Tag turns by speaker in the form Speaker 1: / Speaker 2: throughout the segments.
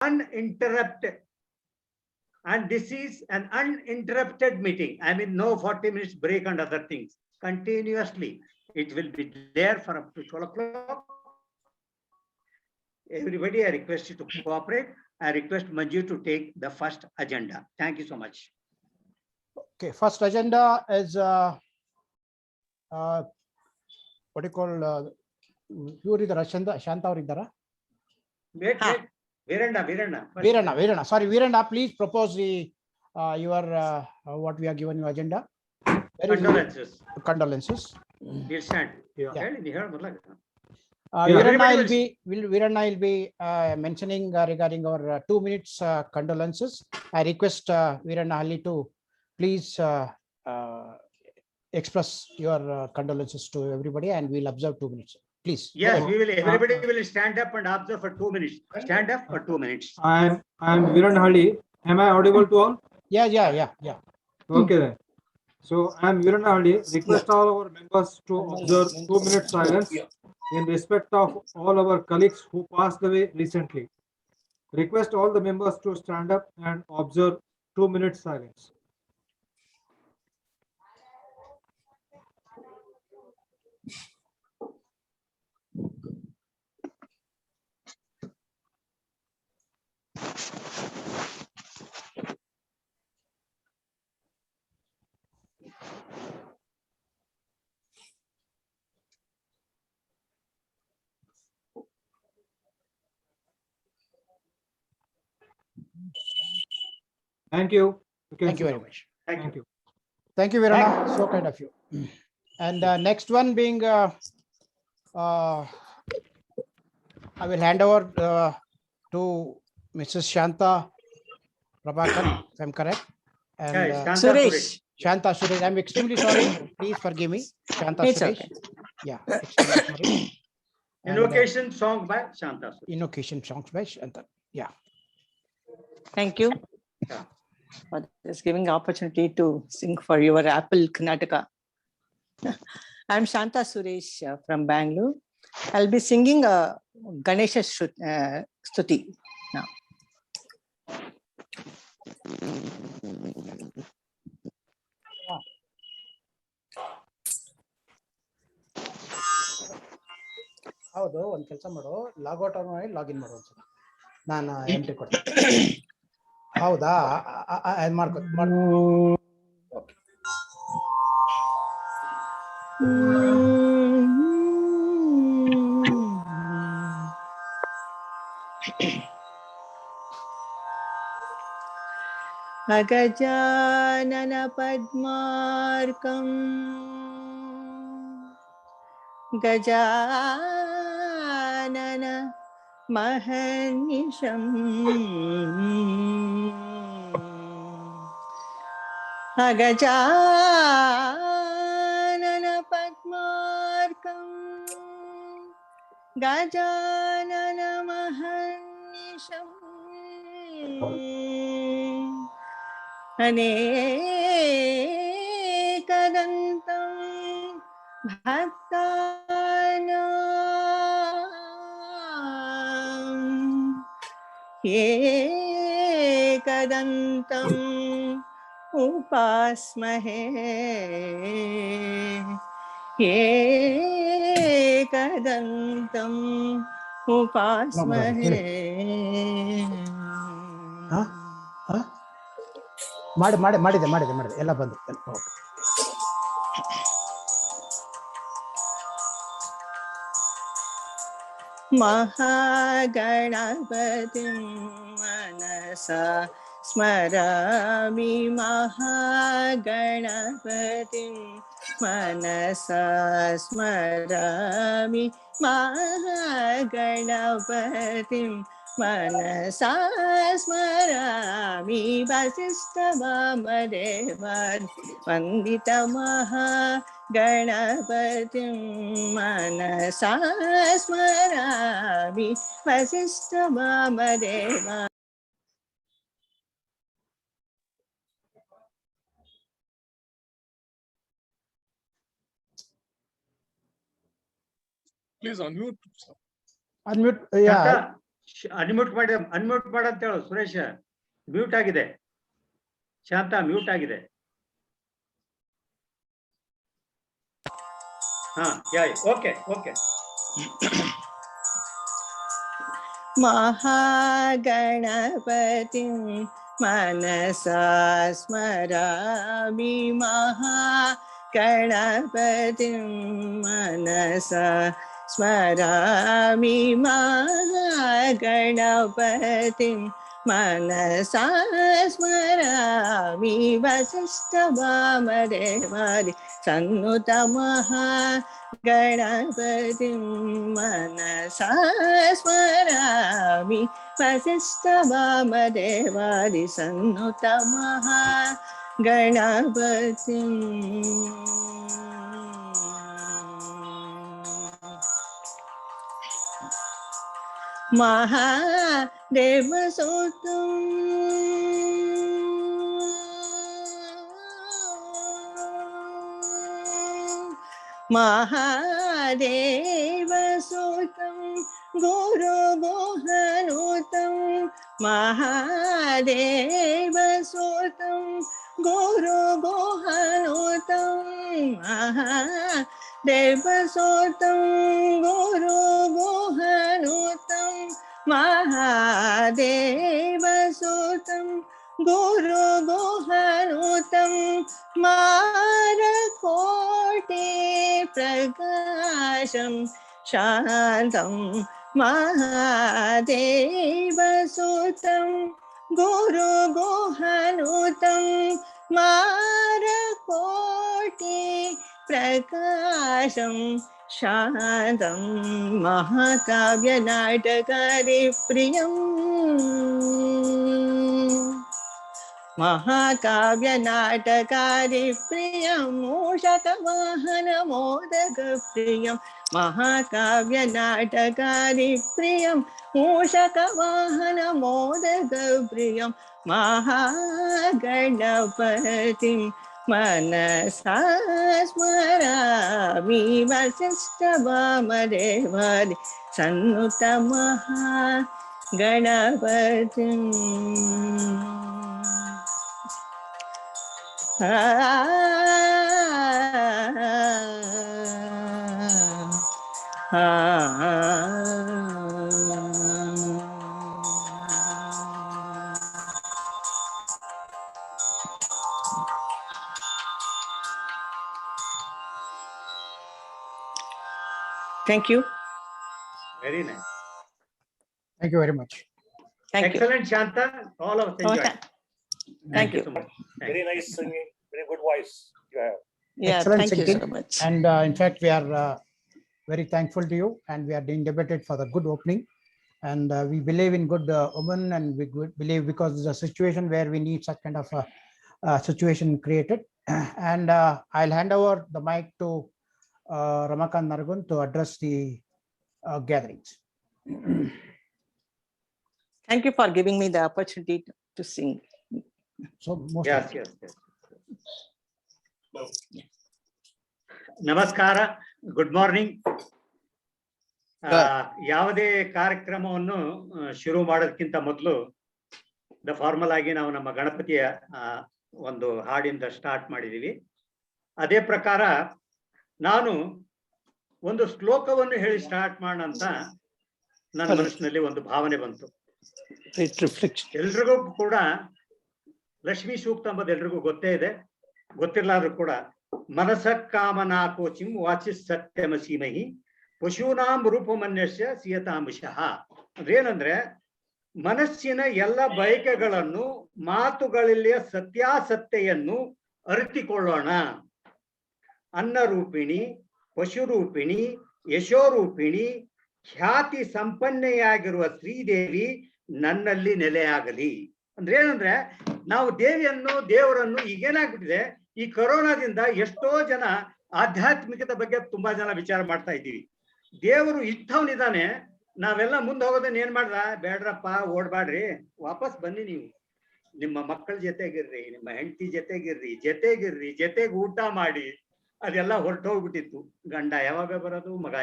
Speaker 1: uninterrupted. And this is an uninterrupted meeting. I mean, no 40 minutes break and other things. Continuously, it will be there for up to 12 o'clock. Everybody, I request you to cooperate. I request Manju to take the first agenda. Thank you so much.
Speaker 2: Okay, first agenda is what do you call? Who is the Shanta or Idara?
Speaker 1: Wait.
Speaker 2: Virana. Sorry, Virana, please propose the your what we are given your agenda. Condolences.
Speaker 1: We'll stand.
Speaker 2: Yeah.
Speaker 1: Virana
Speaker 2: will be mentioning regarding our 2 minutes condolences. I request Virana Ali to please express your condolences to everybody, and we'll observe 2 minutes. Please.
Speaker 1: Yes, we will. Everybody will stand up and observe for 2 minutes. Stand up for 2 minutes.
Speaker 3: I am Viran Halli. Am I audible to all?
Speaker 2: Yeah.
Speaker 3: Okay then. So I am Viran Halli. Request all our members to observe 2 minutes silence in respect of all our colleagues who passed away recently. Request all the members to stand up and observe 2 minutes silence. Thank you.
Speaker 2: Thank you very much.
Speaker 3: Thank you.
Speaker 2: Thank you, Virana. So kind of you. And next one being, I will hand over to Mrs. Shanta Prabhakar, if I'm correct. And
Speaker 4: Suresh.
Speaker 2: Shanta Suresh. I'm extremely sorry. Please forgive me. Shanta
Speaker 4: It's
Speaker 2: Suresh.
Speaker 4: okay.
Speaker 2: Yeah. Extremely sorry. And,
Speaker 1: Invocation song by Shanta.
Speaker 2: invocation songs by Shanta. Yeah.
Speaker 4: Thank you for this giving opportunity to sing for your Apple Karnataka. I'm Shanta Suresh from Bangalore. I'll be singing a Ganesha Stuti now.
Speaker 2: ಹೌದು ಒಂದು ಕೆಲಸ ಮಾಡು logout ಮಾಡಿ login ಮಾಡು ಒಂದ್ಸಲ ನಾನು entry ಕೊಡ್ತೀನಿ ಹೌದಾ ಮಾಡ್ಕೊ
Speaker 4: Agajana Padmarkam Gajanana Mahanisham Agajana Padmarkam Gajanana Mahanisham Anekadantam Bhaktanam Ekadantam Upasmahe Ekadantam Upasmahe
Speaker 2: ಮಾಡಿದೆ ಎಲ್ಲ ಬಂದು
Speaker 4: Mahaganapatim manasa smarami Mahaganapatim manasa smarami Mahaganapatim manasa smarami Vasistha Vamadevan Vandita Mahaganapatim manasa smarami Vasistha Vamadevan.
Speaker 5: Please unmute.
Speaker 2: Unmute. Yeah.
Speaker 1: Unmute ಅಂತ ಹೇಳು Suresh. Mute ಆಗಿದೆ. ಶಾಂತ mute ಆಗಿದೆ. ಹಾ okay okay.
Speaker 4: महागणपतिं मनसा स्मरामि महागणपतिं मनसा स्मरामि महागणपतिं मनसा स्मरामि वसिष्ठवामदेवादि सन्नुत गणपतिं मनसा स्मरामि वसिष्ठवामदेवादि सन्नुत गणपतिं महादेवसुतं महादेवसुतं गुरुगुहनुतं महादेवसुतं गुरुगुहनुतं महादेवसुतं गुरुगुहनुतं महादेवसुतं गुरुगुहनुतं मारकोटि प्रकाशं शान्तं महादेवसुतं गुरुगुहनुतं मारकोटि प्रकाशं शान्तं महाकाव्यनाटकरिप्रियं महाकाव्यनाटकरिप्रियं मूषकवाहनमोदकप्रियं महाकाव्यनाटकरिप्रियं मूषकवाहनमोदकप्रियं महागणपतिं मनसा स्मरामि वसिष्ठवामदेवादि सन्नुत गणपतिं Thank you.
Speaker 1: Very nice.
Speaker 2: Thank you very much.
Speaker 4: Thank you.
Speaker 1: Excellent, Shanta. All of us
Speaker 4: Oh,
Speaker 1: enjoyed.
Speaker 4: Thank you.
Speaker 1: So much.
Speaker 5: Very nice singing, very good voice you have.
Speaker 4: Yeah,
Speaker 2: Excellent
Speaker 4: thank you
Speaker 2: singing.
Speaker 4: so much.
Speaker 2: And in fact, we are very thankful to you, and we are being debated for the good opening. And we believe in good women, and we believe because it's a situation where we need such kind of a situation created. And I'll hand over the mic to Ramakant Naragun to address the gatherings.
Speaker 4: Thank you for giving me the opportunity to sing.
Speaker 2: So most
Speaker 1: Yes, yes, yes. ನಮಸ್ಕಾರ, good morning. ಯಾವುದೇ ಕಾರ್ಯಕ್ರಮವನ್ನು ಶುರು ಮಾಡೋದಕ್ಕಿಂತ ಮೊದಲು formal ಆಗಿ ನಾವು ನಮ್ಮ ಗಣಪತಿಯ ಒಂದು ಹಾಡಿಂದ ಸ್ಟಾರ್ಟ್ ಮಾಡಿದೀವಿ. ಅದೇ ಪ್ರಕಾರ ನಾನು ಒಂದು ಶ್ಲೋಕವನ್ನು ಹೇಳಿ ಸ್ಟಾರ್ಟ್ ಮಾಡೋಣ ಅಂತ ನನ್ನ ಮನಸ್ಸಿನಲ್ಲಿ ಒಂದು ಭಾವನೆ ಬಂತು. ಎಲ್ರಿಗೂ ಕೂಡ ಲಕ್ಷ್ಮೀ ಸೂಕ್ತ ಎಂಬುದು ಎಲ್ರಿಗೂ ಗೊತ್ತೇ ಇದೆ. ಗೊತ್ತಿರ್ಲಾದ್ರೂ ಕೂಡ ಮನಸ ಕಾಮನಾಕೋಚಿಂ ವಾಚಿ ಸತ್ಯಮಸೀಮಹಿ ಪಶೂನಾಂ ರೂಪಮನ್ಯಸ್ಯ ಸಿಯತಾಂಶಃ. ಅದೇನಂದ್ರೆ ಮನಸ್ಸಿನ ಎಲ್ಲ ಬಯಕೆಗಳನ್ನು ಮಾತುಗಳಲ್ಲಿಯ ಸತ್ಯಾಸತ್ತೆಯನ್ನು ಅರಿತುಕೊಳ್ಳೋಣ. ಅನ್ನರೂಪಿಣಿ, ಪಶುರೂಪಿಣಿ, ಯಶೋರೂಪಿಣಿ, ಖ್ಯಾತಿ ಸಂಪನ್ನೆಯಾಗಿರುವ ಶ್ರೀದೇವಿ ನನ್ನಲ್ಲಿ ನೆಲೆಯಾಗಲಿ. ಅಂದ್ರೆ ಏನಂದ್ರೆ ನಾವು ದೇವರನ್ನು ಈಗೇನಾಗ್ಬಿಟ್ಟಿದೆ, ಈ ಕೊರೋನಾದಿಂದ ಎಷ್ಟೋ ಜನ ಆಧ್ಯಾತ್ಮಿಕತೆ ಬಗ್ಗೆ ತುಂಬಾ ಜನ ವಿಚಾರ ಮಾಡ್ತಾ ಇದ್ದೀವಿ. ದೇವರು ಇಷ್ಟವನಿದ್ದಾನೆ, ನಾವೆಲ್ಲ ಮುಂದೆ ಹೋಗೋದನ್ನ ಏನ್ ಮಾಡ್ದ, ಬೇಡ್ರಪ್ಪ ಓಡ್ಬಾಡ್ರಿ, ವಾಪಸ್ ಬನ್ನಿ, ನೀವು ನಿಮ್ಮ ಮಕ್ಕಳ ಜೊತೆಗಿರ್ರಿ, ನಿಮ್ಮ ಹೆಂಡತಿ ಜೊತೆಗಿರ್ರಿ, ಜೊತೆಗೆ ಊಟ ಮಾಡಿ. ಅದೆಲ್ಲ ಹೊರಟೋಗ್ಬಿಟ್ಟಿತ್ತು. ಗಂಡ ಯಾವಾಗ ಬರೋದು, ಮಗ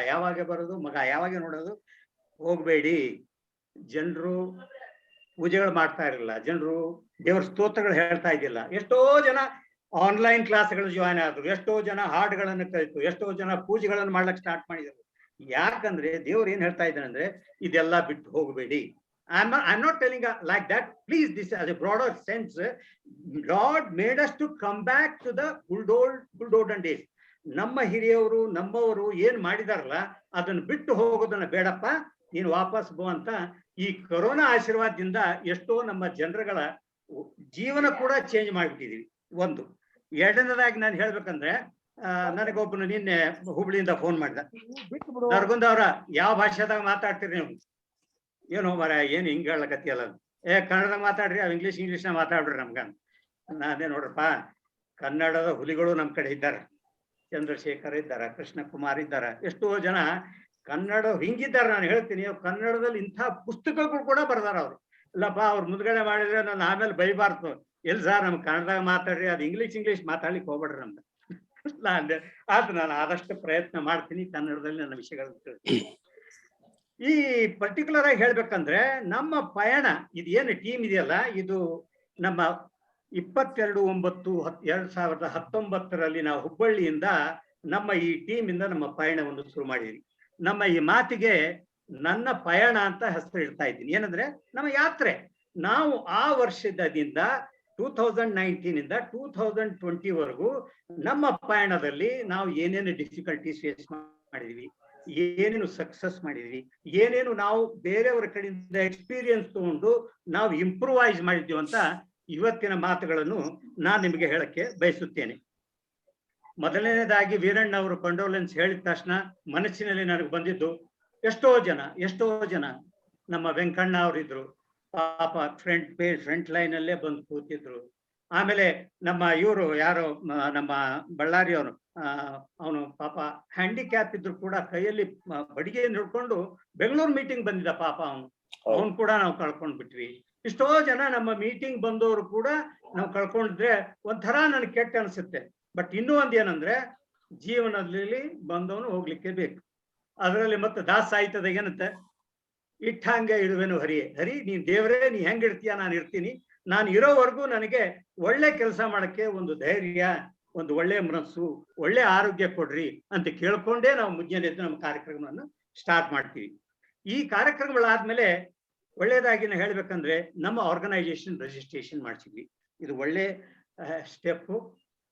Speaker 1: ಯಾವಾಗ ನೋಡೋದು, ಹೋಗ್ಬೇಡಿ. ಜನರು ಪೂಜೆಗಳು ಮಾಡ್ತಾ ಇರಲಿಲ್ಲ, ಜನರು ದೇವರ ಸ್ತೋತ್ರಗಳು ಹೇಳ್ತಾ ಇದ್ದಿಲ್ಲ. ಎಷ್ಟೋ ಜನ ಆನ್ಲೈನ್ ಕ್ಲಾಸ್ಗಳು ಜಾಯ್ನ್ ಆದ್ರು, ಎಷ್ಟೋ ಜನ ಹಾಡುಗಳನ್ನು ಕಲಿತು, ಎಷ್ಟೋ ಜನ ಪೂಜೆಗಳನ್ನು ಮಾಡ್ಲಿಕ್ಕೆ ಸ್ಟಾರ್ಟ್ ಮಾಡಿದ್ರು. ಯಾಕಂದ್ರೆ ದೇವ್ರು ಏನ್ ಹೇಳ್ತಾ ಇದ್ದಾನೆ ಅಂದ್ರೆ ಇದೆಲ್ಲ ಬಿಟ್ಟು ಹೋಗಬೇಡಿ. I'm not telling like that. Please, this as a broader sense, God made us to come back to the good olden days. ನಮ್ಮ ಹಿರಿಯವರು ನಮ್ಮವರು ಏನ್ ಮಾಡಿದಾರಲ್ಲ ಅದನ್ನ ಬಿಟ್ಟು ಹೋಗೋದನ್ನ ಬೇಡಪ್ಪ, ನೀನು ವಾಪಸ್ ಬೋ ಅಂತ ಈ ಕೊರೋನಾ ಆಶೀರ್ವಾದದಿಂದ ಎಷ್ಟೋ ನಮ್ಮ ಜನರುಗಳ ಜೀವನ ಕೂಡ ಚೇಂಜ್ ಮಾಡಿಬಿಟ್ಟಿದೀವಿ. ಒಂದು. ಎರಡನೇದಾಗಿ ನಾನು ಹೇಳ್ಬೇಕಂದ್ರೆ ನನಗೊಬ್ಬನು ನಿನ್ನೆ ಹುಬ್ಳಿಯಿಂದ ಫೋನ್ ಮಾಡಿದ. ನರಗುಂದ ಅವ್ರ ಯಾವ ಭಾಷೆದಾಗ ಮಾತಾಡ್ತೀರಿ ನೀವು? ಏನೋ ಮರ ಏನ್ ಹಿಂಗ್ ಹೇಳಕತ್ತಿಯಲ್ಲ, ಕನ್ನಡದಾಗ ಮಾತಾಡ್ರಿ, ಅವ್ ಇಂಗ್ಲಿಷ್ನ ಮಾತಾಡ್ರಿ ನಮ್ಗ. ನಾನೇ ನೋಡ್ರಪ್ಪ, ಕನ್ನಡದ ಹುಲಿಗಳು ನಮ್ ಕಡೆ ಇದ್ದಾರೆ. ಚಂದ್ರಶೇಖರ್ ಇದ್ದಾರ, ಕೃಷ್ಣ ಕುಮಾರ್ ಇದ್ದಾರ, ಎಷ್ಟೋ ಜನ ಕನ್ನಡ ಹಿಂಗಿದ್ದಾರೆ. ನಾನು ಹೇಳ್ತೀನಿ, ಕನ್ನಡದಲ್ಲಿ ಇಂಥ ಪುಸ್ತಕಗಳು ಕೂಡ ಬರ್ದಾರ ಅವ್ರು. ಇಲ್ಲಪ್ಪ ಅವ್ರು ಮುಂದ್ಗಡೆ ಮಾಡಿದ್ರೆ ನಾನು ಆಮೇಲೆ ಬೈಬಾರ್ದು. ಎಲ್ ಸರ್ ನಮ್ ಕನ್ನಡದಾಗ ಮಾತಾಡ್ರಿ, ಅದು ಇಂಗ್ಲಿಷ್ ಮಾತಾಡ್ಲಿಕ್ಕೆ ಹೋಗ್ಬೇಡ್ರಿ ನಮ್ದು. ಅಂದ್ರೆ ಆದ್ರೆ ನಾನು ಆದಷ್ಟು ಪ್ರಯತ್ನ ಮಾಡ್ತೀನಿ ಕನ್ನಡದಲ್ಲಿ ನನ್ನ ವಿಷಯಗಳನ್ನ ತಿಳಿಸ್ತೀನಿ. ಈ ಪರ್ಟಿಕ್ಯುಲರ್ ಆಗಿ ಹೇಳ್ಬೇಕಂದ್ರೆ ನಮ್ಮ ಪಯಣ ಇದು ಏನು ಟೀಮ್ ಇದೆಯಲ್ಲ, ಇದು ನಮ್ಮ 22/9/2019 ನಾವು ಹುಬ್ಬಳ್ಳಿಯಿಂದ ನಮ್ಮ ಈ ಟೀಮ್ ಇಂದ ನಮ್ಮ ಪಯಣವನ್ನು ಶುರು ಮಾಡಿದ್ವಿ. ನಮ್ಮ ಈ ಮಾತಿಗೆ ನನ್ನ ಪಯಣ ಅಂತ ಹೆಸರು ಇಡ್ತಾ ಇದ್ದೀನಿ. ಏನಂದ್ರೆ ನಮ್ಮ ಯಾತ್ರೆ. ನಾವು ಆ ವರ್ಷದಿಂದ 2019 ಇಂದ 2020 ವರೆಗೂ ನಮ್ಮ ಪಯಣದಲ್ಲಿ ನಾವು ಏನೇನು ಡಿಫಿಕಲ್ಟೀಸ್ ಫೇಸ್ ಮಾಡಿದ್ವಿ, ಏನೇನು ಸಕ್ಸಸ್ ಮಾಡಿದ್ವಿ, ಏನೇನು ನಾವು ಬೇರೆಯವರ ಕಡೆಯಿಂದ ಎಕ್ಸ್ಪೀರಿಯನ್ಸ್ ತಗೊಂಡು ನಾವು ಇಂಪ್ರೂವೈಸ್ ಮಾಡಿದ್ವಿ ಅಂತ ಇವತ್ತಿನ ಮಾತುಗಳನ್ನು ನಾನು ನಿಮಗೆ ಹೇಳಕ್ಕೆ ಬಯಸುತ್ತೇನೆ. ಮೊದಲನೇದಾಗಿ ವೀರಣ್ಣ ಅವರು ಕಂಡೋಲೆನ್ಸ್ ಹೇಳಿದ ತಕ್ಷಣ ಮನಸ್ಸಿನಲ್ಲಿ ನನಗೆ ಬಂದಿದ್ದು ಎಷ್ಟೋ ಜನ ನಮ್ಮ ವೆಂಕಣ್ಣ ಅವರಿದ್ರು, ಪಾಪ ಫ್ರಂಟ್ ಲೈನ್ ಅಲ್ಲೇ ಬಂದು ಕೂತಿದ್ರು. ಆಮೇಲೆ ನಮ್ಮ ಇವರು ಯಾರೋ ನಮ್ಮ ಬಳ್ಳಾರಿ ಅವನು ಪಾಪ ಹ್ಯಾಂಡಿಕ್ಯಾಪ್ ಇದ್ರು ಕೂಡ ಕೈಯಲ್ಲಿ ಬಡಿಗೆ ಹಿಡ್ಕೊಂಡು ಬೆಂಗಳೂರು ಮೀಟಿಂಗ್ ಬಂದಿದ್ದ ಪಾಪ ಅವನು ಕೂಡ ನಾವು ಕಳ್ಕೊಂಡ್ ಬಿಟ್ವಿ. ಇಷ್ಟೋ ಜನ ನಮ್ಮ ಮೀಟಿಂಗ್ ಬಂದವರು ಕೂಡ ನಾವು ಕಳ್ಕೊಂಡಿದ್ರೆ ಒಂಥರ ನನಗೆ ಕೆಟ್ಟ ಅನ್ಸುತ್ತೆ. ಬಟ್ ಇನ್ನೂ ಒಂದ್ ಏನಂದ್ರೆ ಜೀವನದಲ್ಲಿ ಬಂದವನು ಹೋಗ್ಲಿಕ್ಕೆ ಬೇಕು. ಅದರಲ್ಲಿ ಮತ್ತೆ ದಾಸ ಸಾಹಿತ್ಯದಾಗ ಏನಂತೆ, ಇಟ್ಟಂಗೆ ಇಡುವೆನು ಹರಿ ನೀನ್ ದೇವರೇ, ನೀ ಹೆಂಗ್ ಇಡ್ತೀಯ ನಾನು ಇರ್ತೀನಿ, ನಾನು ಇರೋವರೆಗೂ ನನಗೆ ಒಳ್ಳೆ ಕೆಲಸ ಮಾಡಕ್ಕೆ ಒಂದು ಧೈರ್ಯ, ಒಂದು ಒಳ್ಳೆ ಮನಸ್ಸು, ಒಳ್ಳೆ ಆರೋಗ್ಯ ಕೊಡ್ರಿ ಅಂತ ಕೇಳ್ಕೊಂಡೇ ನಾವು ಮುಂಜಾನೆ ಎದ್ದು ನಮ್ಮ ಕಾರ್ಯಕ್ರಮವನ್ನು ಸ್ಟಾರ್ಟ್ ಮಾಡ್ತೀವಿ. ಈ ಕಾರ್ಯಕ್ರಮಗಳಾದ್ಮೇಲೆ ಒಳ್ಳೇದಾಗಿ ಹೇಳ್ಬೇಕಂದ್ರೆ ನಮ್ಮ ಆರ್ಗನೈಸೇಷನ್ ರಿಜಿಸ್ಟ್ರೇಷನ್ ಮಾಡಿಸಿದ್ವಿ. ಇದು ಒಳ್ಳೆ step.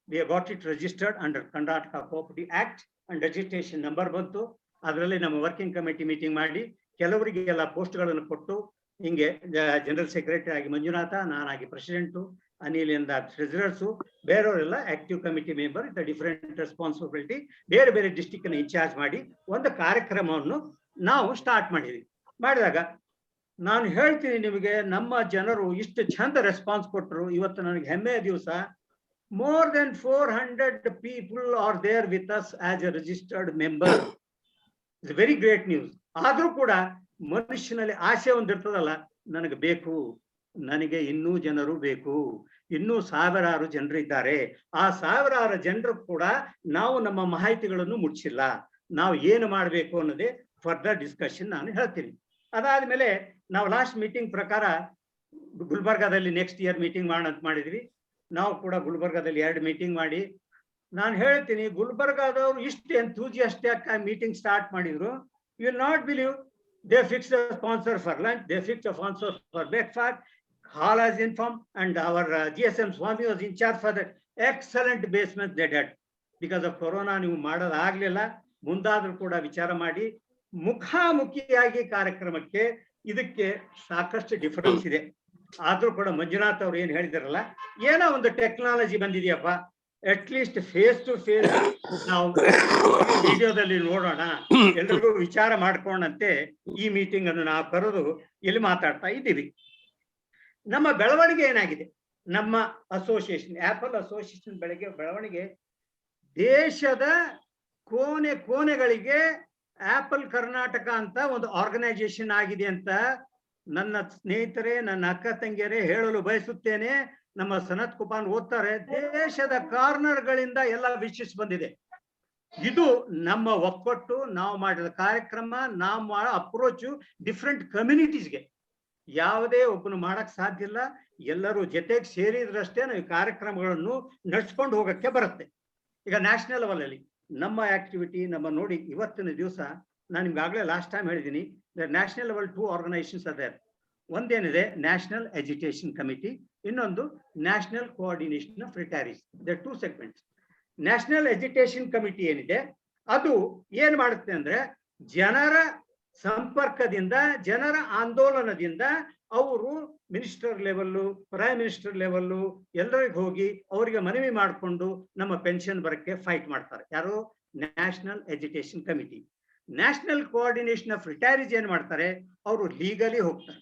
Speaker 1: We got it registered under Karnataka cooperative act and registration number ಬಂತು. ಅದರಲ್ಲಿ ನಮ್ಮ ವರ್ಕಿಂಗ್ ಕಮಿಟಿ ಮೀಟಿಂಗ್ ಮಾಡಿ ಕೆಲವರಿಗೆ ಎಲ್ಲ ಪೋಸ್ಟ್ಗಳನ್ನು ಕೊಟ್ಟು, ಹಿಂಗೆ ಜನರಲ್ ಸೆಕ್ರೆಟರಿ ಆಗಿ ಮಂಜುನಾಥ, ನಾನಾಗಿ ಪ್ರೆಸಿಡೆಂಟು, ಅನಿಲ್ ಎಂದ ಟ್ರೆಜರರ್ಸು, ಬೇರೆಯವರೆಲ್ಲ active committee member, the different responsibility, ಬೇರೆ ಬೇರೆ ಡಿಸ್ಟಿಕ್ ಅನ್ನು ಇನ್ಚಾರ್ಜ್ ಮಾಡಿ ಒಂದು ಕಾರ್ಯಕ್ರಮವನ್ನು ನಾವು ಸ್ಟಾರ್ಟ್ ಮಾಡಿದಾಗ ನಾನು ಹೇಳ್ತೀನಿ ನಿಮಗೆ, ನಮ್ಮ ಜನರು ಇಷ್ಟು ಚಂದ ರೆಸ್ಪಾನ್ಸ್ ಕೊಟ್ಟರು. ಇವತ್ತು ನನಗೆ ಹೆಮ್ಮೆಯ ದಿವಸ. more than 400 people are there with us as a registered member. It's a very great news. ಆದ್ರೂ ಕೂಡ ಮನುಷ್ಯನಲ್ಲಿ ಆಸೆ ಒಂದಿರ್ತದಲ್ಲ, ನನಗೆ ಬೇಕು, ನನಗೆ ಇನ್ನೂ ಜನರು ಬೇಕು, ಇನ್ನೂ ಸಾವಿರಾರು ಜನರಿದ್ದಾರೆ. ಆ ಸಾವಿರಾರು ಜನರು ಕೂಡ ನಾವು ನಮ್ಮ ಮಾಹಿತಿಗಳನ್ನು ಮುಟ್ಟಿಸಿಲ್ಲ. ನಾವು ಏನು ಮಾಡಬೇಕು ಅನ್ನೋದೇ ಫರ್ದರ್ ಡಿಸ್ಕಷನ್ ನಾನು ಹೇಳ್ತೀನಿ. ಅದಾದ್ಮೇಲೆ ನಾವು ಲಾಸ್ಟ್ ಮೀಟಿಂಗ್ ಪ್ರಕಾರ ಗುಲ್ಬರ್ಗಾದಲ್ಲಿ ನೆಕ್ಸ್ಟ್ ಇಯರ್ ಮೀಟಿಂಗ್ ಮಾಡೋಣ ಅಂತ ಮಾಡಿದ್ವಿ. ನಾವು ಕೂಡ ಗುಲ್ಬರ್ಗಾದಲ್ಲಿ 2 ಮೀಟಿಂಗ್ ಮಾಡಿ, ನಾನು ಹೇಳ್ತೀನಿ ಗುಲ್ಬರ್ಗಾದವ್ರು ಇಷ್ಟು ಎಂಥೂಸಿಯಾಸ್ಟಿಕ್ ಮೀಟಿಂಗ್ ಸ್ಟಾರ್ಟ್ ಮಾಡಿದ್ರು. You will not believe, they fix the sponsor for lunch, they fix the sponsor for breakfast, hall has informed, and our GSM Swami was in charge for the excellent basement they did. Because of corona ನೀವು ಮಾಡೋದಾಗ್ಲಿಲ್ಲ, ಮುಂದಾದ್ರೂ ಕೂಡ ವಿಚಾರ ಮಾಡಿ ಮುಖಾಮುಖಿಯಾಗಿ ಕಾರ್ಯಕ್ರಮಕ್ಕೆ ಇದಕ್ಕೆ ಸಾಕಷ್ಟು difference ಇದೆ. ಆದ್ರೂ ಕೂಡ ಮಂಜುನಾಥ್ ಅವ್ರು ಏನ್ ಹೇಳಿದಾರಲ್ಲ, ಏನೋ ಒಂದು ಟೆಕ್ನಾಲಜಿ ಬಂದಿದೆಯಪ್ಪ, at least face to face ನಾವು ವಿಡಿಯೋದಲ್ಲಿ ನೋಡೋಣ, ಎಲ್ರಿಗೂ ವಿಚಾರ ಮಾಡ್ಕೊಂಡಂತೆ ಈ ಮೀಟಿಂಗ್ ಅನ್ನು ನಾವು ಕರೆದು ಇಲ್ಲಿ ಮಾತಾಡ್ತಾ ಇದ್ದೀವಿ. ನಮ್ಮ ಬೆಳವಣಿಗೆ ಏನಾಗಿದೆ, ನಮ್ಮ ಅಸೋಸಿಯೇಷನ್, ಆಪಲ್ ಅಸೋಸಿಯೇಷನ್ ಬೆಳವಣಿಗೆ ದೇಶದ ಕೋಣೆಗಳಿಗೆ ಆಪಲ್ ಕರ್ನಾಟಕ ಅಂತ ಒಂದು ಆರ್ಗನೈಸೇಷನ್ ಆಗಿದೆ ಅಂತ ನನ್ನ ಸ್ನೇಹಿತರೇ, ನನ್ನ ಅಕ್ಕ ತಂಗಿಯರೇ ಹೇಳಲು ಬಯಸುತ್ತೇನೆ. ನಮ್ಮ ಸನತ್ ಕುಪಾನ್ ಓದ್ತಾರೆ, ದೇಶದ ಕಾರ್ನರ್ಗಳಿಂದ ಎಲ್ಲ ವಿಶಿಷ್ಟ ಬಂದಿದೆ. ಇದು ನಮ್ಮ ಒಕ್ಕಟ್ಟು, ನಾವು ಮಾಡಿದ ಕಾರ್ಯಕ್ರಮ, ನಾವು ಮಾಡೋ ಅಪ್ರೋಚು ಡಿಫ್ರೆಂಟ್ ಕಮ್ಯುನಿಟೀಸ್ಗೆ. ಯಾವುದೇ ಒಬ್ಬನು ಮಾಡಕ್ ಸಾಧ್ಯ ಇಲ್ಲ, ಎಲ್ಲರೂ ಜೊತೆಗೆ ಸೇರಿದ್ರಷ್ಟೇ ನಾವು ಈ ಕಾರ್ಯಕ್ರಮಗಳನ್ನು ನಡ್ಸ್ಕೊಂಡು ಹೋಗಕ್ಕೆ ಬರುತ್ತೆ. ಈಗ ನ್ಯಾಷನಲ್ ಲೆವೆಲ್ ಅಲ್ಲಿ ನಮ್ಮ ಆಕ್ಟಿವಿಟಿ, ನಮ್ಮ ನೋಡಿ ಇವತ್ತಿನ ದಿವಸ ನಾನು ನಿಮ್ಗೆ ಆಗ್ಲೇ ಲಾಸ್ಟ್ ಟೈಮ್ ಹೇಳಿದ್ದೀನಿ, ನ್ಯಾಷನಲ್ ಲೆವೆಲ್ 2 ಆರ್ಗನೈಸೇಷನ್ಸ್ ಅದೇ. ಒಂದೇನಿದೆ ನ್ಯಾಷನಲ್ ಎಜುಕೇಶನ್ ಕಮಿಟಿ, ಇನ್ನೊಂದು national coordination of retirees. The 2 segments. National education committee ಏನಿದೆ ಅದು ಏನ್ ಮಾಡುತ್ತೆ ಅಂದ್ರೆ ಜನರ ಸಂಪರ್ಕದಿಂದ, ಜನರ ಆಂದೋಲನದಿಂದ ಅವರು minister level, prime minister level ಎಲ್ಲರಿಗೂ ಹೋಗಿ ಅವರಿಗೆ ಮನವಿ ಮಾಡಿಕೊಂಡು ನಮ್ಮ ಪೆನ್ಷನ್ ಬರಕ್ಕೆ ಫೈಟ್ ಮಾಡ್ತಾರೆ. ಯಾರು? National education committee. National coordination of retirees ಏನ್ ಮಾಡ್ತಾರೆ, ಅವರು ಲೀಗಲಿ ಹೋಗ್ತಾರೆ.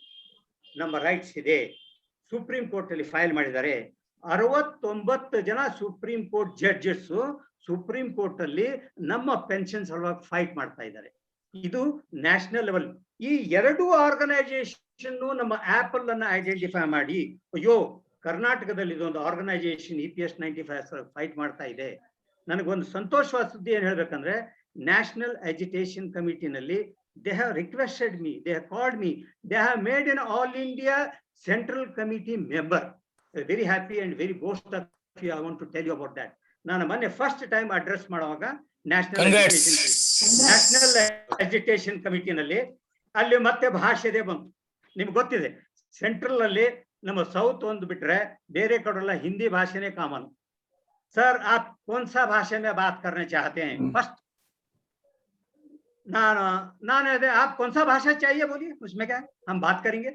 Speaker 1: ನಮ್ಮ ರೈಟ್ಸ್ ಇದೆ, ಸುಪ್ರೀಂ ಕೋರ್ಟ್ ಅಲ್ಲಿ ಫೈಲ್ ಮಾಡಿದ್ದಾರೆ. 69 ಜನ supreme court judges supreme court ಅಲ್ಲಿ ನಮ್ಮ ಪೆನ್ಷನ್ ಸಲುವಾಗಿ ಫೈಟ್ ಮಾಡ್ತಾ ಇದ್ದಾರೆ. ಇದು ನ್ಯಾಷನಲ್ ಲೆವೆಲ್. ಈ 2 ಆರ್ಗನೈಸೇಷನ್ ನಮ್ಮ ಆಪಲ್ ಅನ್ನ ಐಡೆಂಟಿಫೈ ಮಾಡಿ, ಅಯ್ಯೋ ಕರ್ನಾಟಕದಲ್ಲಿ ಇದೊಂದು ಆರ್ಗನೈಸೇಷನ್ EPS 95 ಫೈಟ್ ಮಾಡ್ತಾ ಇದೆ. ನನಗೊಂದು ಸಂತೋಷವಾದ ಸುದ್ದಿ ಏನ್ ಹೇಳ್ಬೇಕಂದ್ರೆ, ನ್ಯಾಷನಲ್ ಎಜುಕೇಶನ್ ಕಮಿಟಿನಲ್ಲಿ they have requested me, they have called me, they have made an all India central committee member. Very happy and very boast of you. I want to tell you about that. ನಾನು ಮೊನ್ನೆ first time address ಮಾಡುವಾಗ national education ಕಮಿಟಿನಲ್ಲಿ ಅಲ್ಲಿ ಮತ್ತೆ ಭಾಷೆದೇ ಬಂತು. ನಿಮ್ಗೆ ಗೊತ್ತಿದೆ, central ಅಲ್ಲಿ ನಮ್ಮ ಸೌತ್ ಒಂದು ಬಿಟ್ರೆ ಬೇರೆ ಕಡೆಲ್ಲ ಹಿಂದಿ ಭಾಷೆನೇ ಕಾಮನ್. ಸರ್ आप कौन सा भाषा में बात करना चाहते हैं? फर्स्ट ना आप कौन सा भाषा चाहिए बोलिए, उसमें क्या हम बात करेंगे.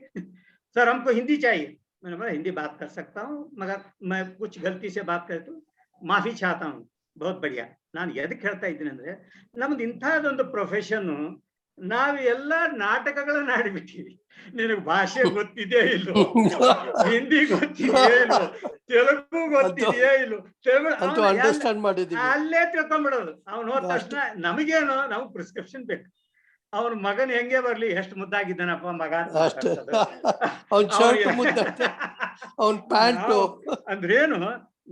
Speaker 1: सर हमको हिंदी चाहिए. मैंने बोला हिंदी बात कर सकता हूँ, मगर मैं कुछ गलती से बात करे तो माफी चाहता हूँ. बहुत बढ़िया. ನಾನು ಎದಕ್ಕೆ ಹೇಳ್ತಾ ಇದ್ದೀನಿ ಅಂದ್ರೆ, ನಮ್ದು ಇಂಥದ್ದೊಂದು ಪ್ರೊಫೆಷನ್, ನಾವು ಎಲ್ಲ ನಾಟಕಗಳನ್ನ ಆಡಿಬಿಟ್ಟಿವಿ. ನಿನಗೆ ಭಾಷೆ ಗೊತ್ತಿದೆಯೇ ಇಲ್ಲೋ, ಹಿಂದಿ ಗೊತ್ತಿದೆಯೇ ಇಲ್ಲೋ, ತೆಲುಗು ಗೊತ್ತಿದೆಯೇ ಇಲ್ಲೋ, ಅಲ್ಲೇ ತಿಳ್ಕೊಂಡ್ಬಿಡೋದು. ಅವ್ನು ಹೋದ ತಕ್ಷಣ ನಮಗೇನು, ನಾವು ಪ್ರಿಸ್ಕ್ರಿಪ್ಷನ್ ಬೇಕು. ಅವ್ನ ಮಗನ್ ಹೆಂಗೆ ಬರ್ಲಿ, ಎಷ್ಟು ಮುದ್ದಾಗಿದ್ದಾನಪ್ಪ ಮಗ ಅಂದ್ರೇನು.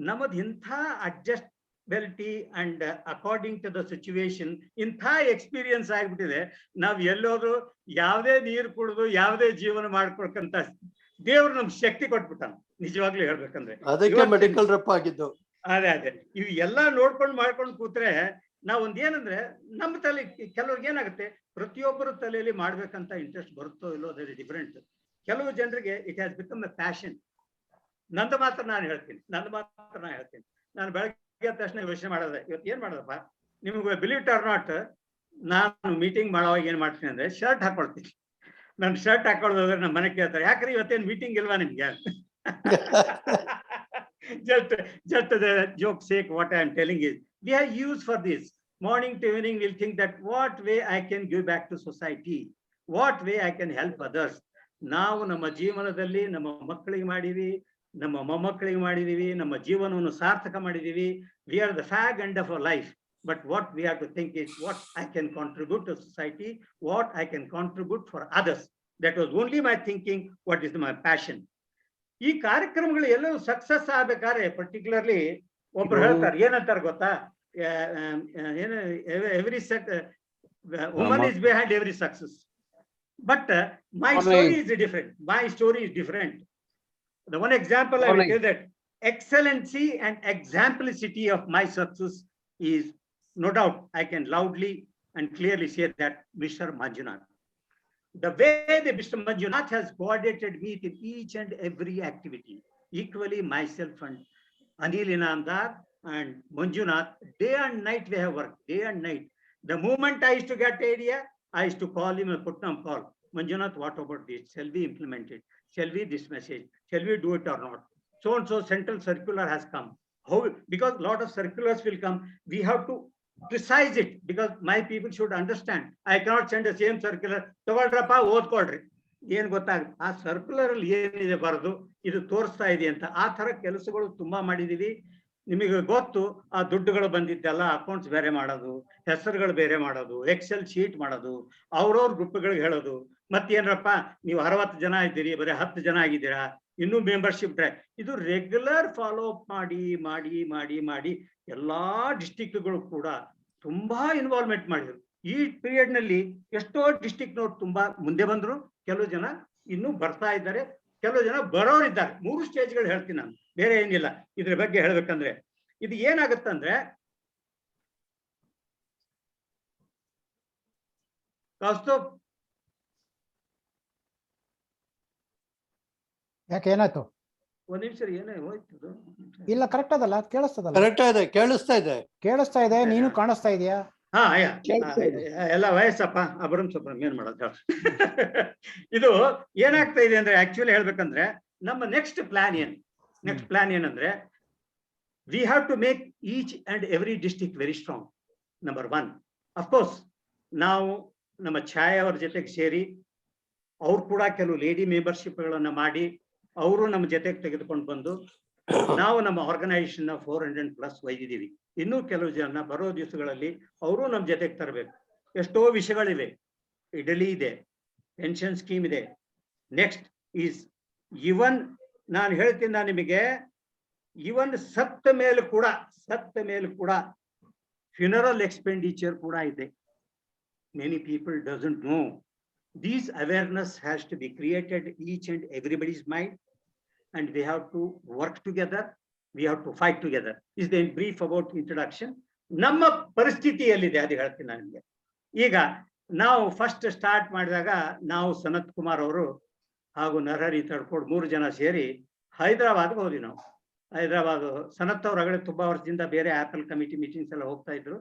Speaker 1: ನಮ್ಮದ್ ಇಂಥ adjustability and according to the situation ಇಂಥ ಎಕ್ಸ್ಪೀರಿಯನ್ಸ್ ಆಗ್ಬಿಟ್ಟಿದೆ. ನಾವ್ ಎಲ್ಲೋದ್ರು ಯಾವ್ದೇ ನೀರು ಕುಡಿದು ಯಾವ್ದೇ ಜೀವನ ಮಾಡ್ಕೊಳ್ಕಂತ ದೇವ್ರು ನಮ್ಗೆ ಶಕ್ತಿ ಕೊಟ್ಬಿಟ್ಟಾನ. ನಿಜವಾಗ್ಲೂ ಹೇಳ್ಬೇಕಂದ್ರೆ
Speaker 6: ಅದಕ್ಕೆ ಮೆಡಿಕಲ್ ರಪ್ ಆಗಿದ್ದು.
Speaker 1: ಅದೇ ಇವು ಎಲ್ಲಾ ನೋಡ್ಕೊಂಡು ಮಾಡ್ಕೊಂಡು ಕೂತ್ರೆ ನಾವೊಂದ್ ಏನಂದ್ರೆ, ನಮ್ಮ ತಲೆ ಕೆಲವ್ರಿಗೆ ಏನಾಗುತ್ತೆ, ಪ್ರತಿಯೊಬ್ಬರ ತಲೆಯಲ್ಲಿ ಮಾಡ್ಬೇಕಂತ ಇಂಟ್ರೆಸ್ಟ್ ಬರುತ್ತೋ ಇಲ್ಲೋ, ಅದೇ ಡಿಫರೆಂಟ್. ಕೆಲವು ಜನರಿಗೆ it has become A passion. ನಂದು ಮಾತ್ರ ನಾನು ಹೇಳ್ತೀನಿ. ನಾನು ಬೆಳಗ್ಗೆ ತಕ್ಷಣ ಯೋಚನೆ ಮಾಡೋದೆ, ಇವತ್ತು ಏನ್ ಮಾಡೋದಪ್ಪ, ನಿಮ್ಗೆ ಬಿಲೀವ್ ಇಟ್ ಆರ್ ನಾಟ್, ನಾನು ಮೀಟಿಂಗ್ ಮಾಡೋವಾಗ ಏನ್ ಮಾಡ್ತೀನಿ ಅಂದ್ರೆ ಶರ್ಟ್ ಹಾಕೊಳ್ತೀನಿ. ನಾನು ಶರ್ಟ್ ಹಾಕೊಳ್ಳೋದ್ರೆ ನಮ್ಮ ಮನೆ ಕೇಳ್ತಾರೆ, ಯಾಕ್ರಿ ಇವತ್ತೇನು ಮೀಟಿಂಗ್ ಇಲ್ವಾ ನಿಮ್ಗೆ? just the joke sake, what I am telling is we are used for this. Morning to evening we'll think that what way I can give back to society, what way I can help others. ನಾವು ನಮ್ಮ ಜೀವನದಲ್ಲಿ ನಮ್ಮ ಮಕ್ಕಳಿಗೆ ಮಾಡಿದೀವಿ, ನಮ್ಮ ಮೊಮ್ಮಕ್ಕಳಿಗೆ ಮಾಡಿದೀವಿ, ನಮ್ಮ ಜೀವನವನ್ನು ಸಾರ್ಥಕ ಮಾಡಿದೀವಿ. we are the fag end of our life, but what we have to think is what I can contribute to society, what I can contribute for others. That was only my thinking, what is my passion. ಈ ಕಾರ್ಯಕ್ರಮಗಳು ಎಲ್ಲವೂ success ಆಗ್ಬೇಕಾದ್ರೆ particularly ಒಬ್ರು ಹೇಳ್ತಾರೆ, ಏನಂತಾರೆ ಗೊತ್ತಾ, ಏನು every woman is behind every success. But my story is different. My story is different. The one example I will tell that excellency and exemplicity of my success is, no doubt, I can loudly and clearly say that Mr. Manjunath. The way that Mr. Manjunath has coordinated me in each and every activity, equally myself and Anil Inamdar and Manjunath, day and night we have worked, day and night. The moment I used to get idea, I used to call him and put on call. Manjunath, what about this? Shall we implement it? Shall we this message? Shall we do it or not? So and so central circular has come. How? Because lot of circulars will come. We have to precise it, because my people should understand. I cannot send the same circular. ತಗೊಳ್ರಪ್ಪ ಓದ್ಕೊಳ್ರಿ, ಏನ್ ಗೊತ್ತಾಗುತ್ತೆ ಆ circular ಅಲ್ಲಿ ಏನಿದೆ ಬರೆದು ಇದು ತೋರಿಸ್ತಾ ಇದೆ ಅಂತ. ಆ ತರ ಕೆಲಸಗಳು ತುಂಬಾ ಮಾಡಿದೀವಿ. ನಿಮಗೆ ಗೊತ್ತು, ಆ ದುಡ್ಡುಗಳು ಬಂದಿದ್ದೆಲ್ಲ ಅಕೌಂಟ್ಸ್ ಬೇರೆ ಮಾಡೋದು, ಹೆಸರುಗಳು ಬೇರೆ ಮಾಡೋದು, ಎಕ್ಸೆಲ್ ಶೀಟ್ ಮಾಡೋದು, ಅವ್ರವ್ರ ಗ್ರೂಪ್ಗಳಿಗೆ ಹೇಳೋದು. ಮತ್ತೇನ್ರಪ್ಪ ನೀವು 60 ಜನ ಇದ್ದೀರಿ, ಬರೀ 10 ಜನ ಆಗಿದ್ದೀರಾ, ಇನ್ನೂ ಮೆಂಬರ್ಶಿಪ್ ಟ್ರೈ. ಇದು ರೆಗ್ಯುಲರ್ ಫಾಲೋ ಅಪ್ ಮಾಡಿ ಮಾಡಿ ಮಾಡಿ ಮಾಡಿ ಎಲ್ಲಾ ಡಿಸ್ಟಿಕ್ಗಳು ಕೂಡ ತುಂಬಾ ಇನ್ವಾಲ್ವ್ಮೆಂಟ್ ಮಾಡಿದ್ರು. ಈ ಪೀರಿಯಡ್ ನಲ್ಲಿ ಎಷ್ಟೋ ಡಿಸ್ಟ್ರಿಕ್ಟ್ನವ್ರು ತುಂಬಾ ಮುಂದೆ ಬಂದ್ರು, ಕೆಲವು ಜನ ಇನ್ನೂ ಬರ್ತಾ ಇದ್ದಾರೆ, ಕೆಲವು ಜನ ಬರೋರಿದ್ದಾರೆ. 3 ಸ್ಟೇಜ್ಗಳು ಹೇಳ್ತೀನಿ ನಾನು, ಬೇರೆ ಏನಿಲ್ಲ ಇದ್ರ ಬಗ್ಗೆ ಹೇಳ್ಬೇಕಂದ್ರೆ. ಇದು ಏನಾಗುತ್ತಂದ್ರೆ ಕೌಸ್ತುಭ್,
Speaker 2: ಯಾಕೆ ಏನಾಯ್ತು?
Speaker 1: ಒಂದ್ ನಿಮಿಷ, ಏನೇ ಹೋಯ್ತು?
Speaker 2: ಇಲ್ಲ ಕರೆಕ್ಟ್ ಅದಲ್ಲ, ಕೇಳಿಸ್ತದಲ್ಲ?
Speaker 6: ಕರೆಕ್ಟ್ ಇದೆ, ಕೇಳಿಸ್ತಾ ಇದೆ.
Speaker 2: ಕೇಳಿಸ್ತಾ ಇದೆ, ನೀನು ಕಾಣಿಸ್ತಾ ಇದೆಯಾ?
Speaker 1: ಹಾ ಎಲ್ಲ ವಯಸ್ಸಪ್ಪ, ಅಬ್ರಂ ಸುಬ್ರಂ ಏನ್ ಮಾಡೋದು. ಇದು ಏನಾಗ್ತಾ ಇದೆ ಅಂದ್ರೆ, ಆಕ್ಚುಲಿ ಹೇಳ್ಬೇಕಂದ್ರೆ ನಮ್ಮ ನೆಕ್ಸ್ಟ್ ಪ್ಲಾನ್ ಏನಂದ್ರೆ, we have to make each and every district very strong. Number 1, of course ನಾವು ನಮ್ಮ ಛಾಯಾ ಅವ್ರ ಜೊತೆಗೆ ಸೇರಿ, ಅವ್ರು ಕೂಡ ಕೆಲವು ಲೇಡಿ ಮೆಂಬರ್ಶಿಪ್ಗಳನ್ನ ಮಾಡಿ ಅವರು ನಮ್ಮ ಜೊತೆಗೆ ತೆಗೆದುಕೊಂಡು ಬಂದು, ನಾವು ನಮ್ಮ ಆರ್ಗನೈಸೇಷನ್ 400+ ಒಯ್ದಿದ್ದೀವಿ. ಇನ್ನೂ ಕೆಲವು ಜನ ಬರೋ ದಿವಸಗಳಲ್ಲಿ ಅವರು ನಮ್ಮ ಜೊತೆಗೆ ತರಬೇಕು. ಎಷ್ಟೋ ವಿಷಯಗಳಿವೆ, ಇಡಲಿ ಇದೆ, ಪೆನ್ಷನ್ ಸ್ಕೀಮ್ ಇದೆ. ನೆಕ್ಸ್ಟ್ ಈಸ್ ಇವನ್ ನಾನು ಹೇಳ್ತೀನಿ ನಿಮಗೆ, ಇವನ್ ಸತ್ತ ಮೇಲೆ ಕೂಡ ಫ್ಯೂನರಲ್ ಎಕ್ಸ್ಪೆಂಡಿಚರ್ ಕೂಡ ಇದೆ. Many people doesn't know. These awareness has to be created each and everybody's mind, and we have to work together. We have to fight together. Is the brief about introduction. ನಮ್ಮ ಪರಿಸ್ಥಿತಿಯಲ್ಲಿದೆ ಅದು ಹೇಳ್ತೀನಿ ನಾನು ನಿಮಗೆ. ಈಗ ನಾವು first start ಮಾಡಿದಾಗ ನಾವು ಸನತ್ ಕುಮಾರ್ ಅವರು ಹಾಗೂ ನರಹರಿ ತಡ್ಕೋಡ್ 3 ಜನ ಸೇರಿ ಹೈದರಾಬಾದ್ಗೆ ಹೋದ್ವಿ. ನಾವು ಹೈದರಾಬಾದ್, ಸನತ್ ಅವ್ರ ಆಗಲೇ ತುಂಬಾ ವರ್ಷದಿಂದ ಬೇರೆ ಆಪಲ್ ಕಮಿಟಿ ಮೀಟಿಂಗ್ಸ್ ಎಲ್ಲ ಹೋಗ್ತಾ ಇದ್ರು.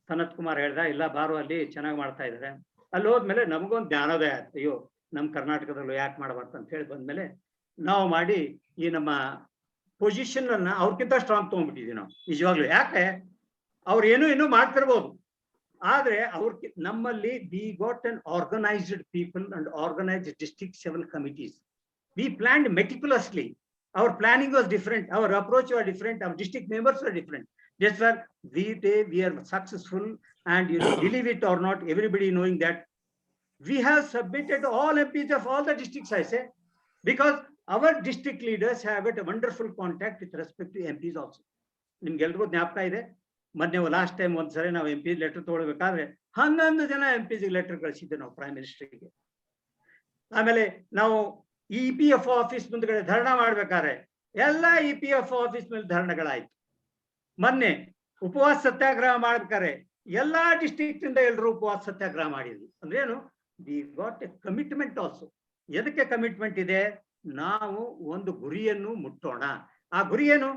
Speaker 1: ಸನತ್ ಕುಮಾರ್ ಹೇಳ್ದ, ಇಲ್ಲ ಬಾರು ಅಲ್ಲಿ ಚೆನ್ನಾಗಿ ಮಾಡ್ತಾ ಇದ್ದಾರೆ. ಅಲ್ಲಿ ಹೋದ್ಮೇಲೆ ನಮಗೊಂದು ಜ್ಞಾನೋದಯ ಆಯ್ತು, ಅಯ್ಯೋ ನಮ್ಮ ಕರ್ನಾಟಕದಲ್ಲೂ ಯಾಕೆ ಮಾಡಬಾರ್ದು ಅಂತ ಹೇಳಿ ಬಂದ್ಮೇಲೆ ನಾವು ಮಾಡಿ ಈ ನಮ್ಮ ಪೊಸಿಷನ್ ಅನ್ನ ಅವ್ರಕ್ಕಿಂತ ಸ್ಟ್ರಾಂಗ್ ತಗೊಂಡ್ಬಿಟ್ಟಿದ್ವಿ ನಾವು ನಿಜವಾಗ್ಲೂ. ಯಾಕೆ ಅವ್ರು ಏನೂ ಮಾಡ್ತಿರ್ಬೋದು, ಆದ್ರೆ ನಮ್ಮಲ್ಲಿ we got an organised people and organised district level committees. We planned meticulously. Our planning was different, our approach was different, our district members were different. That's why we are successful, and you believe it or not, everybody knowing that we have submitted all MPs of all the districts, I say, because our district leaders have got a wonderful contact with respect to MPs also. ನಿಮ್ಗೆಲ್ರಿಗೂ ಜ್ಞಾಪಕ ಇದೆ, ಮೊನ್ನೆ last time ಒಂದ್ಸರಿ ನಾವು MP letter ತಗೊಳ್ಬೇಕಾದ್ರೆ 11 ಜನ MPs letter ಕಳಿಸಿದ್ದೆ ನಾವು prime ಮಿನಿಸ್ಟರ್ಗೆ. ಆಮೇಲೆ ನಾವು EPF ಆಫೀಸ್ ಮುಂದ್ಗಡೆ ಧರಣ ಮಾಡ್ಬೇಕಾದ್ರೆ ಎಲ್ಲ EPF ಆಫೀಸ್ ಮೇಲೆ ಧರಣಗಳಾಯ್ತು. ಮೊನ್ನೆ ಉಪವಾಸ ಸತ್ಯಾಗ್ರಹ ಮಾಡ್ಬೇಕಾದ್ರೆ ಎಲ್ಲಾ ಡಿಸ್ಟ್ರಿಕ್ಟ್ ಇಂದ ಎಲ್ಲರೂ ಉಪವಾಸ ಸತ್ಯಾಗ್ರಹ ಮಾಡಿದ್ವಿ. ಅಂದ್ರೆ ಏನು, we got A commitment also. ಎದಕ್ಕೆ ಕಮಿಟ್ಮೆಂಟ್ ಇದೆ? ನಾವು ಒಂದು ಗುರಿಯನ್ನು ಮುಟ್ಟೋಣ. ಆ ಗುರಿ ಏನು?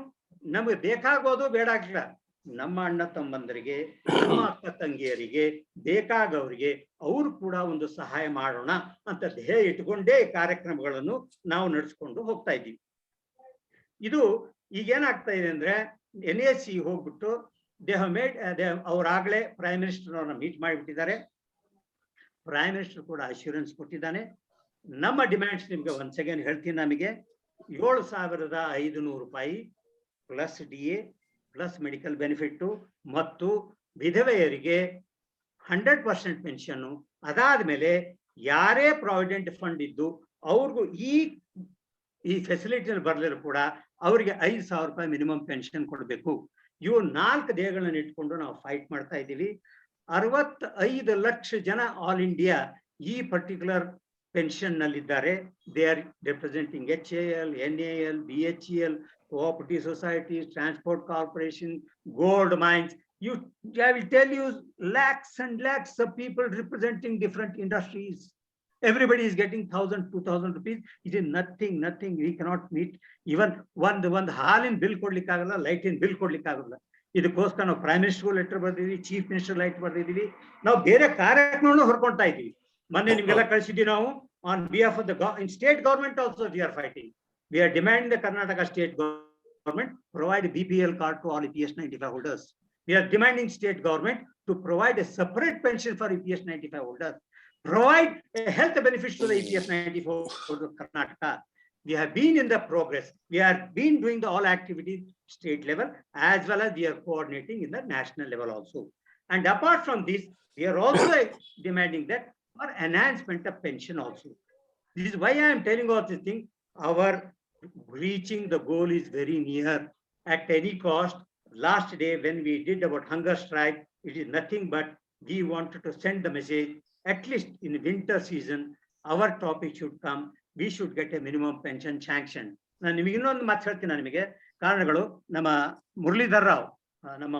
Speaker 1: ನಮಗೆ ಬೇಕಾಗೋದು ಬೇಡ ಆಗಿಲ್ಲ, ನಮ್ಮ ಅಣ್ಣ ತಮ್ಮಂದರಿಗೆ, ನಮ್ಮ ಅಕ್ಕ ತಂಗಿಯರಿಗೆ, ಬೇಕಾಗವರಿಗೆ ಅವರು ಕೂಡ ಒಂದು ಸಹಾಯ ಮಾಡೋಣ ಅಂತ ಧ್ಯೇಯ ಇಟ್ಕೊಂಡೇ ಕಾರ್ಯಕ್ರಮಗಳನ್ನು ನಾವು ನಡೆಸ್ಕೊಂಡು ಹೋಗ್ತಾ ಇದ್ದೀವಿ. ಇದು ಈಗೇನಾಗ್ತಾ ಇದೆ ಅಂದ್ರೆ, NAC ಹೋಗ್ಬಿಟ್ಟು ದೇ ಹ್ಯಾವ್ ಮೇಡ್, ಅವ್ರಾಗ್ಲೇ ಪ್ರೈಮ್ ಮಿನಿಸ್ಟರ್ ಅವ್ರನ್ನ ಮೀಟ್ ಮಾಡಿಬಿಟ್ಟಿದ್ದಾರೆ. ಪ್ರೈಮ್ ಮಿನಿಸ್ಟರ್ ಕೂಡ ಅಶ್ಯೂರೆನ್ಸ್ ಕೊಟ್ಟಿದ್ದಾನೆ. ನಮ್ಮ ಡಿಮ್ಯಾಂಡ್ಸ್ ನಿಮ್ಗೆ ಒನ್ಸ್ ಅಗೇನ್ ಹೇಳ್ತೀನಿ. ನಮಗೆ 7,500 ರೂಪಾಯಿ plus DA plus medical benefit ಮತ್ತು ವಿಧವೆಯರಿಗೆ 100% ಪೆನ್ಷನ್. ಅದಾದ್ಮೇಲೆ ಯಾರೇ ಪ್ರಾವಿಡೆಂಟ್ ಫಂಡ್ ಇದ್ದು ಅವ್ರಿಗೂ ಈ ಫೆಸಿಲಿಟಿ ಬರ್ಲಿದ್ರು ಕೂಡ ಅವರಿಗೆ 5,000 ರೂಪಾಯಿ ಮಿನಿಮಮ್ ಪೆನ್ಷನ್ ಕೊಡಬೇಕು. ಇವು 4 ಧ್ಯೇಯಗಳನ್ನ ಇಟ್ಕೊಂಡು ನಾವು ಫೈಟ್ ಮಾಡ್ತಾ ಇದ್ದೀವಿ. 65 ಲಕ್ಷ ಜನ ಆಲ್ ಇಂಡಿಯಾ ಈ ಪರ್ಟಿಕ್ಯುಲರ್ ಪೆನ್ಷನ್ ನಲ್ಲಿದ್ದಾರೆ. They are representing HAL, NAL, BHEL, cooperative societies, transport corporation, gold mines. I will tell you, lakhs and lakhs of people representing different industries. Everybody is getting 1,000, 2,000 rupees. It is nothing. We cannot meet even one halin bill kodlikagalla, light in bill kodlikagalla. ಇದಕ್ಕೋಸ್ಕರ ನಾವು prime minister letter ಬರ್ದಿದ್ವಿ, chief minister letter ಬರ್ದಿದ್ವಿ. ನಾವು ಬೇರೆ ಕಾರ್ಯಕ್ರಮವನ್ನು ಹೊರಕೊಳ್ತಾ ಇದ್ದೀವಿ. ಮೊನ್ನೆ ನಿಮ್ಗೆಲ್ಲ ಕಳಿಸಿದ್ವಿ ನಾವು. On behalf of the state government also we are fighting. We are demanding the Karnataka state government provide a BPL card to all EPS 95 holders. We are demanding state government to provide a separate pension for EPS 95 holders. Provide a health benefits to the EPS 94 holders of Karnataka. We have been in the progress. We have been doing the all activities state level as well as we are coordinating in the national level also. And apart from this, we are also demanding that for enhancement of pension also. This is why I am telling all this thing. Our reaching the goal is very near. At any cost, last day when we did about hunger strike, it is nothing but we wanted to send the message, at least in winter season, our topic should come, we should get a minimum pension sanction. ನಾನು ನಿಮಗೆ ಇನ್ನೊಂದು ಮಾತು ಹೇಳ್ತೀನಿ, ನಿಮಗೆ ಕಾರಣಗಳು. ನಮ್ಮ ಮುರಳೀಧರ್ ರಾವ್, ನಮ್ಮ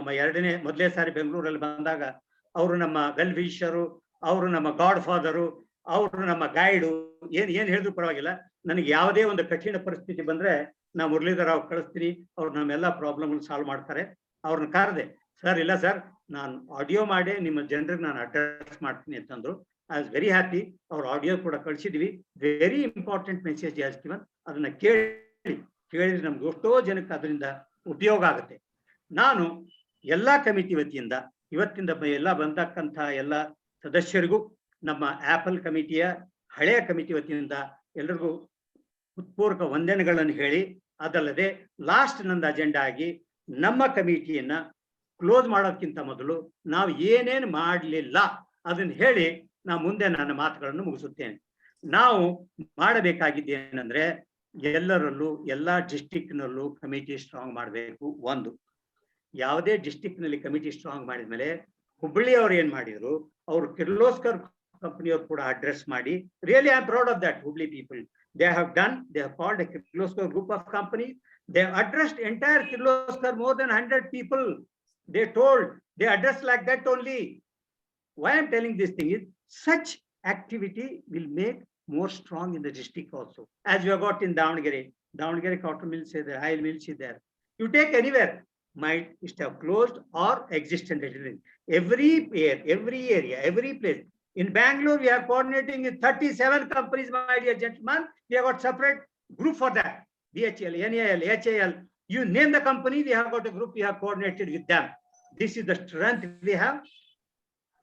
Speaker 1: ಮೊದಲನೇ ಸಾರಿ ಬೆಂಗಳೂರಲ್ಲಿ ಬಂದಾಗ ಅವರು ನಮ್ಮ ವೆಲ್ ವಿಷರು, ಅವರು ನಮ್ಮ ಗಾಡ್ ಫಾದರು, ಅವರು ನಮ್ಮ ಗೈಡು. ಏನ್ ಹೇಳಿದ್ರು ಪರವಾಗಿಲ್ಲ, ನನಗೆ ಯಾವುದೇ ಒಂದು ಕಠಿಣ ಪರಿಸ್ಥಿತಿ ಬಂದ್ರೆ ನಾ ಮುರಳೀಧರ್ ರಾವ್ ಕಳಿಸ್ತೀನಿ, ಅವ್ರು ನಮ್ಮೆಲ್ಲ ಪ್ರಾಬ್ಲಮ್ ಸಾಲ್ವ್ ಮಾಡ್ತಾರೆ. ಅವ್ರನ್ನ ಕರೆದೆ, ಸರ್ ಇಲ್ಲ ಸರ್, ನಾನು ಆಡಿಯೋ ಮಾಡಿ ನಿಮ್ಮ ಜನರಿಗೆ ನಾನು ಅಡ್ರೆಸ್ ಮಾಡ್ತೀನಿ ಅಂತಂದ್ರು. I was very happy. ಅವ್ರ ಆಡಿಯೋ ಕೂಡ ಕಳಿಸಿದ್ವಿ. Very important message has given. ಅದನ್ನ ಕೇಳಿದ್ರೆ ನಮ್ಗೆ ಎಷ್ಟೋ ಜನಕ್ಕೆ ಅದರಿಂದ ಉಪಯೋಗ ಆಗುತ್ತೆ. ನಾನು ಎಲ್ಲಾ ಕಮಿಟಿ ವತಿಯಿಂದ ಇವತ್ತಿಂದ ಎಲ್ಲ ಬಂದಕ್ಕಂಥ ಎಲ್ಲ ಸದಸ್ಯರಿಗೂ, ನಮ್ಮ ಆಪಲ್ ಕಮಿಟಿಯ ಹಳೆಯ ಕಮಿಟಿ ವತಿಯಿಂದ ಎಲ್ಲರಿಗೂ ಹೃತ್ಪೂರ್ವಕ ವಂದನೆಗಳನ್ನು ಹೇಳಿ, ಅದಲ್ಲದೆ ಲಾಸ್ಟ್ ನಂದು ಅಜೆಂಡಾ ಆಗಿ ನಮ್ಮ ಕಮಿಟಿಯನ್ನ ಕ್ಲೋಸ್ ಮಾಡೋಕ್ಕಿಂತ ಮೊದಲು ನಾವು ಏನೇನು ಮಾಡಲಿಲ್ಲ ಅದನ್ನ ಹೇಳಿ ನಾ ಮುಂದೆ ನನ್ನ ಮಾತುಗಳನ್ನು ಮುಗಿಸುತ್ತೇನೆ. ನಾವು ಮಾಡಬೇಕಾಗಿದ್ದು ಏನಂದ್ರೆ, ಎಲ್ಲರಲ್ಲೂ ಎಲ್ಲಾ ಡಿಸ್ಟಿಕ್ನಲ್ಲೂ ಕಮಿಟಿ ಸ್ಟ್ರಾಂಗ್ ಮಾಡಬೇಕು. ಒಂದು, ಯಾವುದೇ ಡಿಸ್ಟಿಕ್ ನಲ್ಲಿ ಕಮಿಟಿ ಸ್ಟ್ರಾಂಗ್ ಮಾಡಿದ್ಮೇಲೆ ಹುಬ್ಬಳ್ಳಿ ಅವ್ರು ಏನ್ ಮಾಡಿದ್ರು, ಅವರು ಕಿರ್ಲೋಸ್ಕರ್ ಕಂಪನಿಯವ್ರು ಕೂಡ ಅಡ್ರೆಸ್ ಮಾಡಿ, really I am proud of that. Hubli people, they have called a Kirloskar group of companies. They have addressed entire Kirloskar, more than 100 people. They addressed like that only. Why I'm telling this thing is, such activity will make more strong in the district also. As you have got in Davangere cotton mills is there, oil mills is there. You take anywhere, might have closed or existent. Every area, every place. In Bangalore, we are coordinating with 37 companies, my dear gentlemen. We have got separate group for that. DHL, NAL, HAL. You name the company, we have got a group, we have coordinated with them. This is the strength we have.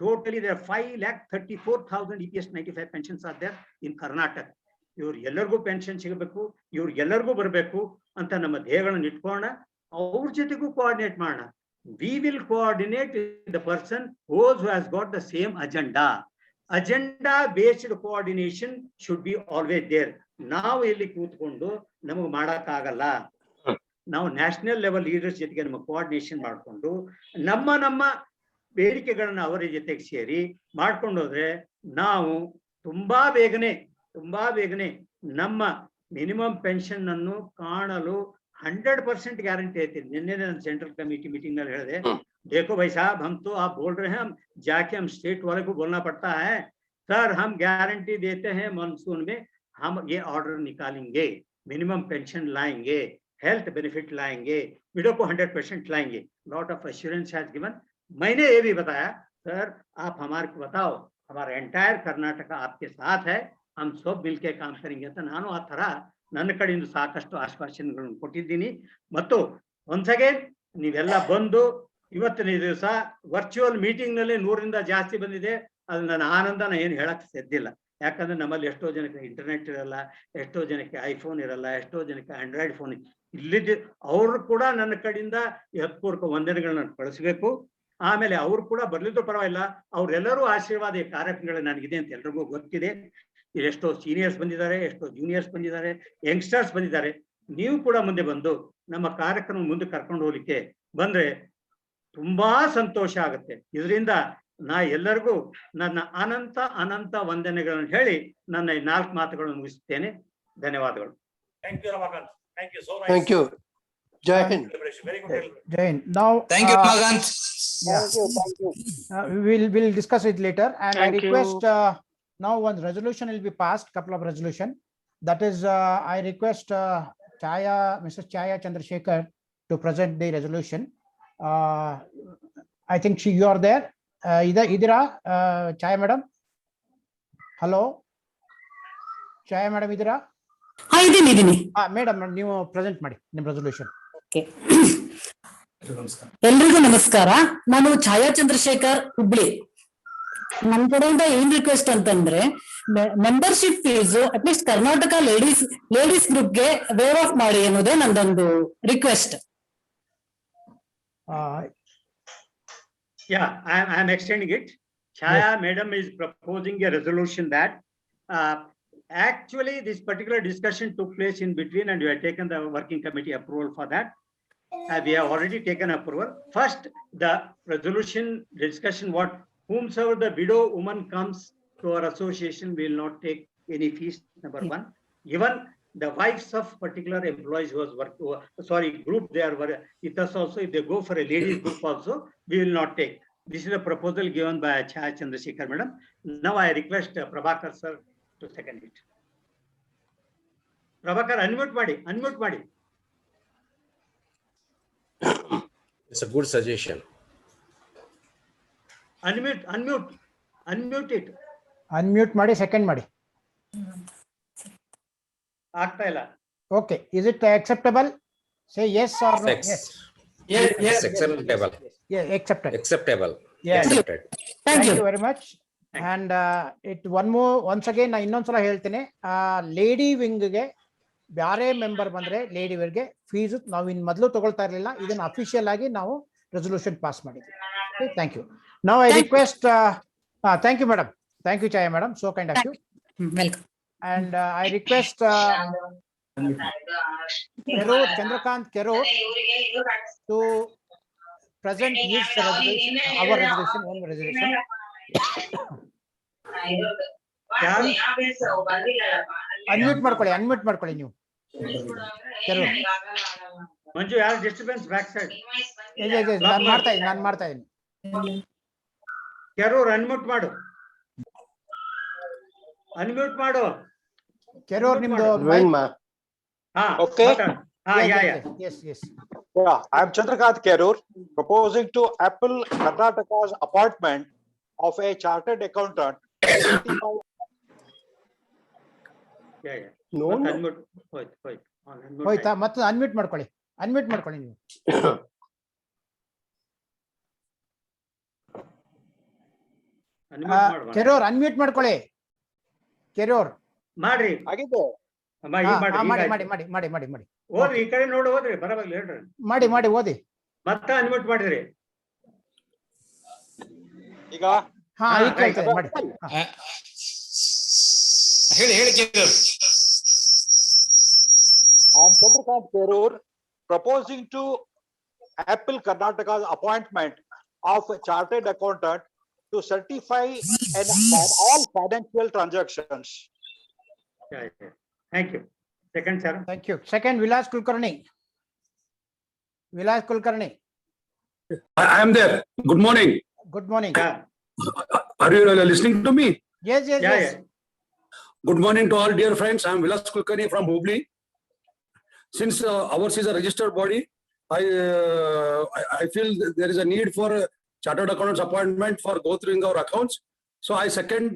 Speaker 1: Totally, there are 5,34,000 EPS 95 pensions are there in Karnataka. ಇವ್ರು ಎಲ್ಲರಿಗೂ pension ಸಿಗಬೇಕು, ಇವ್ರು ಎಲ್ಲರಿಗೂ ಬರಬೇಕು ಅಂತ ನಮ್ಮ ಧ್ಯೇಯಗಳನ್ನು ಇಟ್ಕೋಣ. ಅವ್ರ ಜೊತೆಗೂ ಕೋಆರ್ಡಿನೇಟ್ ಮಾಡೋಣ. We will coordinate with the person who has got the same agenda. Agenda-based coordination should be always there. ನಾವು ಇಲ್ಲಿ ಕೂತ್ಕೊಂಡು ನಮಗೆ ಮಾಡಕ್ಕಾಗಲ್ಲ. ನಾವು ನ್ಯಾಷನಲ್ ಲೆವೆಲ್ ಲೀಡರ್ಸ್ ಜೊತೆಗೆ ನಮ್ಮ ಕೋಆರ್ಡಿನೇಷನ್ ಮಾಡಿಕೊಂಡು ನಮ್ಮ ಬೇಡಿಕೆಗಳನ್ನ ಅವರ ಜೊತೆಗೆ ಸೇರಿ ಮಾಡ್ಕೊಂಡು ಹೋದ್ರೆ ನಾವು ತುಂಬಾ ಬೇಗನೆ ನಮ್ಮ ಮಿನಿಮಮ್ ಪೆನ್ಷನ್ ಅನ್ನು ಕಾಣಲು 100% ಗ್ಯಾರಂಟಿ ಐತಿ. ನಿನ್ನೆ ನಾನು ಸೆಂಟ್ರಲ್ ಕಮಿಟಿ मीटिंग में ಹೇಳಿದೆ, देखो भाई साहब, हम तो आप बोल रहे हैं, हम जाके हम स्टेट वाले को बोलना पड़ता है, सर हम गारंटी देते हैं मानसून में हम ये ऑर्डर निकालेंगे, मिनिमम पेंशन लाएंगे, हेल्थ बेनिफिट लाएंगे, विडो को 100% लाएंगे. Lot of assurance has given. मैंने ये भी बताया, सर आप हमारे को बताओ, हमारा एंटायर कर्नाटका आपके साथ है, हम सब मिलके काम करेंगे ಅಂತ ನಾನು ಆ ತರ ನನ್ನ ಕಡೆಯಿಂದ ಸಾಕಷ್ಟು ಆಶ್ವಾಸನೆಗಳನ್ನು ಕೊಟ್ಟಿದ್ದೀನಿ. ಮತ್ತು ಒನ್ಸ್ ಅಗೇನ್ ನೀವೆಲ್ಲ ಬಂದು ಇವತ್ತಿನ ದಿವಸ ವರ್ಚುವಲ್ ಮೀಟಿಂಗ್ ನಲ್ಲಿ 100ರಿಂದ ಜಾಸ್ತಿ ಬಂದಿದೆ. ಅದು ನನ್ನ ಆನಂದನ ಏನು ಹೇಳಕ್ ಸಾಧ್ಯವಿಲ್ಲ. ಯಾಕಂದ್ರೆ ನಮ್ಮಲ್ಲಿ ಎಷ್ಟೋ ಜನಕ್ಕೆ ಇಂಟರ್ನೆಟ್ ಇರಲ್ಲ, ಎಷ್ಟೋ ಜನಕ್ಕೆ ಐಫೋನ್ ಇರಲ್ಲ, ಎಷ್ಟೋ ಜನಕ್ಕೆ ಆಂಡ್ರಾಯ್ಡ್ ಫೋನ್ ಇಲ್ಲಿದ್ದು. ಅವರು ಕೂಡ ನನ್ನ ಕಡೆಯಿಂದ ಹೃತ್ಪೂರ್ವಕ ವಂದನೆಗಳನ್ನ ಕಳಿಸ್ಬೇಕು. ಆಮೇಲೆ ಅವ್ರು ಕೂಡ ಬರ್ಲಿದ್ರು ಪರವಾಗಿಲ್ಲ, ಅವ್ರೆಲ್ಲರೂ ಆಶೀರ್ವಾದ ಈ ಕಾರ್ಯಕ್ರಮಗಳು ನನಗಿದೆ ಅಂತ ಎಲ್ರಿಗೂ ಗೊತ್ತಿದೆ. ಎಷ್ಟೋ ಸೀನಿಯರ್ಸ್ ಬಂದಿದ್ದಾರೆ, ಎಷ್ಟೋ ಜೂನಿಯರ್ಸ್ ಬಂದಿದ್ದಾರೆ, ಯಂಗ್ಸ್ಟರ್ಸ್ ಬಂದಿದ್ದಾರೆ. ನೀವು ಕೂಡ ಮುಂದೆ ಬಂದು ನಮ್ಮ ಕಾರ್ಯಕ್ರಮ ಮುಂದೆ ಕರ್ಕೊಂಡು ಹೋಗ್ಲಿಕ್ಕೆ ಬಂದ್ರೆ ತುಂಬಾ ಸಂತೋಷ ಆಗುತ್ತೆ. ಇದರಿಂದ ನಾ ಎಲ್ಲರಿಗೂ ನನ್ನ ಅನಂತ ವಂದನೆಗಳನ್ನು ಹೇಳಿ ನನ್ನ 4 ಮಾತುಗಳನ್ನು ಮುಗಿಸುತ್ತೇನೆ. ಧನ್ಯವಾದಗಳು.
Speaker 5: Thank you, Ramakant. Thank you so much.
Speaker 6: Thank you. Jai Hind.
Speaker 5: Celebration. Very good celebration.
Speaker 2: Jai Hind. Now,
Speaker 7: Thank you, Ramakant.
Speaker 2: we'll discuss it later, and I
Speaker 4: Thank you.
Speaker 2: request now one resolution will be passed, couple of resolution. That is, I request Mrs. Chaya Chandrasekhar to present the resolution. I think you are there. Idira, Chaya madam. Hello, Chaya madam, idira?
Speaker 8: ಇದೀನಿ.
Speaker 2: Madam, ನೀವು present ಮಾಡಿ ನಿಮ್ಮ resolution.
Speaker 8: ಎಲ್ರಿಗೂ ನಮಸ್ಕಾರ. ನಾನು ಛಾಯಾ ಚಂದ್ರಶೇಖರ್, ಹುಬ್ಳಿ. ನಮ್ ಕಡೆಯಿಂದ ಏನ್ ರಿಕ್ವೆಸ್ಟ್ ಅಂತಂದ್ರೆ, membership fees at least Karnataka ladies ಗ್ರೂಪ್ಗೆ ವೇವ್ ಆಫ್ ಮಾಡಿ ಅನ್ನೋದೇ ನಂದೊಂದು request.
Speaker 1: Yeah, I am extending it. Chaya madam is proposing a resolution that actually this particular discussion took place in between, and we have taken the working committee approval for that. we have already taken approval. First, the resolution discussion, what whomsoever the widow woman comes to our association will not take any fees, number one. Even the wives of particular employees who was group, they are with us also, if they go for a ladies group also, we will not take. This is a proposal given by Chaya Chandrasekhar madam. Now I request Prabhakar sir to second it. Prabhakar, unmute madi.
Speaker 6: It's a good suggestion.
Speaker 1: Unmute it.
Speaker 2: Unmute ಮಾಡಿ second ಮಾಡಿ.
Speaker 1: ಆಗ್ತಾ ಇಲ್ಲ.
Speaker 2: Okay, is it acceptable? Say yes or no.
Speaker 6: Yes. Acceptable.
Speaker 2: Yeah, accepted.
Speaker 6: Acceptable.
Speaker 2: Yeah.
Speaker 6: Accepted.
Speaker 2: Thank you very much. And once again ನಾ ಇನ್ನೊಂದ್ಸಲ ಹೇಳ್ತೇನೆ, lady wing ಗೆ ಬ್ಯಾರೆ member ಬಂದ್ರೆ ಲೇಡಿ ವಿಂಗ್ಗೆ ಫೀಸ್ ನಾವು ಇನ್ ಮೊದಲು ತಗೊಳ್ತಾ ಇರಲಿಲ್ಲ, ಇದನ್ನ ಅಫಿಷಿಯಲ್ ಆಗಿ ನಾವು ರೆಸಲ್ಯೂಷನ್ ಪಾಸ್ ಮಾಡಿದ್ವಿ. Thank you. Now I request, thank you madam, thank you Chaya madam, so kind of you.
Speaker 8: Welcome.
Speaker 2: And I request Chandrakant Kero to present his resolution, our resolution, own resolution. Unmute ಮಾಡ್ಕೊಳ್ಳಿ ನೀವು. Kero.
Speaker 1: ಮಂಜು, ಯಾರು disturbance back side?
Speaker 2: ನಾನು ಮಾಡ್ತಾ ಇದ್ದೀನಿ.
Speaker 1: Kerur unmute ಮಾಡು.
Speaker 2: ಕೆರೂರ್ ನಿಮ್ದು
Speaker 7: Okay.
Speaker 2: Yes.
Speaker 7: Yeah, I'm Chandrakant Kerur, proposing to Apple Karnataka's appointment of a chartered accountant.
Speaker 6: No.
Speaker 1: Unmute
Speaker 2: ಹೋಯ್ತಾ? ಮತ್ತೆ ಅನ್ಮ್ಯೂಟ್ ಮಾಡ್ಕೊಳ್ಳಿ ನೀವು. ಕೆರೂರ್ ಅನ್ಮ್ಯೂಟ್ ಮಾಡ್ಕೊಳ್ಳಿ. ಕೆರೂರ್
Speaker 1: ಮಾಡ್ರಿ.
Speaker 7: ಆಗಿದೆ.
Speaker 2: ಮಾಡಿ.
Speaker 1: ಓದ್ರಿ, ಈ ಕಡೆ ನೋಡಿ ಓದ್ರಿ, ಬರಬಾಗ್ಲಿ ಹೇಳ್ರಿ.
Speaker 2: ಮಾಡಿ ಓದಿ.
Speaker 1: ಮತ್ತೆ ಅನ್ಮ್ಯೂಟ್ ಮಾಡಿದ್ರಿ.
Speaker 7: ಈಗ
Speaker 2: ಈಗ ಕೇಳ್ತದೆ, ಮಾಡಿ.
Speaker 7: I'm Chandrakant Kerur, proposing to Apple Karnataka's appointment of a chartered accountant to certify all financial transactions.
Speaker 1: Thank you. Second, sir.
Speaker 2: Thank you. Second, Vilas Kulkarni.
Speaker 9: I am there. Good morning.
Speaker 2: Good morning.
Speaker 9: Are you listening to me?
Speaker 2: Yes.
Speaker 9: Good morning to all dear friends. I am Vilas Kulkarni from Hubli. Since ours is a registered body, I feel there is a need for a chartered accountants appointment for go through our accounts. So I second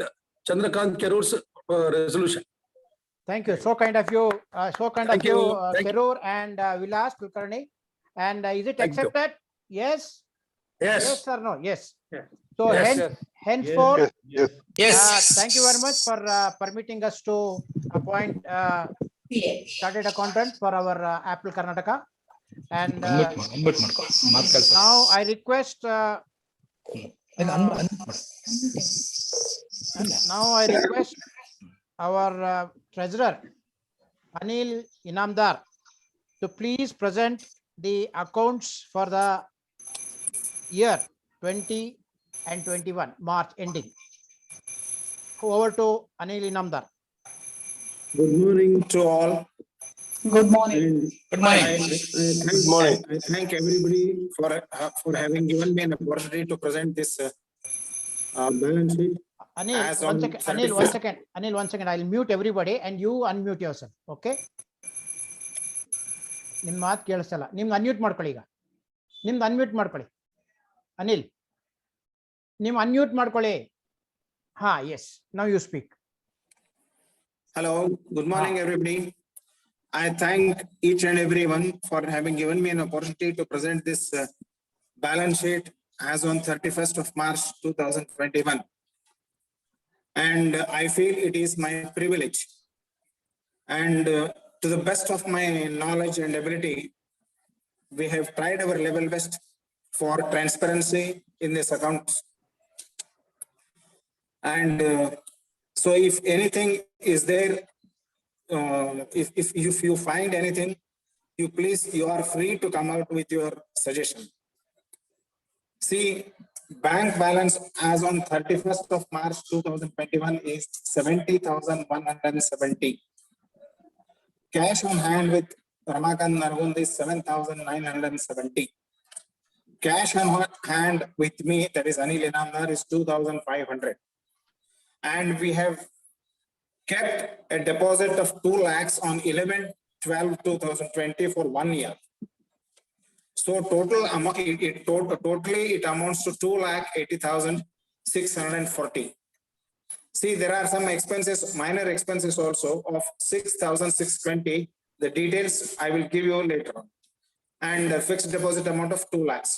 Speaker 9: Chandrakant Kerur's resolution.
Speaker 2: Thank you. So kind of you,
Speaker 9: Thank you.
Speaker 2: Kerur and Vilas Kulkarni. And is it accepted? Yes.
Speaker 9: Yes.
Speaker 2: Yes or no? Yes. So
Speaker 9: Yes.
Speaker 2: henceforth,
Speaker 6: Yes.
Speaker 2: thank you very much for permitting us to appoint chartered accountant for our Apple Karnataka. And now I request our treasurer Anil Inamdar to please present the accounts for the year 20 and 21 March ending. Over to Anil Inamdar.
Speaker 10: Good morning to all.
Speaker 8: Good morning.
Speaker 6: Good morning.
Speaker 10: I thank everybody for having given me an opportunity to present this balance sheet.
Speaker 2: Anil,
Speaker 10: As
Speaker 2: one
Speaker 10: on
Speaker 2: second.
Speaker 10: 31st.
Speaker 2: Anil, one second. I'll mute everybody and you unmute yourself. Okay? ನಿಮ್ ಮಾತು ಕೇಳಿಸಲ್ಲ. ನಿಮ್ಗೆ unmute ಮಾಡ್ಕೊಳ್ಳಿ. ಈಗ ನಿಮ್ದು unmute ಮಾಡ್ಕೊಳ್ಳಿ. ಅನಿಲ್, ನಿಮ್ unmute ಮಾಡ್ಕೊಳ್ಳಿ. Yes. Now you speak.
Speaker 10: Hello, good morning, everybody. I thank each and everyone for having given me an opportunity to present this balance sheet as on 31st of March 2021. And I feel it is my privilege. And to the best of my knowledge and ability, we have tried our level best for transparency in this account. And so if anything is there, if you find anything, you are free to come out with your suggestion. See, bank balance as on 31st of March 2021 is 70,170. Cash on hand with Ramakant Nargund is 7,970. Cash on hand with me, that is Anil Inamdar, is 2,500. And we have kept a deposit of 2 lakhs on 11/12/2020 for 1 year. So total amount, totally it amounts to 2,80,640. See, there are some expenses, minor expenses also of 6,620. The details I will give you later on. And a fixed deposit amount of 2 lakhs.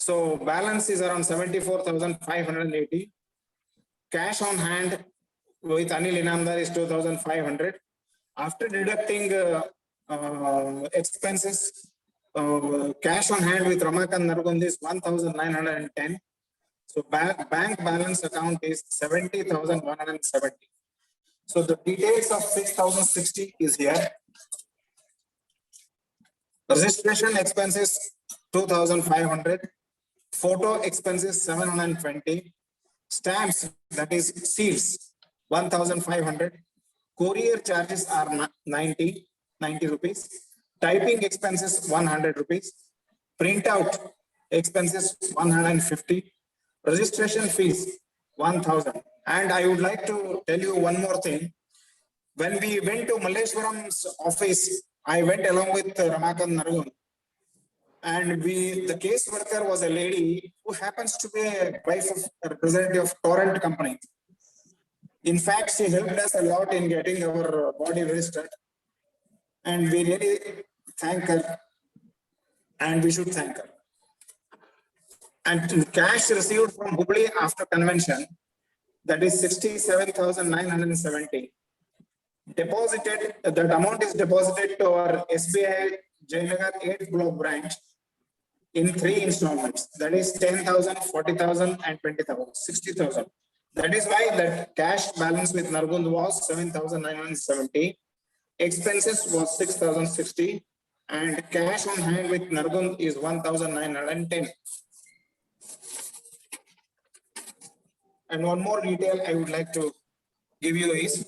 Speaker 10: So balance is around 74,580. Cash on hand with Anil Inamdar is 2,500. After deducting expenses, cash on hand with Ramakant Nargund is 1,910. So bank balance account is 70,170. So the details of 6,060 is here. Registration expenses 2,500. Photo expenses 720. Stamps, that is seals, 1,500. Courier charges are 90 rupees. Typing expenses 100 rupees. Printout expenses 150. Registration fees 1,000. And I would like to tell you one more thing. When we went to Malleshwaram's office, I went along with Ramakant Nargund. And the case worker was a lady who happens to be a wife of a representative of Torrent company. In fact, she helped us a lot in getting our body registered. And we really thank her. And we should thank her. And cash received from Hubli after convention, that is 67,970. Deposited, that amount is deposited to our SBI Jayanagar 8th block branch in 3 installments. That is 10,000, 40,000 and 20,000, 60,000. That is why that cash balance with Nargund was 7,970. Expenses was 6,060 and cash on hand with Nargund is 1,910. And one more detail I would like to give you is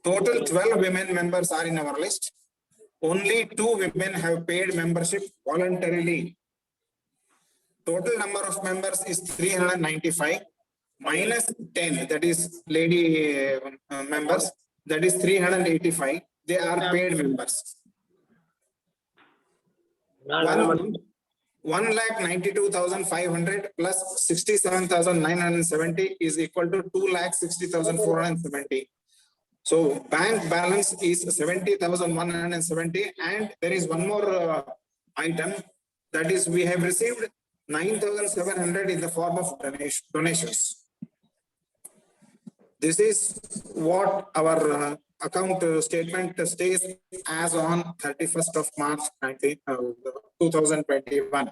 Speaker 10: total 12 women members are in our list. Only 2 women have paid membership voluntarily. Total number of members is 395 minus 10, that is lady members, that is 385. They are paid members. 1,92,500 plus 67,970 is equal to 2,60,470. So bank balance is 70,170. And there is one more item, that is we have received 9,700 in the form of donations. This is what our account statement states as on 31st of March 2021.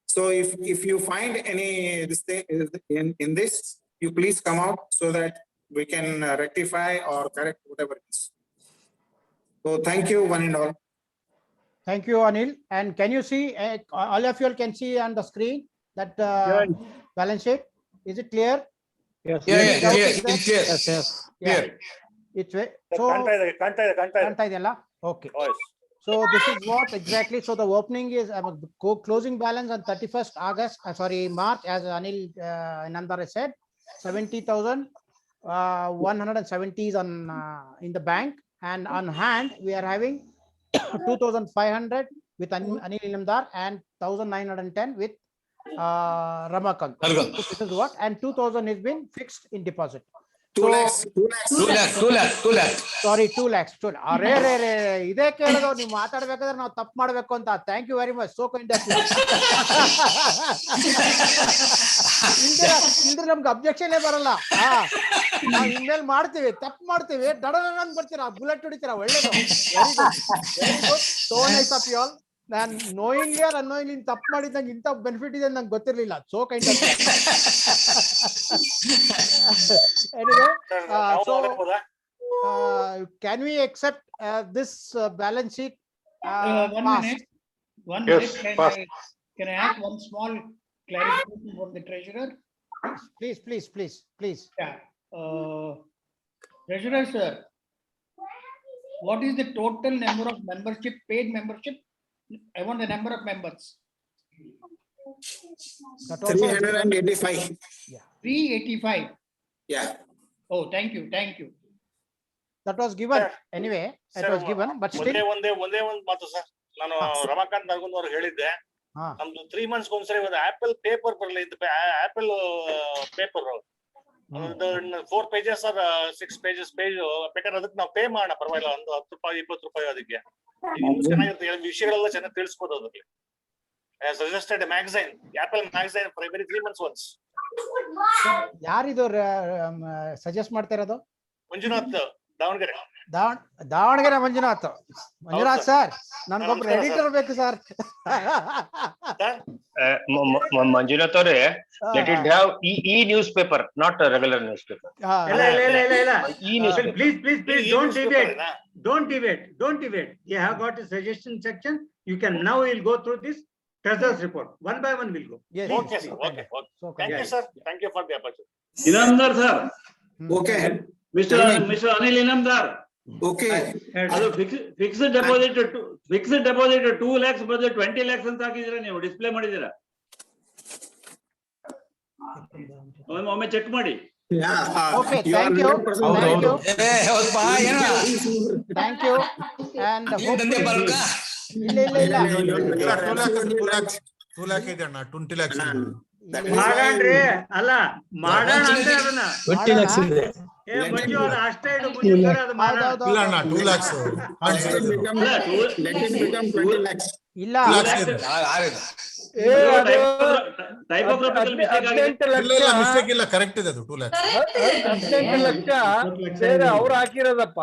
Speaker 10: So if you find any mistake in this, you please come out so that we can rectify or correct whatever it is. So thank you one and all.
Speaker 2: Thank you, Anil. And can you see, all of you can see on the screen that balance sheet? Is it clear?
Speaker 3: Yes.
Speaker 6: Yeah, clear.
Speaker 2: Yeah. It's so
Speaker 5: ಕಾಣ್ತಾ ಇದೆ.
Speaker 2: okay. So this is what exactly. So the opening is closing balance on 31st August. March, as Anil Inamdar said, 70,170 is on in the bank, and on hand we are having 2,500 with Anil Inamdar and 1,910 with Ramakant. This is what, and 2,000 has been fixed in deposit.
Speaker 10: 2 lakhs.
Speaker 6: 2 lakhs.
Speaker 2: Sorry, 2 lakhs. ಅರೆ ಇದೇ ಕೇಳೋದು ನೀವು ಮಾತಾಡ್ಬೇಕಾದ್ರೆ ನಾವು ತಪ್ಪು ಮಾಡ್ಬೇಕು ಅಂತ. Thank you very much, so kind of you. ಇಲ್ದ್ರೆ ನಮ್ಗೆ ಅಬ್ಜೆಕ್ಷನ್ ಬರಲ್ಲ. ನಾವು ಇನ್ಮೇಲೆ ಮಾಡ್ತೀವಿ, ತಪ್ಪು ಮಾಡ್ತೀವಿ, ಡಡನ್ ಬರ್ತೀರಾ, ಬುಲೆಟ್ ಹೊಡಿತೀರಾ, ಒಳ್ಳೇದು. Very good, so nice of you all. ನಾನು ನೋಯಿಂಗ್ ಆರ್ ಅನ್ನೋಯಿಂಗ್ ನೀನ್ ತಪ್ಪು ಮಾಡಿದ್ ನಂಗೆ ಇಂಥ ಬೆನಿಫಿಟ್ ಇದೆ ನಂಗೆ ಗೊತ್ತಿರ್ಲಿಲ್ಲ. So kind of anyway, can we accept this balance sheet?
Speaker 11: One
Speaker 2: passed?
Speaker 11: minute. One
Speaker 7: Yes,
Speaker 11: minute.
Speaker 7: fast.
Speaker 11: Can I ask one small clarification from the treasurer?
Speaker 2: Please.
Speaker 11: Yeah. Treasurer, sir, what is the total number of membership, paid membership? I want the number of members.
Speaker 2: The total-
Speaker 10: 385.
Speaker 11: 385.
Speaker 10: Yeah.
Speaker 11: Oh, thank you.
Speaker 2: That was given
Speaker 5: Sir.
Speaker 2: anyway. It
Speaker 5: Sir,
Speaker 2: was given, but still.
Speaker 5: ಒಂದೇ ಒಂದು ಮಾತು sir. ನಾನು ರಮಾಕಾಂತ್ ನರಗುಂದ್ ಅವ್ರಿಗೆ ಹೇಳಿದ್ದೆ.
Speaker 2: ಹಾ.
Speaker 5: ನಮ್ದು 3 months ಒಂದ್ಸರಿ ಒಂದು ಆಪಲ್ ಪೇಪರ್ ಬರಲಿ ಆಪಲ್ ಪೇಪರ್ ಒಂದು 4 pages or 6 pages ಬೇಕಾದ್ರೆ ಅದಕ್ಕೆ ನಾವು ಪೇ ಮಾಡೋಣ, ಪರವಾಗಿಲ್ಲ, ಒಂದು 10 ರೂಪಾಯಿ 20 ರೂಪಾಯಿ ಅದಕ್ಕೆ. ಚೆನ್ನಾಗಿರುತ್ತೆ, ವಿಷಯಗಳೆಲ್ಲ ಚೆನ್ನಾಗಿ ತಿಳಿಸ್ಬೋದು ಅದರಲ್ಲಿ. Suggested a magazine, Apple magazine for every 3 months once.
Speaker 2: ಯಾರಿದು ಸಜೆಸ್ಟ್ ಮಾಡ್ತಾ ಇರೋದು?
Speaker 5: ಮಂಜುನಾಥ್, ದಾವಣಗೆರೆ.
Speaker 2: ದಾವಣಗೆರೆ ಮಂಜುನಾಥ್ ಸರ್, ನನ್ಗೊಬ್ರು ಎಡಿಟರ್ ಬೇಕು ಸರ್.
Speaker 6: ಮಂಜುನಾಥ್ ಅವರೇ, let it have news paper, not regular news paper.
Speaker 1: Please don't deviate. You have got a suggestion section. You can now we'll go through this treasurer's report. One by one we'll go.
Speaker 2: Yes.
Speaker 5: Okay, sir. Okay. Thank you, sir. Thank you for the opportunity.
Speaker 12: Inamdar sir.
Speaker 10: Okay.
Speaker 12: Mr. Anil Inamdar.
Speaker 10: Okay.
Speaker 12: ಅದು fixed deposit 2 lakhs ಬದಲು 20 lakhs ಅಂತ ಹಾಕಿದೀರಾ, ನೀವು display ಮಾಡಿದೀರಾ? ಒಮ್ಮೆ check ಮಾಡಿ.
Speaker 2: Okay, thank you. Thank you. And ಇಲ್ಲ
Speaker 13: 2 lakh ಇದೆ ಅಣ್ಣ, 20 lakhs ಇದೆ.
Speaker 1: ಮಾಡೋಣ್ರಿ, ಅಲ್ಲ ಮಾಡೋಣ ಅಂದ್ರೆ ಅದನ್ನ
Speaker 2: 20 lakhs ಇದೆ.
Speaker 1: ಮಂಜು ಅದು ಅಷ್ಟೇ ಇಡು, ಮುಂಜು ಸರ್ ಅದು ಮಾಡೋಣ.
Speaker 13: ಇಲ್ಲ ಅಣ್ಣ, 2 lakhs.
Speaker 10: Let it become 20 lakhs.
Speaker 2: ಇಲ್ಲ
Speaker 13: ಮಿಸ್ಟೇಕ್ ಇಲ್ಲ, ಕರೆಕ್ಟ್ ಇದೆ ಅದು 2 lakhs.
Speaker 3: 18 ಲಕ್ಷ ಬೇರೆ ಅವ್ರು ಹಾಕಿರೋದಪ್ಪ,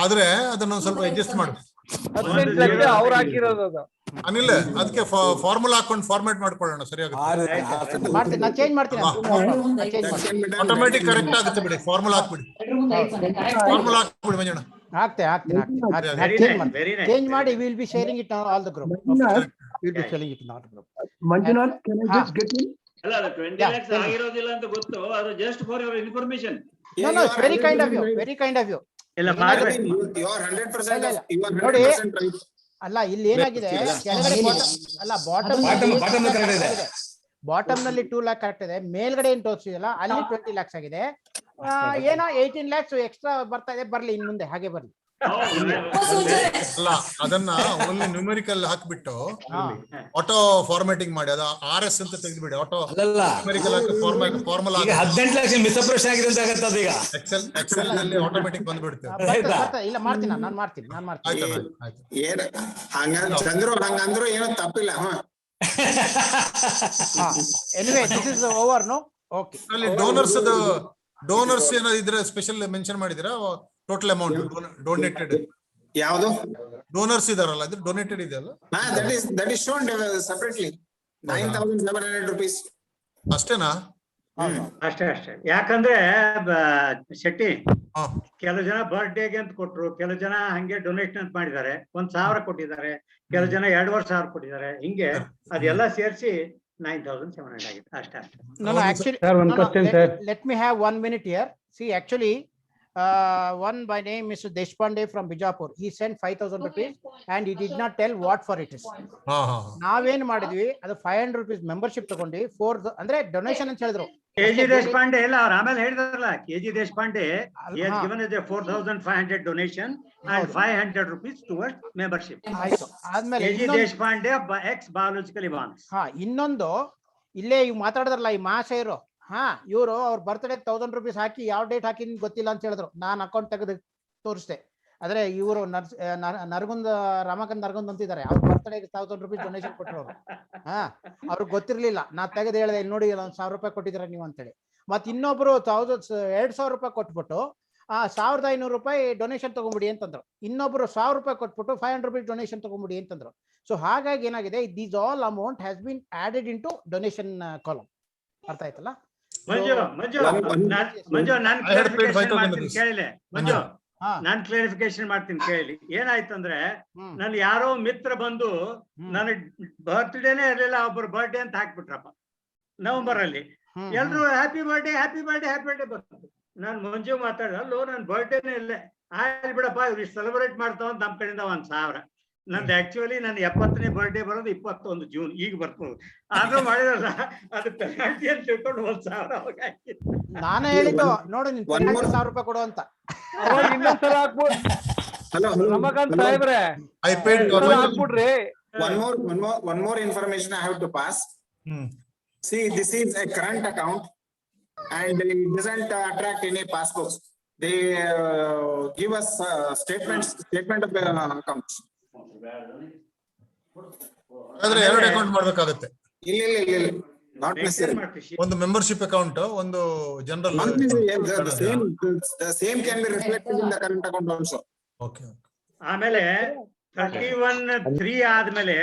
Speaker 13: ಆದ್ರೆ ಅದನ್ನ ಸ್ವಲ್ಪ ಅಡ್ಜಸ್ಟ್ ಮಾಡು.
Speaker 3: 18 ಲಕ್ಷ ಅವ್ರು ಹಾಕಿರೋದು ಅದು.
Speaker 13: ಅನಿಲ್, ಅದಕ್ಕೆ ಫಾರ್ಮುಲಾ ಹಾಕೊಂಡು ಫಾರ್ಮ್ಯಾಟ್ ಮಾಡ್ಕೊಳ್ಳೋಣ, ಸರಿಯಾಗುತ್ತೆ.
Speaker 2: ಮಾಡ್ತೀನಿ, ನಾನು ಚೇಂಜ್ ಮಾಡ್ತೀನಿ.
Speaker 13: ಆಟೋಮೆಟಿಕ್ ಕರೆಕ್ಟ್ ಆಗುತ್ತೆ ಬಿಡಿ, ಫಾರ್ಮುಲಾ ಹಾಕ್ಬಿಡಿ ಮಂಜಣ್ಣ.
Speaker 2: ಚೇಂಜ್ ಮಾಡಿ will be sharing it all the group. Will be sharing it all the group.
Speaker 3: Manjunath, can I just get in?
Speaker 12: ಅಲ್ಲ, ಅದು 20 lakhs ಆಗಿರೋದಿಲ್ಲ ಅಂತ ಗೊತ್ತು, ಅದು just for your information.
Speaker 2: No, it's very kind of you.
Speaker 1: ಇಲ್ಲ
Speaker 10: You are 100% right.
Speaker 2: ಅಲ್ಲ, ಇಲ್ಲಿ ಏನಾಗಿದೆ, ಬಾಟಮ್ ನಲ್ಲಿ 2 lakh ಕರೆಕ್ಟ್ ಇದೆ, ಮೇಲ್ಗಡೆ ಏನ್ ತೋರಿಸಿದಲ್ಲ ಅಲ್ಲಿ 20 lakhs ಆಗಿದೆ. ಏನೋ 18 lakhs ಎಕ್ಸ್ಟ್ರಾ ಬರ್ತಾ ಇದೆ, ಬರ್ಲಿ, ಇನ್ ಮುಂದೆ ಹಾಗೆ ಬರ್ಲಿ.
Speaker 13: ಅಲ್ಲ, ಅದನ್ನ ಓನ್ಲಿ ನ್ಯೂಮೆರಿಕಲ್ ಹಾಕ್ಬಿಟ್ಟು ಆಟೋ ಫಾರ್ಮ್ಯಾಟಿಂಗ್ ಮಾಡಿ, ಅದು RS ಅಂತ ತೆಗೆದ್ಬಿಡಿ. ಆಟೋ ನ್ಯೂಮೆರಿಕಲ್ ಹಾಕಿ ಫಾರ್ಮುಲಾ
Speaker 6: 18 ಲಕ್ಷ ಮಿಸ್ಅಪ್ರೇಷನ್ ಆಗಿದೆ ಅಂತ ಆಗತ್ತೆ ಅದೀಗ.
Speaker 13: ಎಕ್ಸೆಲ್ ನಲ್ಲಿ ಆಟೋಮೆಟಿಕ್ ಬಂದ್ಬಿಡುತ್ತೆ.
Speaker 2: ಇಲ್ಲ, ಮಾಡ್ತೀನಿ ನಾನು ಮಾಡ್ತೀನಿ.
Speaker 10: ಏನ ಚಂದ್ರು ಹಂಗಂದ್ರು ಏನೋ ತಪ್ಪಿಲ್ಲ.
Speaker 2: Anyway, this is over. No, okay.
Speaker 13: ಅಲ್ಲಿ ಡೋನರ್ಸ್ ಏನಾದ್ರು ಇದ್ರೆ ಸ್ಪೆಷಲ್ ಮೆನ್ಷನ್ ಮಾಡಿದಿರಾ? ಟೋಟಲ್ ಅಮೌಂಟ್ ಡೊನೇಟೆಡ್
Speaker 10: ಯಾವುದು
Speaker 13: ಡೋನರ್ಸ್ ಇದಾರಲ್ಲ, ಅದು ಡೊನೇಟೆಡ್ ಇದೆಯಲ್ಲ?
Speaker 10: that is shown separately 9,700 rupees.
Speaker 13: ಅಷ್ಟೇನಾ?
Speaker 1: ಅಷ್ಟೇ. ಯಾಕಂದ್ರೆ ಶೆಟ್ಟಿ, ಕೆಲವು ಜನ ಬರ್ಡೇಗೆ ಅಂತ ಕೊಟ್ರು, ಕೆಲವು ಜನ ಹಂಗೆ ಡೊನೇಷನ್ ಅಂತ ಮಾಡಿದ್ದಾರೆ, 1,000 ಕೊಟ್ಟಿದ್ದಾರೆ, ಕೆಲವು ಜನ 2,500 ಕೊಟ್ಟಿದ್ದಾರೆ. ಹಿಂಗೆ ಅದೆಲ್ಲ ಸೇರಿಸಿ 9,700 ಆಗಿದೆ. ಅಷ್ಟೇ.
Speaker 2: No, actually, let me have 1 minute here. See, actually, one by name Mr. Deshpande from Bijapur, he sent 5,000 rupees and he did not tell what for it is. ನಾವೇನ್ ಮಾಡಿದ್ವಿ, ಅದು 500 rupees ಮೆಂಬರ್ಶಿಪ್ ತಗೊಂಡು 4 ಅಂದ್ರೆ ಡೊನೇಷನ್ ಅಂತ ಹೇಳಿದ್ರು.
Speaker 1: KG Deshpande ಇಲ್ಲ, ಅವ್ರು ಆಮೇಲೆ ಹೇಳಿದಾರಲ್ಲ, KG Deshpande he has given us a 4,500 donation and 500 rupees towards membership.
Speaker 2: ಆಯ್ತು, ಆದ್ಮೇಲೆ
Speaker 1: KG Deshpande ex biological Evans.
Speaker 2: ಇನ್ನೊಂದು ಇಲ್ಲೇ ಇವ್ ಮಾತಾಡಿದ್ರಲ್ಲ ಈ ಮಹಾಶಯರು, ಇವರು ಅವ್ರ ಬರ್ತ್ಡೇ 1,000 rupees ಹಾಕಿ ಯಾವ ಡೇಟ್ ಹಾಕಿ ಗೊತ್ತಿಲ್ಲ ಅಂತ ಹೇಳಿದ್ರು. ನಾನು ಅಕೌಂಟ್ ತೆಗೆದು ತೋರಿಸ್ದೆ. ಆದ್ರೆ ಇವರು ರಮಾಕಾಂತ್ ನರಗುಂದ್ ಅಂತಿದ್ದಾರೆ, ಅವ್ರ ಬರ್ತ್ಡೇಗೆ 1,000 rupees ಡೊನೇಷನ್ ಕೊಟ್ಟರು. ಅವ್ರಿಗೆ ಗೊತ್ತಿರ್ಲಿಲ್ಲ. ನಾ ತೆಗೆದು ಹೇಳಿದೆ, ನೋಡಿ 1,000 ರೂಪಾಯಿ ಕೊಟ್ಟಿದ್ದೀರಾ ನೀವು ಅಂತೇಳಿ. ಮತ್ ಇನ್ನೊಬ್ರು 2,000 ರೂಪಾಯಿ ಕೊಟ್ಬಿಟ್ಟು 1,500 ರೂಪಾಯಿ ಡೊನೇಷನ್ ತಗೊಂಡ್ಬಿಡಿ ಅಂತಂದ್ರು. ಇನ್ನೊಬ್ರು 1,000 ರೂಪಾಯಿ ಕೊಟ್ಬಿಟ್ಟು 500 rupees ಡೊನೇಷನ್ ತಗೊಂಡ್ಬಿಡಿ ಅಂತಂದ್ರು. ಸೊ ಹಾಗಾಗಿ ಏನಾಗಿದೆ, these all amount has been added in to donation column. ಅರ್ಥ ಆಯ್ತಲ್ಲ?
Speaker 1: ಮಂಜು ನಾನು ಕ್ಲಾರಿಫಿಕೇಶನ್ ಮಾಡ್ತೀನಿ ಕೇಳಿ ಮಂಜು, ನಾನ್ ಕ್ಲಾರಿಫಿಕೇಶನ್ ಮಾಡ್ತೀನಿ ಕೇಳಿ. ಏನಾಯ್ತಂದ್ರೆ ನನ್ ಯಾರೋ ಮಿತ್ರ ಬಂದು ನನಗ್ ಬರ್ತ್ಡೇನೇ ಇರ್ಲಿಲ್ಲ, ಒಬ್ಬರು ಬರ್ಡೇ ಅಂತ ಹಾಕ್ಬಿಟ್ರಪ್ಪ ನವೆಂಬರ್ ಅಲ್ಲಿ. ಎಲ್ರು happy birthday happy birthday happy birthday ಬಂತು. ನಾನ್ ಮಂಜು ಮಾತಾಡ, ಅಲ್ಲೋ ನನ್ ಬರ್ಡೇನೇ ಇಲ್ಲೇ, ಆಯ್ತು ಬಿಡಪ್ಪ ಇವ್ರು ಸೆಲೆಬ್ರೇಟ್ ಮಾಡ್ತಾವ ನಮ್ ಕಡೆಯಿಂದ 1000. ನಂದು ಆಕ್ಚುಲಿ ನನ್ನ 70ನೇ ಬರ್ಡೇ ಬರೋದು 21 ಜೂನ್, ಈಗ ಬರ್ತದೆ. ಆದ್ರೂ ಮಾಡಿರಲ್ಲ, ಅದು ಪೆನಾಲ್ಟಿ ಅಂತ ತಿಳ್ಕೊಂಡು 1000 ಅವಾಗ ಹಾಕಿತ್ತು.
Speaker 2: ನಾನೇ ಹೇಳಿದ್ದು ನೋಡು, ನಿನ್ 1000 ರೂಪಾಯಿ ಕೊಡು ಅಂತ.
Speaker 14: ಇನ್ನೊಂದ್ಸಲ ಹಾಕ್ಬಿಡ್. ರಮಾಕಾಂತ್ ಸಾಹೇಬ್ರೆ, ಹಾಕ್ಬಿಡ್ರಿ.
Speaker 10: One more information I have to pass. See, this is a current account and it doesn't attract any passbooks. They give us statement of accounts.
Speaker 13: ಆದ್ರೆ 2 ಅಕೌಂಟ್ ಮಾಡ್ಬೇಕಾಗುತ್ತೆ.
Speaker 10: ಇಲ್ಲ, not necessary.
Speaker 13: ಒಂದು ಮೆಂಬರ್ಶಿಪ್ ಅಕೌಂಟ್, ಒಂದು general.
Speaker 10: The same can be reflected in the current account also.
Speaker 13: Okay.
Speaker 1: ಆಮೇಲೆ 31/3 ಆದ್ಮೇಲೆ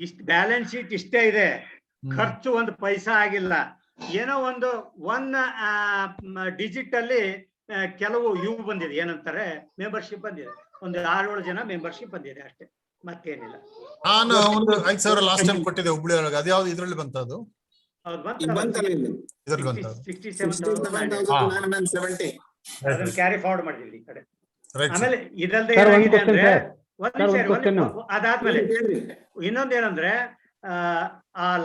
Speaker 1: ಇಷ್ಟ balance sheet ಇಷ್ಟೇ ಇದೆ, ಖರ್ಚು 1 ಪೈಸಾ ಆಗಿಲ್ಲ. ಏನೋ ಒಂದು 1 ಡಿಜಿಟ್ ಅಲ್ಲಿ ಕೆಲವು ಇವು ಬಂದಿದೆ, ಏನಂತಾರೆ ಮೆಂಬರ್ಶಿಪ್ ಬಂದಿದೆ, ಒಂದು 6-7 ಜನ ಮೆಂಬರ್ಶಿಪ್ ಬಂದಿದೆ ಅಷ್ಟೇ, ಮತ್ತೇನಿಲ್ಲ.
Speaker 13: ನಾನು ಒಂದು 5000 ಲಾಸ್ಟ್ ಟೈಮ್ ಕೊಟ್ಟಿದ್ದೆ ಹುಬ್ಳಿ ಒಳಗೆ, ಅದು ಯಾವ್ದು ಇದ್ರಲ್ಲಿ ಬಂತದು? ಇದ್ರಲ್ಲಿ ಬಂತ
Speaker 10: 67,970
Speaker 1: ಅದನ್ನ ಕ್ಯಾರಿ ಫಾರ್ವರ್ಡ್ ಮಾಡಿದ್ವಿ ಈ ಕಡೆ. ಆಮೇಲೆ ಇದಲ್ದೆ ಏನಾಗಿದೆ ಅಂದ್ರೆ ಅದಾದ್ಮೇಲೆ ಇನ್ನೊಂದೇನಂದ್ರೆ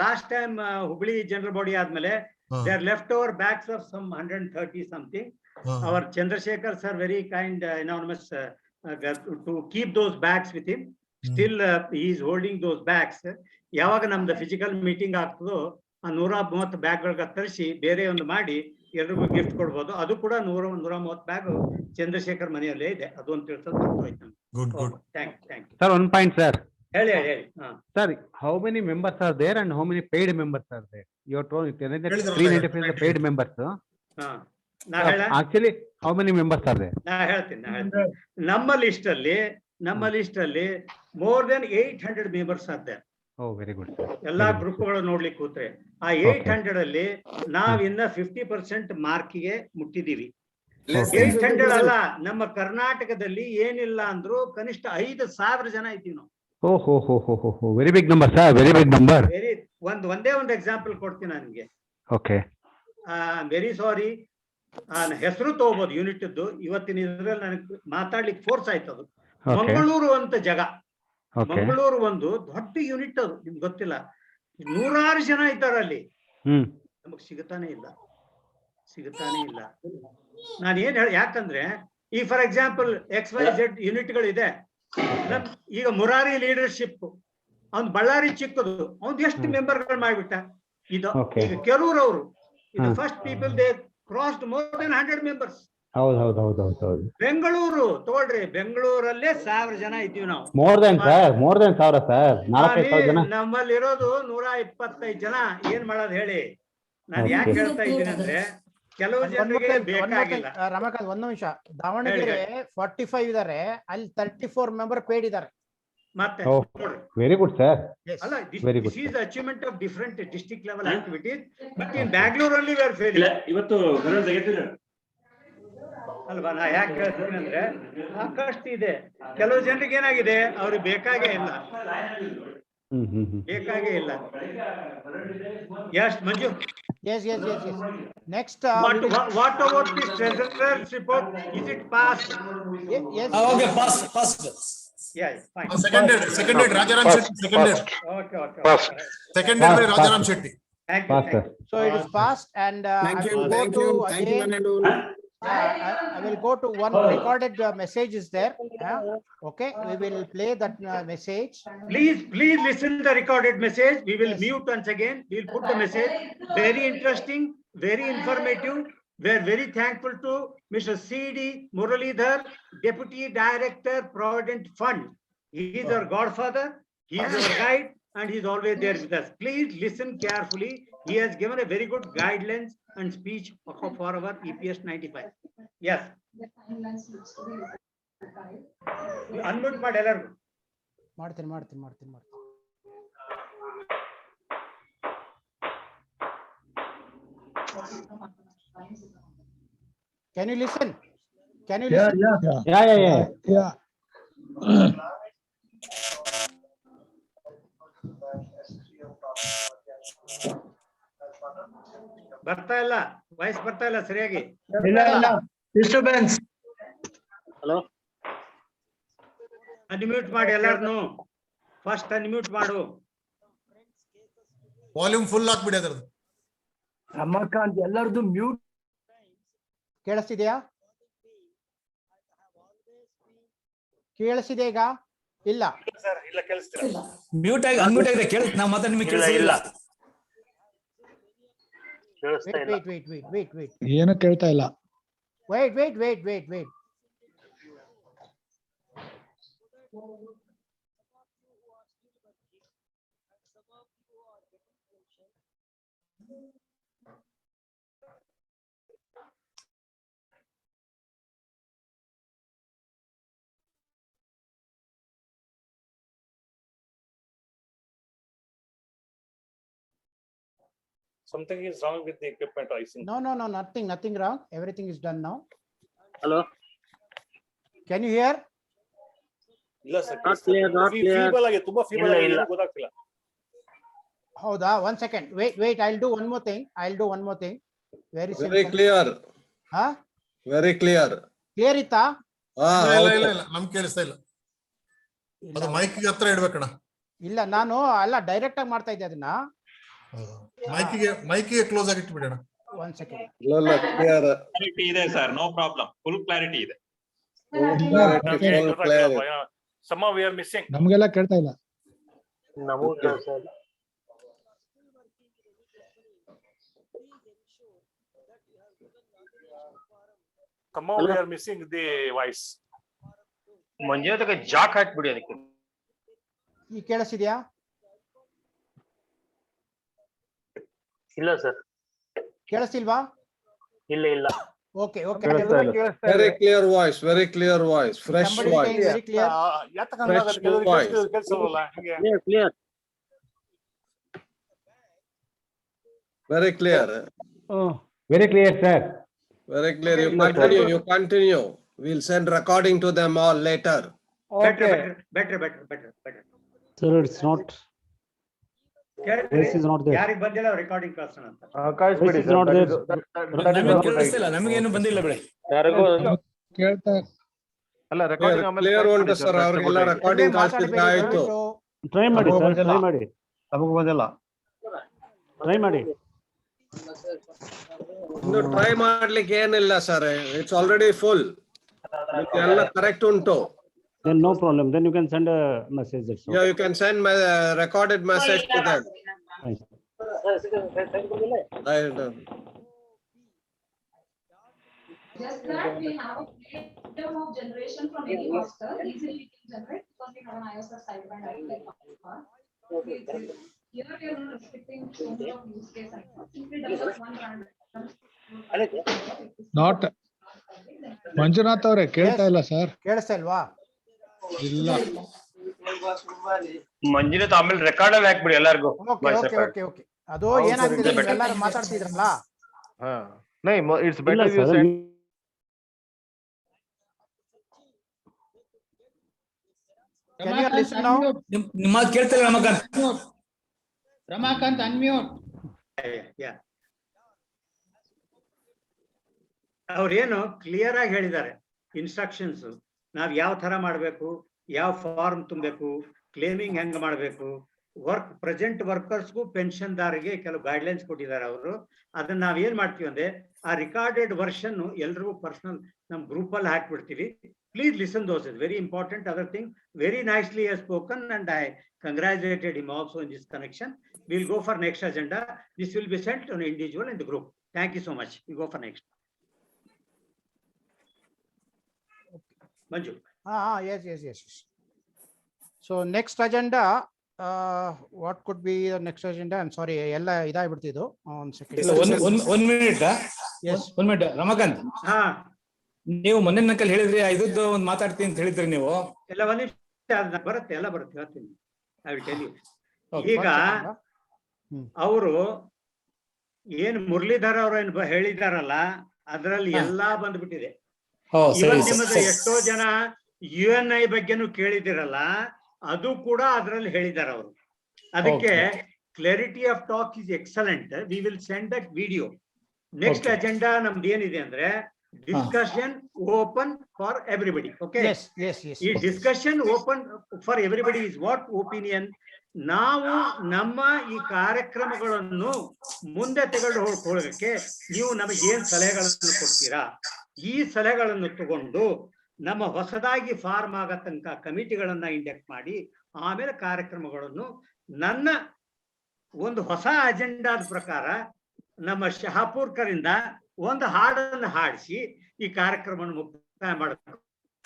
Speaker 1: last time Hubli general body ಆದ್ಮೇಲೆ they are left over bags of some 130 something. Our Chandrasekhar sir very kind, anonymous, to keep those bags with him. Still he is holding those bags. ಯಾವಾಗ ನಮ್ದು ಫಿಸಿಕಲ್ ಮೀಟಿಂಗ್ ಆಗ್ತದೋ ಆ 130 ಬ್ಯಾಗ್ಗಳನ್ನ ತರಿಸಿ ಬೇರೆ ಒಂದು ಮಾಡಿ ಎಲ್ರಿಗೂ gift ಕೊಡ್ಬೋದು. ಅದು ಕೂಡ 130 ಬ್ಯಾಗ್ ಚಂದ್ರಶೇಖರ್ ಮನೆಯಲ್ಲೇ ಇದೆ. ಅದು ಅಂತ ತಿಳ್ಸೋದು ಗೊತ್ತಾಯ್ತು.
Speaker 13: Good good.
Speaker 1: Thank you.
Speaker 14: Sir, one point, sir.
Speaker 1: ಹೇಳಿ.
Speaker 14: Sir, how many members are there and how many paid members are there? You are told 395 is the paid members. Actually, how many members are there?
Speaker 1: ನಾ ಹೇಳ್ತೀನಿ. ನಮ್ಮ list ಅಲ್ಲಿ more than 800 members are there.
Speaker 14: Oh, very good.
Speaker 1: ಎಲ್ಲಾ ಗ್ರೂಪ್ಗಳು ನೋಡ್ಲಿಕ್ಕೆ ಕೂತ್ರೆ ಆ 800 ಅಲ್ಲಿ ನಾವಿನ್ನ 50% ಮಾರ್ಕಿಗೆ ಮುಟ್ಟಿದೀವಿ. 800 ಅಲ್ಲ, ನಮ್ಮ ಕರ್ನಾಟಕದಲ್ಲಿ ಏನಿಲ್ಲ ಅಂದ್ರು ಕನಿಷ್ಠ 5,000 ಜನ ಇದ್ದೀವಿ ನಾವು.
Speaker 14: Oh, very big number, sir. Very big number.
Speaker 1: ಒಂದೇ ಒಂದು ಎಕ್ಸಾಂಪಲ್ ಕೊಡ್ತೀನಿ ನಿಮ್ಗೆ.
Speaker 14: Okay.
Speaker 1: ವೆರಿ ಸಾರಿ, ಹೆಸರು ತಗೋಬಹುದು ಯೂನಿಟ್ ಇದ್ದು. ಇವತ್ತಿನ ಇದ್ರಲ್ಲಿ ನನಗೆ ಮಾತಾಡ್ಲಿಕ್ಕೆ ಫೋರ್ಸ್ ಆಯ್ತು. ಅದು ಮಂಗಳೂರು ಅಂತ ಜಾಗ, ಮಂಗಳೂರು ಒಂದು ದೊಡ್ಡ ಯೂನಿಟ್, ಅದು ನಿಮ್ಗೆ ಗೊತ್ತಿಲ್ಲ. 100 ಜನ ಇದ್ದಾರೆ ಅಲ್ಲಿ. ನಮಗ್ ಸಿಗುತ್ತಾನೆ ಇಲ್ಲ. ನಾನು ಏನ್ ಯಾಕಂದ್ರೆ ಈ ಫಾರ್ ಎಕ್ಸಾಂಪಲ್ XYZ ಯೂನಿಟ್ಗಳಿದೆ. ಈಗ ಮುರಾರಿ ಲೀಡರ್ಶಿಪ್ ಅವ್ನ್ ಬಳ್ಳಾರಿ ಚಿಕ್ಕದು, ಅವ್ನ್ ಎಷ್ಟು ಮೆಂಬರ್ಗಳು ಮಾಡ್ಬಿಟ್ಟ. ಇದು ಈಗ ಕೆಲವರು ಅವರು ಇದು first people they crossed more than 100 members.
Speaker 14: ಹೌದು.
Speaker 1: ಬೆಂಗಳೂರು ತಗೊಳ್ರಿ, ಬೆಂಗಳೂರಲ್ಲೇ 1000 ಜನ ಇದ್ದೀವಿ ನಾವು.
Speaker 14: More than 1000, sir. 4,000 ಜನ.
Speaker 1: ನಮ್ಮಲ್ಲಿರೋದು 125 ಜನ. ಏನ್ ಮಾಡೋದು ಹೇಳಿ? ನಾನು ಯಾಕೆ ಹೇಳ್ತಾ ಇದ್ದೀನಿ ಅಂದ್ರೆ ಕೆಲವು ಜನರಿಗೆ ಬೇಕಾಗಿಲ್ಲ.
Speaker 2: ರಮಾಕಾಂತ್, ಒಂದು ನಿಮಿಷ. ದಾವಣಗೆರೆ 45 ಇದಾರೆ, ಅಲ್ಲಿ 34 ಮೆಂಬರ್ ಪೇಡ್ ಇದಾರೆ.
Speaker 1: ಮತ್ತೆ
Speaker 14: ವೆರಿ ಗುಡ್, ಸರ್.
Speaker 1: ಅಲ್ಲ, this is the achievement of different district level activities, but in Bangalore only we are failing.
Speaker 12: ಇವತ್ತು
Speaker 1: ಅಲ್ವಾ? ನಾ ಯಾಕೆ ಹೇಳ್ತೀನಿ ಅಂದ್ರೆ ಸಾಕಷ್ಟು ಇದೆ. ಕೆಲವು ಜನರಿಗೆ ಏನಾಗಿದೆ, ಅವ್ರಿಗೆ ಬೇಕಾಗೇ ಇಲ್ಲ. Yes, Manju.
Speaker 2: Yes. Next.
Speaker 1: What about this treasurer's report? Is it passed?
Speaker 2: Yes.
Speaker 15: Okay, passed.
Speaker 1: Yeah, fine.
Speaker 13: Seconded Rajaram Shetty.
Speaker 1: Okay.
Speaker 13: Seconded by Rajaram Shetty.
Speaker 1: Thank you.
Speaker 2: So it is passed, and
Speaker 10: thank you.
Speaker 2: I will go to one recorded message is there. Okay, we will play that message.
Speaker 1: Please listen to the recorded message. We will mute once again. We will put the message. Very interesting, very informative. We are very thankful to Mr. C.D. Muralidhar, Deputy Director, Provident Fund. He is our godfather. He is our guide, and he is always there with us. Please listen carefully. He has given a very good guidelines and speech for our EPS 95. Yes. Unmute ಮಾಡಿ ಎಲ್ಲರೂ.
Speaker 2: ಮಾಡ್ತೀನಿ. Can you listen? Can you listen?
Speaker 14: Yeah.
Speaker 1: ಬರ್ತಾ ಇಲ್ಲ, voice ಬರ್ತಾ ಇಲ್ಲ ಸರಿಯಾಗಿ.
Speaker 12: Disturbance.
Speaker 5: Hello,
Speaker 1: unmute ಮಾಡಿ ಎಲ್ಲಾರನು. First unmute ಮಾಡು.
Speaker 13: ವಾಲ್ಯೂಮ್ ಫುಲ್ ಹಾಕ್ಬಿಡಿ ಅದರದ್ದು.
Speaker 12: ರಮಾಕಾಂತ್ ಎಲ್ಲರದು ಮ್ಯೂಟ್.
Speaker 2: ಕೇಳಿಸ್ತಿದೆಯಾ? ಕೇಳಿಸಿದೆ ಈಗ? ಇಲ್ಲ
Speaker 5: ಸರ್, ಇಲ್ಲ ಕೇಳಿಸ್ತಿಲ್ಲ.
Speaker 12: ಮ್ಯೂಟ್ ಆಗಿ ಅನ್ಮ್ಯೂಟ್ ಆಗಿದೆ. ಕೇಳಿಸ್ ನಾವು ಮಾತ್ರ ನಿಮಗೆ ಕೇಳಿಸಿಲ್ಲ.
Speaker 5: ಕೇಳಿಸ್ತಾ ಇಲ್ಲ.
Speaker 2: wait.
Speaker 14: ಏನು ಕೇಳ್ತಾ ಇಲ್ಲ.
Speaker 2: Wait.
Speaker 5: Something is wrong with the equipment, I think.
Speaker 2: No, nothing wrong. Everything is done now.
Speaker 5: Hello.
Speaker 2: Can you hear?
Speaker 5: ಇಲ್ಲ ಸರ್,
Speaker 12: Not clear.
Speaker 5: ಫೀಬಲ್ ಆಗಿ, ತುಂಬಾ ಫೀಬಲ್ ಆಗಿ, ಏನು ಗೊತ್ತಾಗ್ತಿಲ್ಲ.
Speaker 2: ಹೌದಾ? 1 second. Wait. I'll do one more thing. Very simple.
Speaker 9: Very clear.
Speaker 2: Huh?
Speaker 9: Very clear.
Speaker 2: Clear ಇತ್ತಾ?
Speaker 13: ಇಲ್ಲ ನಮ್ಗೆ ಕೇಳಿಸ್ತಾ ಇಲ್ಲ. ಅದು ಮೈಕ್ ಹತ್ರ ಇಡ್ಬೇಕಣ್ಣ.
Speaker 2: ಇಲ್ಲ, ನಾನು ಅಲ್ಲ ಡೈರೆಕ್ಟ್ ಆಗಿ ಮಾಡ್ತಾ ಇದ್ದೆ ಅದನ್ನ.
Speaker 13: ಮೈಕಿಗೆ ಕ್ಲೋಸ್ ಆಗಿ ಇಟ್ಬಿಡೋಣ.
Speaker 2: 1 second.
Speaker 9: ಇಲ್ಲ ಕ್ಲಿಯರ್.
Speaker 12: ಕ್ಲಾರಿಟಿ ಇದೆ sir, no problem. Full clarity ಇದೆ.
Speaker 5: Somehow we are missing.
Speaker 14: ನಮಗೆಲ್ಲ ಕೇಳ್ತಾ ಇಲ್ಲ.
Speaker 5: ನಮಗೂ ಕೇಳಿಸ್ತಾ ಇಲ್ಲ. Somehow we are missing the voice.
Speaker 6: Manjunath jack ಹಾಕ್ಬಿಡಿ ಅದಕ್ಕೆ.
Speaker 2: ಈ ಕೇಳಿಸಿದ್ಯಾ?
Speaker 5: ಇಲ್ಲ ಸರ್.
Speaker 2: ಕೇಳಿಸ್ತಿಲ್ವಾ?
Speaker 5: ಇಲ್ಲ.
Speaker 2: Okay.
Speaker 9: Very clear voice. Fresh
Speaker 2: Somebody
Speaker 9: voice.
Speaker 2: saying very clear.
Speaker 5: ಕೇಳಿಸಲ್ಲ ಹಾಗೆ.
Speaker 12: Clear.
Speaker 9: Very clear.
Speaker 14: Very clear, sir.
Speaker 9: Very clear. You continue. We'll send recording to them all later.
Speaker 1: Better.
Speaker 14: Sir, it's not. Voice is not there.
Speaker 1: ಯಾರಿಗೆ ಬಂದಿಲ್ಲ recording ಕಳ್ಸೋಣ ಅಂತ.
Speaker 14: Voice is not there.
Speaker 12: ನಮಗೇನು ಬಂದಿಲ್ಲ ಬಿಡಿ.
Speaker 14: ಕೇಳ್ತಾ
Speaker 12: ಅಲ್ಲ,
Speaker 9: Clear ಉಂಟು sir, ಅವ್ರಿಗೆಲ್ಲ ರೆಕಾರ್ಡಿಂಗ್ ಕಳ್ಸಿದ್ರೆ ಆಯ್ತು.
Speaker 14: ಟ್ರೈ ಮಾಡಿ ಸರ್, ಟ್ರೈ ಮಾಡಿ.
Speaker 12: ನಮಗೂ ಬಂದಿಲ್ಲ.
Speaker 14: ಟ್ರೈ ಮಾಡಿ.
Speaker 9: ಇನ್ನು ಟ್ರೈ ಮಾಡ್ಲಿಕ್ಕೆ ಏನಿಲ್ಲ ಸರ್, ಇಟ್ಸ್ ಆಲ್ರೆಡಿ ಫುಲ್. ಎಲ್ಲ ಕರೆಕ್ಟ್ ಉಂಟು.
Speaker 14: Then no problem. Then you can send a message. That's all.
Speaker 9: Yeah, you can send my recorded message to them.
Speaker 14: Right.
Speaker 15: Just that we have a freedom of generation from any master. Easily we can generate because we have an ISR side by side like here we are not restricting so much of use case. Simply develop one random.
Speaker 14: Not Manjunath ಅವರೇ ಕೇಳ್ತಾ ಇಲ್ಲ sir.
Speaker 2: ಕೇಳಿಸ್ತಾ ಇಲ್ವಾ?
Speaker 14: ಇಲ್ಲ.
Speaker 6: ಮಂಜುನಾಥ್ ಆಮೇಲೆ record ಅಲ್ಲಿ ಹಾಕ್ಬಿಡಿ ಎಲ್ಲಾರ್ಗು.
Speaker 2: Okay. ಅದು ಏನಾಗ್ತಿದೆ, ಎಲ್ಲರೂ ಮಾತಾಡ್ತಿದ್ರಲ್ಲ.
Speaker 12: It's better you send.
Speaker 2: Can you listen now?
Speaker 12: ನಿಮ್ಮ ಕೇಳ್ತಿಲ್ಲ
Speaker 11: Ramakant, unmute.
Speaker 1: Yeah. ಅವ್ರೇನು ಕ್ಲಿಯರ್ ಆಗಿ ಹೇಳಿದ್ದಾರೆ ಇನ್ಸ್ಟ್ರಕ್ಷನ್ಸ್. ನಾವ್ ಯಾವ ತರ ಮಾಡ್ಬೇಕು, ಯಾವ ಫಾರ್ಮ್ ತುಂಬಬೇಕು, ಕ್ಲೇಮಿಂಗ್ ಹೆಂಗ್ ಮಾಡ್ಬೇಕು, ಪ್ರೆಸೆಂಟ್ ವರ್ಕರ್ಸ್ಗೂ ಪೆನ್ಷನ್ ದಾರಿಗೆ ಕೆಲವು ಗೈಡ್ಲೈನ್ಸ್ ಕೊಟ್ಟಿದ್ದಾರೆ ಅವರು. ಅದನ್ನ ನಾವ್ ಏನ್ ಮಾಡ್ತೀವಿ ಅಂದ್ರೆ ಆ ರಿಕಾರ್ಡೆಡ್ ವರ್ಷನ್ ಎಲ್ರಿಗೂ ಪರ್ಸನಲ್ ನಮ್ ಗ್ರೂಪ್ ಅಲ್ಲಿ ಹಾಕ್ಬಿಡ್ತೀವಿ. Please listen those is very important. Other thing very nicely has spoken and I congratulated him also in this connection. Will go for next agenda. This will be sent on individual in the group. Thank you so much. We go for next. Manju.
Speaker 2: Yes. So next agenda, what could be the next agenda? I'm sorry, ಎಲ್ಲ ಇದಾಗ್ಬಿಡ್ತಿದ್ದು. One second.
Speaker 12: One minute.
Speaker 2: Yes.
Speaker 12: 1 minute. Ramakant, ನೀವು ಮೊನ್ನೆ ನಕಲ್ ಹೇಳಿದ್ರಿ, ಐದದ್ದು ಒಂದು ಮಾತಾಡ್ತೀನಿ ಅಂತ ಹೇಳಿದ್ರಿ ನೀವು.
Speaker 1: ಎಲ್ಲ ಒಂದ್ ನಿಮಿಷ ಬರುತ್ತೆ, ಎಲ್ಲ ಬರುತ್ತೆ, ಹೇಳ್ತೀನಿ. I will tell you. ಈಗ ಅವರು ಏನ್ ಮುರಳೀಧರ್ ಅವ್ರ ಏನ್ ಹೇಳಿದಾರಲ್ಲ ಅದ್ರಲ್ಲಿ ಎಲ್ಲಾ ಬಂದ್ಬಿಟ್ಟಿದೆ.
Speaker 16: ಸರಿ
Speaker 1: ಇವತ್
Speaker 16: ಸರ್,
Speaker 1: ನಿಮ್ಮದು
Speaker 16: ಸರಿ.
Speaker 1: ಎಷ್ಟೋ ಜನ UNI ಬಗ್ಗೆನೂ ಕೇಳಿದಿರಲ್ಲ, ಅದು ಕೂಡ ಅದ್ರಲ್ಲಿ ಹೇಳಿದಾರ ಅವರು. ಅದಕ್ಕೆ clarity of talk is excellent. We will send that video. Next
Speaker 16: Okay.
Speaker 1: Agenda ನಮ್ದು ಏನಿದೆ ಅಂದ್ರೆ discussion open for everybody. Okay,
Speaker 2: Yes, yes, yes.
Speaker 1: ಈ discussion open for everybody is what opinion. ನಾವು ನಮ್ಮ ಈ ಕಾರ್ಯಕ್ರಮಗಳನ್ನು ಮುಂದೆ ತೆಗೆದು ಹೋಗೋಕೆ ನೀವು ನಮಗೆ ಏನ್ ಸಲಹೆಗಳನ್ನು ಕೊಡ್ತೀರಾ, ಈ ಸಲಹೆಗಳನ್ನು ತಗೊಂಡು ನಮ್ಮ ಹೊಸದಾಗಿ ಫಾರ್ಮ್ ಆಗೋ ತನಕ ಕಮಿಟಿಗಳನ್ನ ಇಂಡೆಕ್ಟ್ ಮಾಡಿ ಆಮೇಲೆ ಕಾರ್ಯಕ್ರಮಗಳನ್ನು ನನ್ನ ಒಂದು ಹೊಸ ಅಜೆಂಡಾದ ಪ್ರಕಾರ ನಮ್ಮ ಶಹಾಪುರ್ಕರಿಂದ ಒಂದು ಹಾಡನ್ನು ಹಾಡಿಸಿ ಈ ಕಾರ್ಯಕ್ರಮವನ್ನು ಮುಕ್ತಾಯ ಮಾಡಬೇಕು.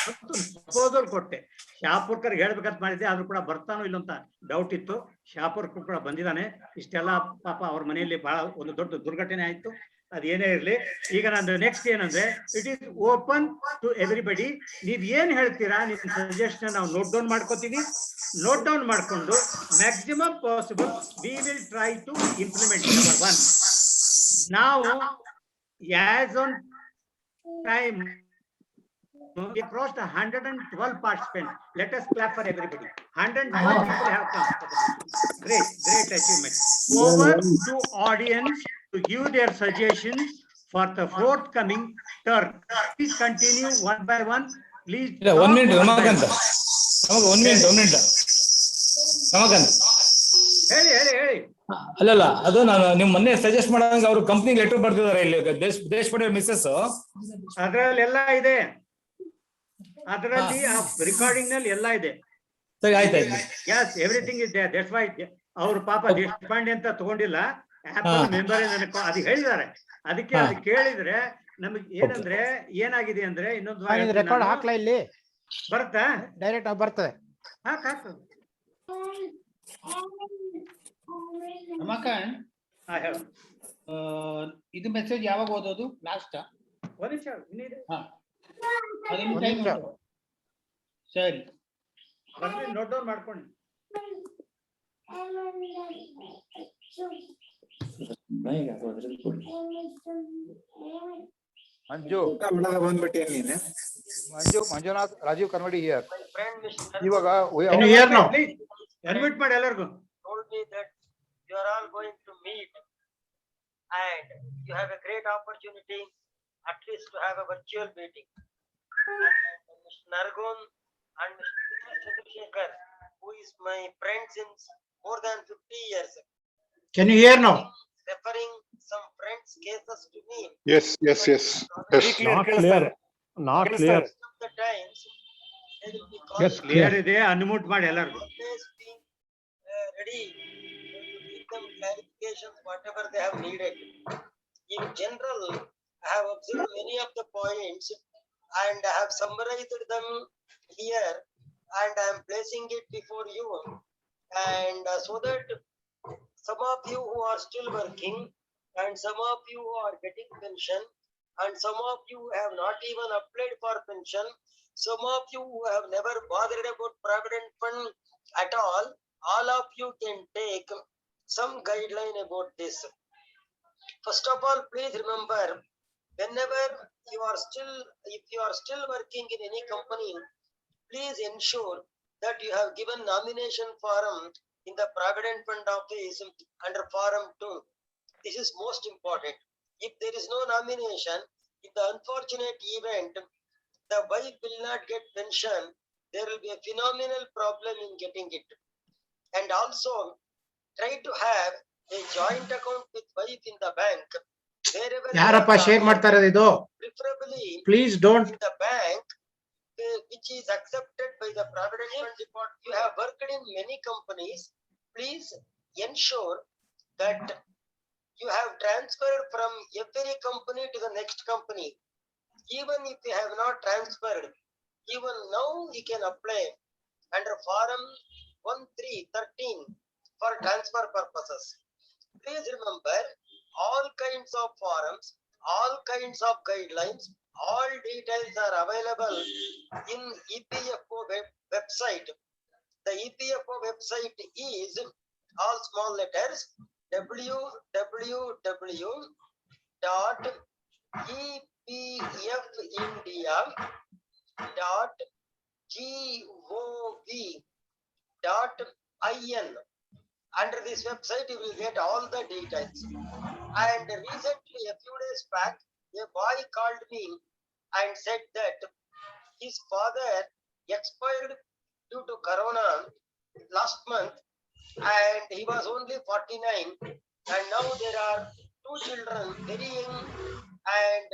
Speaker 1: ಪ್ರಪೋಸಲ್ ಕೊಟ್ಟೆ, ಶಹಾಪುರ್ಕರ್ಗೆ ಹೇಳ್ಬೇಕಂತ ಮಾಡಿದ್ದೆ, ಆದ್ರೂ ಕೂಡ ಬರ್ತಾನೋ ಇಲ್ಲ ಅಂತ ಡೌಟ್ ಇತ್ತು. ಶಹಾಪುರ್ಕರ್ ಕೂಡ ಬಂದಿದ್ದಾನೆ. ಇಷ್ಟೆಲ್ಲ ಪಾಪ ಅವ್ರ ಮನೆಯಲ್ಲಿ ಬಹಳ ಒಂದು ದೊಡ್ಡ ದುರ್ಘಟನೆ ಆಯ್ತು. ಅದೇನೇ ಇರ್ಲಿ, ಈಗ ನಂದು ನೆಕ್ಸ್ಟ್ ಏನಂದ್ರೆ it is open to everybody. ನೀವ್ ಏನ್ ಹೇಳ್ತೀರಾ, ನಿಮ್ ಸಜೆಷನ್ ನಾವು ನೋಟ್ ಡೌನ್ ಮಾಡ್ಕೋತೀವಿ. ನೋಟ್ ಡೌನ್ ಮಾಡ್ಕೊಂಡು maximum possible we will try to implement. Number 1, ನಾವು as on time we crossed 112 participants. Let us clap for everybody. 112 people have come. Great achievement. Over to audience to give their suggestions for the forthcoming term. Please continue one by one. Please.
Speaker 16: ಇಲ್ಲ, 1 minute Ramakant, ನಮಗೆ 1 minute Ramakant.
Speaker 1: ಹೇಳಿ.
Speaker 16: ಅಲ್ಲಲ್ಲ, ಅದು ನಾನು ನಿಮ್ ಮೊನ್ನೆ suggest ಮಾಡಂಗ ಅವರು company letter ಬರ್ತಿದ್ದಾರೆ ಇಲ್ಲಿ ದೇಶಪಾಂಡೆ ಮಿಸ್ಸಸ್.
Speaker 1: ಅದ್ರಲ್ಲಿ ಎಲ್ಲ ಇದೆ, ಅದರಲ್ಲಿ ರೆಕಾರ್ಡಿಂಗ್ ನಲ್ಲಿ ಎಲ್ಲ ಇದೆ.
Speaker 16: ಸರಿ, ಆಯ್ತಾಯ್ತು.
Speaker 1: Yes, everything is there. That's why ಅವ್ರು ಪಾಪ ದೇಶಪಾಂಡೆ ಅಂತ ತಗೊಂಡಿಲ್ಲ, ಆಪಲ್ ಮೆಂಬರ್ ಅದು ಹೇಳಿದ್ದಾರೆ. ಅದಕ್ಕೆ ಅದು ಕೇಳಿದ್ರೆ ನಮಗೆ ಏನಂದ್ರೆ ಏನಾಗಿದೆ ಅಂದ್ರೆ ಇನ್ನೊಂದು
Speaker 2: ರೆಕಾರ್ಡ್ ಹಾಕ್ಲಾ ಇಲ್ಲಿ
Speaker 1: ಬರುತ್ತಾ,
Speaker 2: ಡೈರೆಕ್ಟ್ ಬರ್ತದೆ.
Speaker 1: ಹಾಕು.
Speaker 11: ರಮಾಕಾಂತ್,
Speaker 1: ಹೇಳು.
Speaker 11: ಇದು ಮೆಸೇಜ್ ಯಾವಾಗ ಓದೋದು? ಲಾಸ್ಟ್
Speaker 1: ಒಂದ್ ನಿಮಿಷ ಇನ್ನಿದೆ.
Speaker 11: ಸರಿ,
Speaker 1: ಬರ್ತೀನಿ, ನೋಟ್ ಡೌನ್ ಮಾಡ್ಕೊಂಡು.
Speaker 7: ಮಂಜು ಬಂದ್ಬಿಟ್ಟೆ ನೀನು. ಮಂಜುನಾಥ್ ರಾಜೀವ್ ಕನ್ವಡಿ ಹಿಯರ್. ಇವಾಗ
Speaker 1: ಅಡ್ಮಿಟ್ ಮಾಡಿ ಎಲ್ಲರಿಗೂ.
Speaker 17: told me that you are all going to meet and you have a great opportunity at least to have a virtual meeting. And Mr. Nargon and Mr. Chandrasekhar, who is my friend since more than 50 years.
Speaker 2: Can you hear now?
Speaker 17: Referring some friends' cases to me.
Speaker 18: Yes. Not clear.
Speaker 17: The times they will be
Speaker 2: Yes,
Speaker 1: clear ಇದೆ. Unmute ಮಾಡಿ ಎಲ್ಲರಿಗೂ.
Speaker 17: ready to give them clarifications whatever they have needed. In general, I have observed many of the points and I have summarized them here and I am placing it before you. And so that some of you who are still working and some of you who are getting pension and some of you have not even applied for pension, some of you who have never bothered about provident fund at all of you can take some guideline about this. First of all, please remember, whenever if you are still working in any company, please ensure that you have given nomination form in the Provident Fund office under form 2. This is most important. If there is no nomination, in the unfortunate event, the wife will not get pension, there will be a phenomenal problem in getting it. And also try to have a joint account with wife in the bank.
Speaker 2: ಯಾರಪ್ಪ share ಮಾಡ್ತಾ ಇರೋದು ಇದು?
Speaker 17: Preferably
Speaker 2: Please don't.
Speaker 17: in the bank which is accepted by the Provident Fund Department. You have worked in many companies. Please ensure that you have transferred from every company to the next company. Even if you have not transferred, even now you can apply under form 1313 for transfer purposes. Please remember, all kinds of forums, all kinds of guidelines, all details are available in EPFO website. The EPFO website is all small letters www dot epfindia.gov.in. Under this website, you will get all the details. And recently, a few days back, a boy called me and said that his father expired due to corona last month, and he was only 49, and now there are two children, very young, and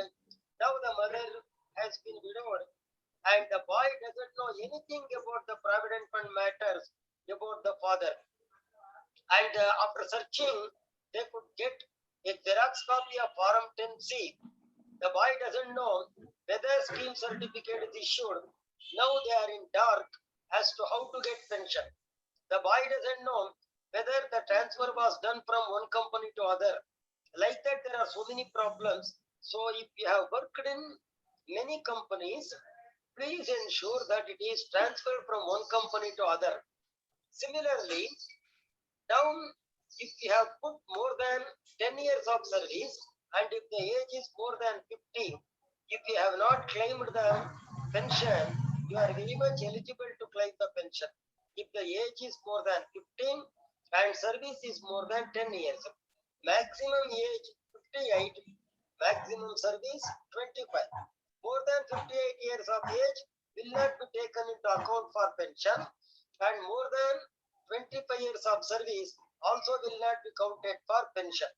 Speaker 17: now the mother has been widowed, and the boy doesn't know anything about the provident fund matters about the father. And after searching, they could get a Xerox copy of Form 10C. The boy doesn't know whether scheme certificate is issued. Now they are in dark as to how to get pension. The boy doesn't know whether the transfer was done from one company to other. Like that, there are so many problems. So if you have worked in many companies, please ensure that it is transferred from one company to other. Similarly, now if you have put more than 10 years of service and if the age is more than 50, if you have not claimed the pension, you are very much eligible to claim the pension. If the age is more than 15 and service is more than 10 years, maximum age 58, maximum service 25. More than 58 years of age will not be taken into account for pension, and more than 25 years of service also will not be counted for pension.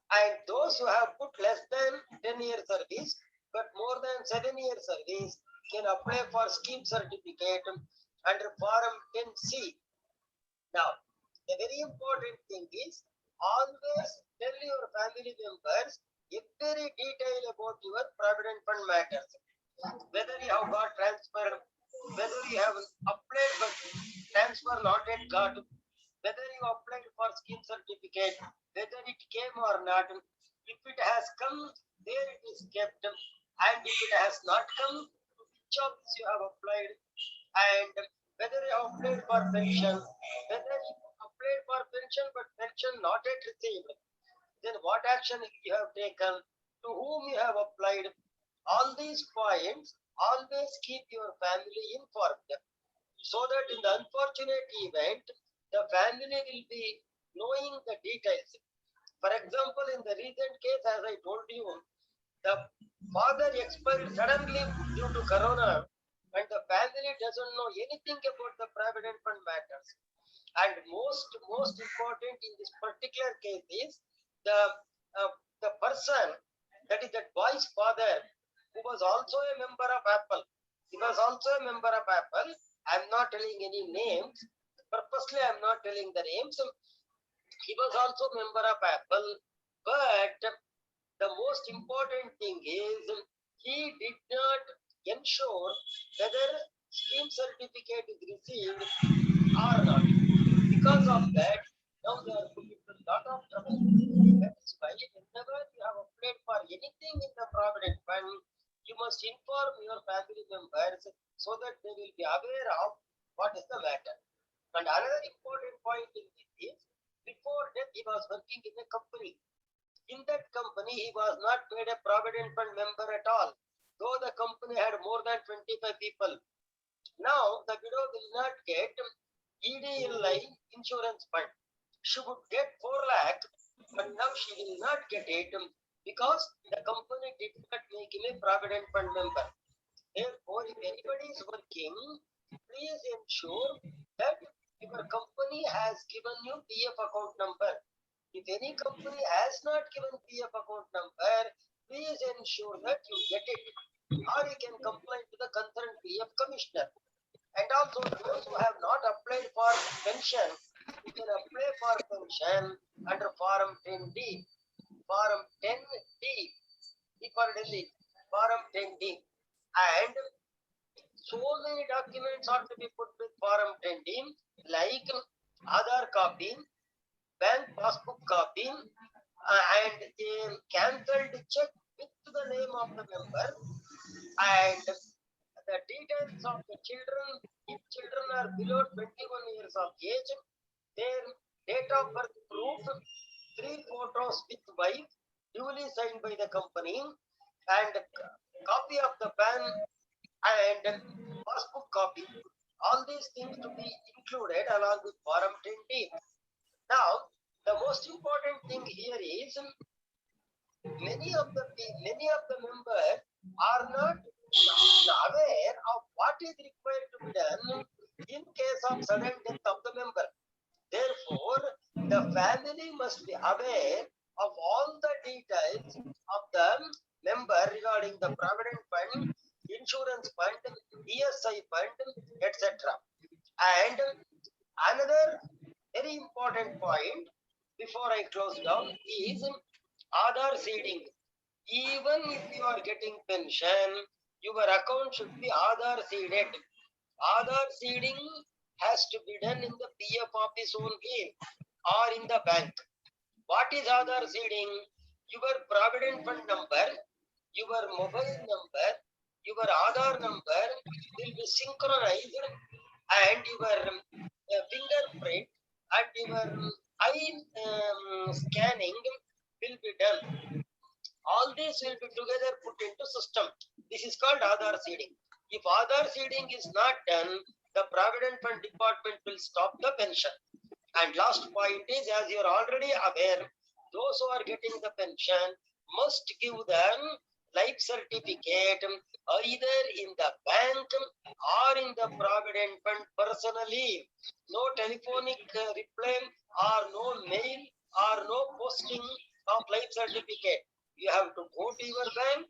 Speaker 17: And those who have put less than 10 years service but more than 7 years service can apply for scheme certificate under Form 10C. Now, the very important thing is always tell your family members every detail about your provident fund matters. Whether you have got transfer, whether you have applied but transfer not yet got, whether you applied for scheme certificate, whether it came or not, if it has come, where it is kept, and if it has not come, which of these you have applied, and whether you have applied for pension, whether you applied for pension but pension not yet received, then what action you have taken, to whom you have applied. All these points, always keep your family informed, so that in the unfortunate event, the family will be knowing the details. For example, in the recent case, as I told you, the father expired suddenly due to corona, and the family doesn't know anything about the provident fund matters. And most important in this particular case is the person, that is that boy's father, who was also a member of Apple. He was also a member of Apple. I'm not telling any names. Purposely, I'm not telling the names. He was also a member of Apple. But the most important thing is he did not ensure whether scheme certificate is received or not. Because of that, now they are put into a lot of trouble. That is why whenever you have applied for anything in the provident fund, you must inform your family members so that they will be aware of what is the matter. And another important point in this is, before that he was working in a company. In that company, he was not made a provident fund member at all, though the company had more than 25 people. Now, the widow will not get EDLI insurance fund. She would get 4 lakh, but now she will not get it because the company did not make him a provident fund member. Therefore, if anybody is working, please ensure that your company has given you PF account number. If any company has not given PF account number, please ensure that you get it, or you can complain to the concerned PF commissioner. And also those who have not applied for pension, you can apply for pension under Form 10D. Form 10D, for Delhi, Form 10D. And so many documents are to be put with Form 10D, like Aadhaar copy, bank passbook copy, and a cancelled check with the name of the member, and the details of the children. If children are below 21 years of age, their date of birth proof, 3 photos with wife, duly signed by the company, and copy of the PAN and passbook copy. All these things to be included along with Form 10D. Now, the most important thing here is many of the members are not aware of what is required to be done in case of sudden death of the member. Therefore, the family must be aware of all the details of the member regarding the provident fund, insurance fund, ESI fund, etc. And another very important point before I close down is Aadhaar seeding. Even if you are getting pension, your account should be Aadhaar seeded. Aadhaar seeding has to be done in the PF office only or in the bank. What is Aadhaar seeding? Your provident fund number, your mobile number, your Aadhaar number will be synchronized, and your fingerprint and your eye scanning will be done. All this will be together put into system. This is called Aadhaar seeding. If Aadhaar seeding is not done, the Provident Fund Department will stop the pension. And last point is, as you are already aware, those who are getting the pension must give them life certificate either in the bank or in the Provident Fund personally. No telephonic reply or no mail or no posting of life certificate. You have to go to your bank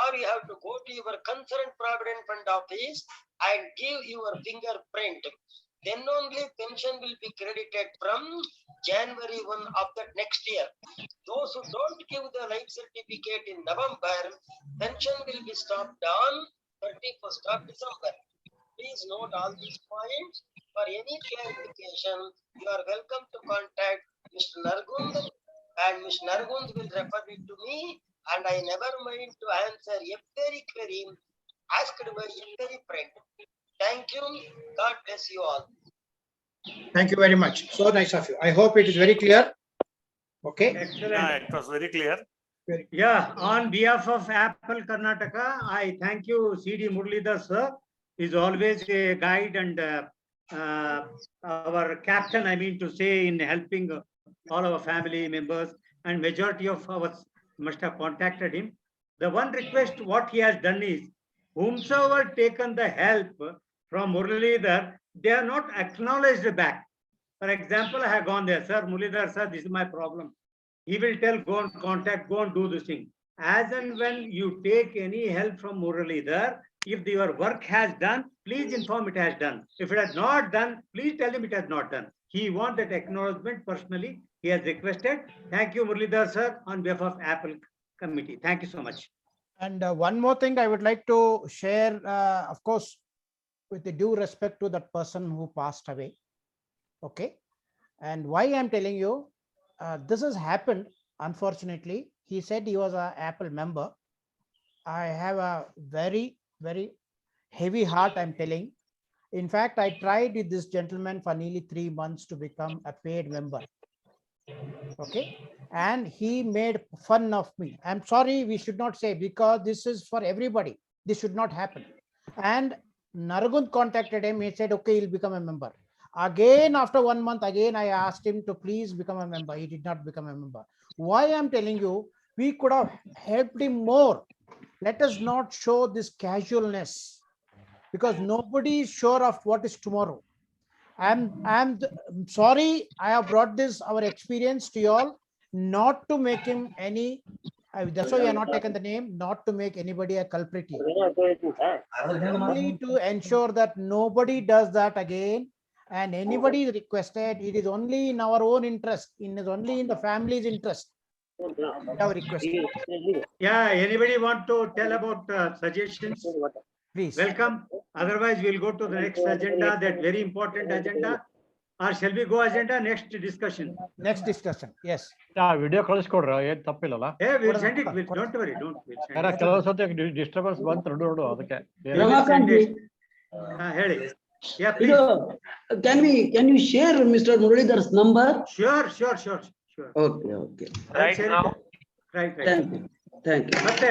Speaker 17: or you have to go to your concerned Provident Fund office and give your fingerprint. Then only pension will be credited from January 1 of the next year. Those who don't give the life certificate in November, pension will be stopped on 31st of December. Please note all these points. For any clarification, you are welcome to contact Mr. Nargund, and Mr. Nargund will refer it to me, and I never mind to answer every query asked by every friend. Thank you. God bless you all.
Speaker 2: Thank you very much. So nice of you. I hope it is very clear. Okay.
Speaker 1: Excellent.
Speaker 5: Yeah, it was very clear.
Speaker 1: Yeah, on behalf of Apple Karnataka, I thank you, C.D. Muralidhar sir. Is always a guide and our captain, I mean to say, in helping all our family members, and majority of us must have contacted him. The one request what he has done is, whomsoever taken the help from Muralidhar, they are not acknowledged back. For example, I have gone there, sir, Muralidhar sir, this is my problem. He will tell, go and contact, go and do this thing. As and when you take any help from Muralidhar, if your work has done, please inform it has done. If it has not done, please tell him it has not done. He wants that acknowledgement personally. He has requested. Thank you, Muralidhar sir, on behalf of Apple Committee. Thank you so much.
Speaker 2: And one more thing I would like to share, of course, with the due respect to that person who passed away. Okay. And why I'm telling you, this has happened, unfortunately. He said he was an Apple member. I have a very, very heavy heart, I'm telling. In fact, I tried with this gentleman for nearly 3 months to become a paid member. Okay. And he made fun of me. I'm sorry, we should not say, because this is for everybody. This should not happen. And Nargund contacted him. He said, okay, he'll become a member. Again, after 1 month, again, I asked him to please become a member. He did not become a member. Why I'm telling you, we could have helped him more. Let us not show this casualness, because nobody is sure of what is tomorrow. I'm sorry, I have brought this, our experience to you all, not to make him any, that's why we have not taken the name, not to make anybody a culprit here. Only to ensure that nobody does that again, and anybody is requested, it is only in our own interest, it is only in the family's interest. Our request.
Speaker 1: Yeah, anybody want to tell about suggestions?
Speaker 2: Please.
Speaker 1: Welcome. Otherwise, we'll go to the next agenda, that very important agenda. Or shall we go agenda next discussion?
Speaker 2: Next discussion, yes.
Speaker 14: Video ಕಳಿಸ್ಕೊಡ್ರ ಏನ್ ತಪ್ಪಿಲ್ಲಲ್ಲ.
Speaker 1: Hey, we'll send it. Don't worry, don't. We'll send it.
Speaker 14: ಕೆಲವು ಸತಿ disturbance ಬಂತು ನೋಡು ಅದಕ್ಕೆ.
Speaker 1: ಹೇಳಿ. Yeah, please.
Speaker 18: Can you share Mr. Muralidhar's number?
Speaker 1: Sure. sure.
Speaker 18: Okay, okay.
Speaker 1: Right now. Right.
Speaker 18: Thank you. Thank you.
Speaker 1: But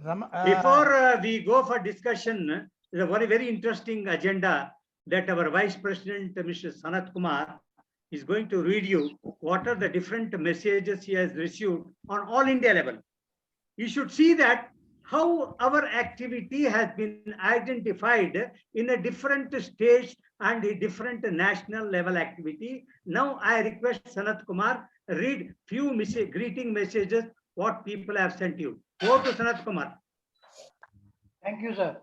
Speaker 2: Ram-
Speaker 1: before we go for discussion, there's a very interesting agenda that our Vice President, Mr. Sanat Kumar, is going to read you what are the different messages he has received on all India level. You should see that how our activity has been identified in a different stage and a different national level activity. Now I request Sanat Kumar read few greeting messages what people have sent you. Go to Sanat Kumar.
Speaker 11: Thank you, sir.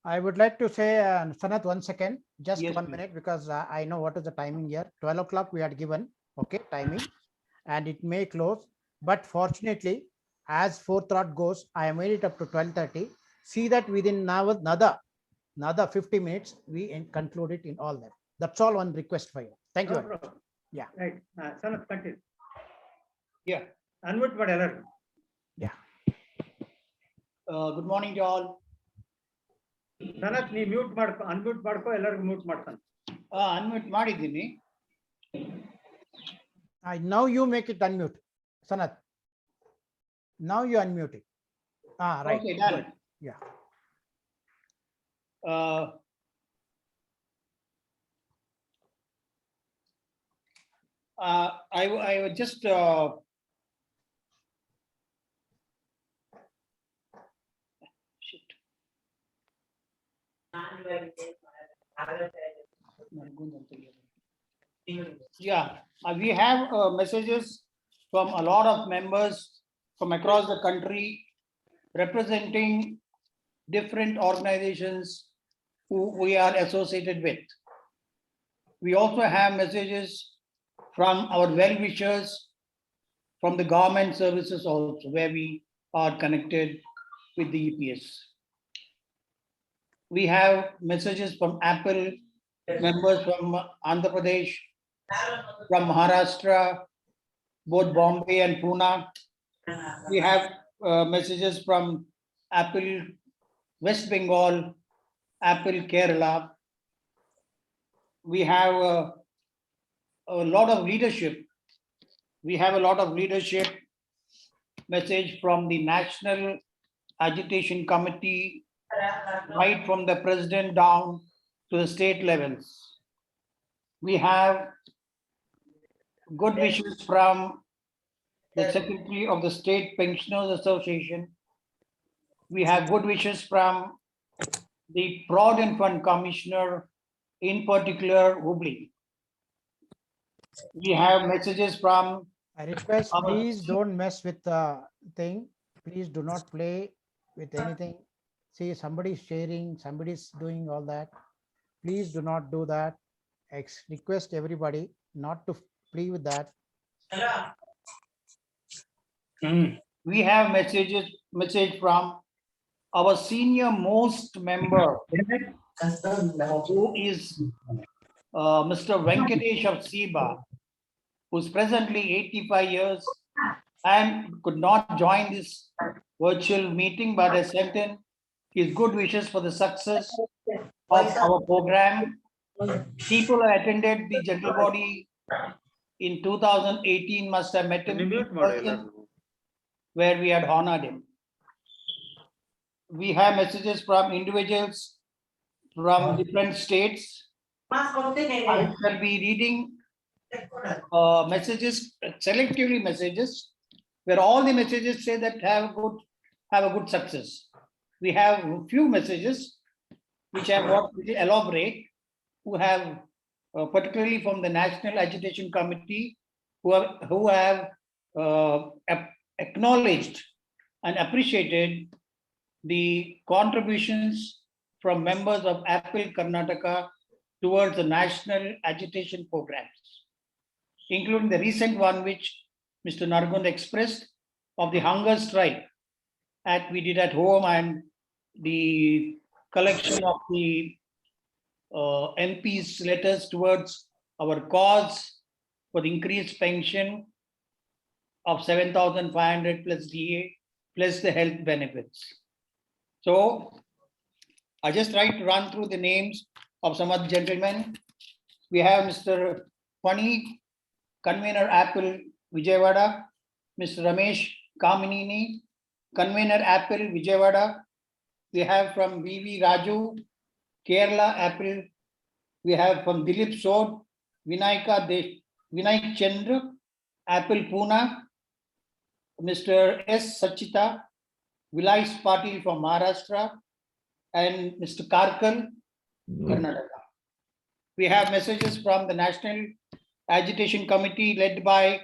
Speaker 2: I would like to say, Sanat, 1 second, just
Speaker 11: Yes,
Speaker 2: 1
Speaker 11: please.
Speaker 2: minute, because I know what is the timing here. 12 o'clock we had given, okay, timing, and it may close. But fortunately, as forethought goes, I made it up to 12:30. See that within now another 50 minutes, we conclude it in all that. That's all, one request for you. Thank you
Speaker 1: No
Speaker 2: very much.
Speaker 1: problem.
Speaker 2: Yeah.
Speaker 1: Right. Sanat, continue.
Speaker 11: Yeah.
Speaker 1: Unmute ಮಾಡಿ ಎಲ್ಲರೂ.
Speaker 11: Good morning to all.
Speaker 1: Sanat, ನೀ mute ಮಾಡ್ಕೊ, unmute ಮಾಡ್ಕೊ, ಎಲ್ಲರಿಗೂ mute ಮಾಡ್ತಾನೆ.
Speaker 11: Unmute ಮಾಡಿದ್ದೀನಿ.
Speaker 2: Now you make it unmute, Sanat. Now you unmute it. Right.
Speaker 11: Okay, done.
Speaker 2: Good. Yeah.
Speaker 11: I would just yeah, we have messages from a lot of members from across the country representing different organizations who we are associated with. We also have messages from our well-wishers from the government services also, where we are connected with the EPS. We have messages from Apple members from Andhra Pradesh, from Maharashtra, both Bombay and Pune. We have messages from Apple West Bengal, Apple Kerala. We have a lot of leadership. We have a lot of leadership message from the National Agitation Committee, right from the president down to the state levels. We have good wishes from the Secretary of the State Pensioners Association. We have good wishes from the Provident Fund Commissioner, in particular, Hubli. We have messages from.
Speaker 2: I request, please don't mess with the thing. Please do not play with anything. See, somebody's sharing, somebody's doing all that. Please do not do that. I request everybody not to play with that.
Speaker 11: We have message from our senior most member, who is Mr. Venkatesh of Siba, who's presently 85 years and could not join this virtual meeting, but has sent in his good wishes for the success of our program. People who attended the general body in 2018 must have met him in person, where we had honored him. We have messages from individuals from different states. I shall be reading messages, selectively messages, where all the messages say that have a good success. We have a few messages which I want to elaborate, who have particularly from the National Agitation Committee, who have acknowledged and appreciated the contributions from members of Apple Karnataka towards the national agitation programs, including the recent one which Mr. Nargund expressed of the hunger strike we did at home, and the collection of the MP's letters towards our cause for the increased pension of 7,500 plus DA plus the health benefits. So I just try to run through the names of some of the gentlemen. We have Mr. Pani Convener Apple Vijayawada, Mr. Ramesh Kaminini. Convener Apple Vijayawada, we have from VV Raju, Kerala Apple. We have from Dilip Sod, Vinayak Chandra, Apple Pune, Mr. S. Sachita, Vilais Patil from Maharashtra, and Mr. Karkal, Karnataka. We have messages from the National Agitation Committee led by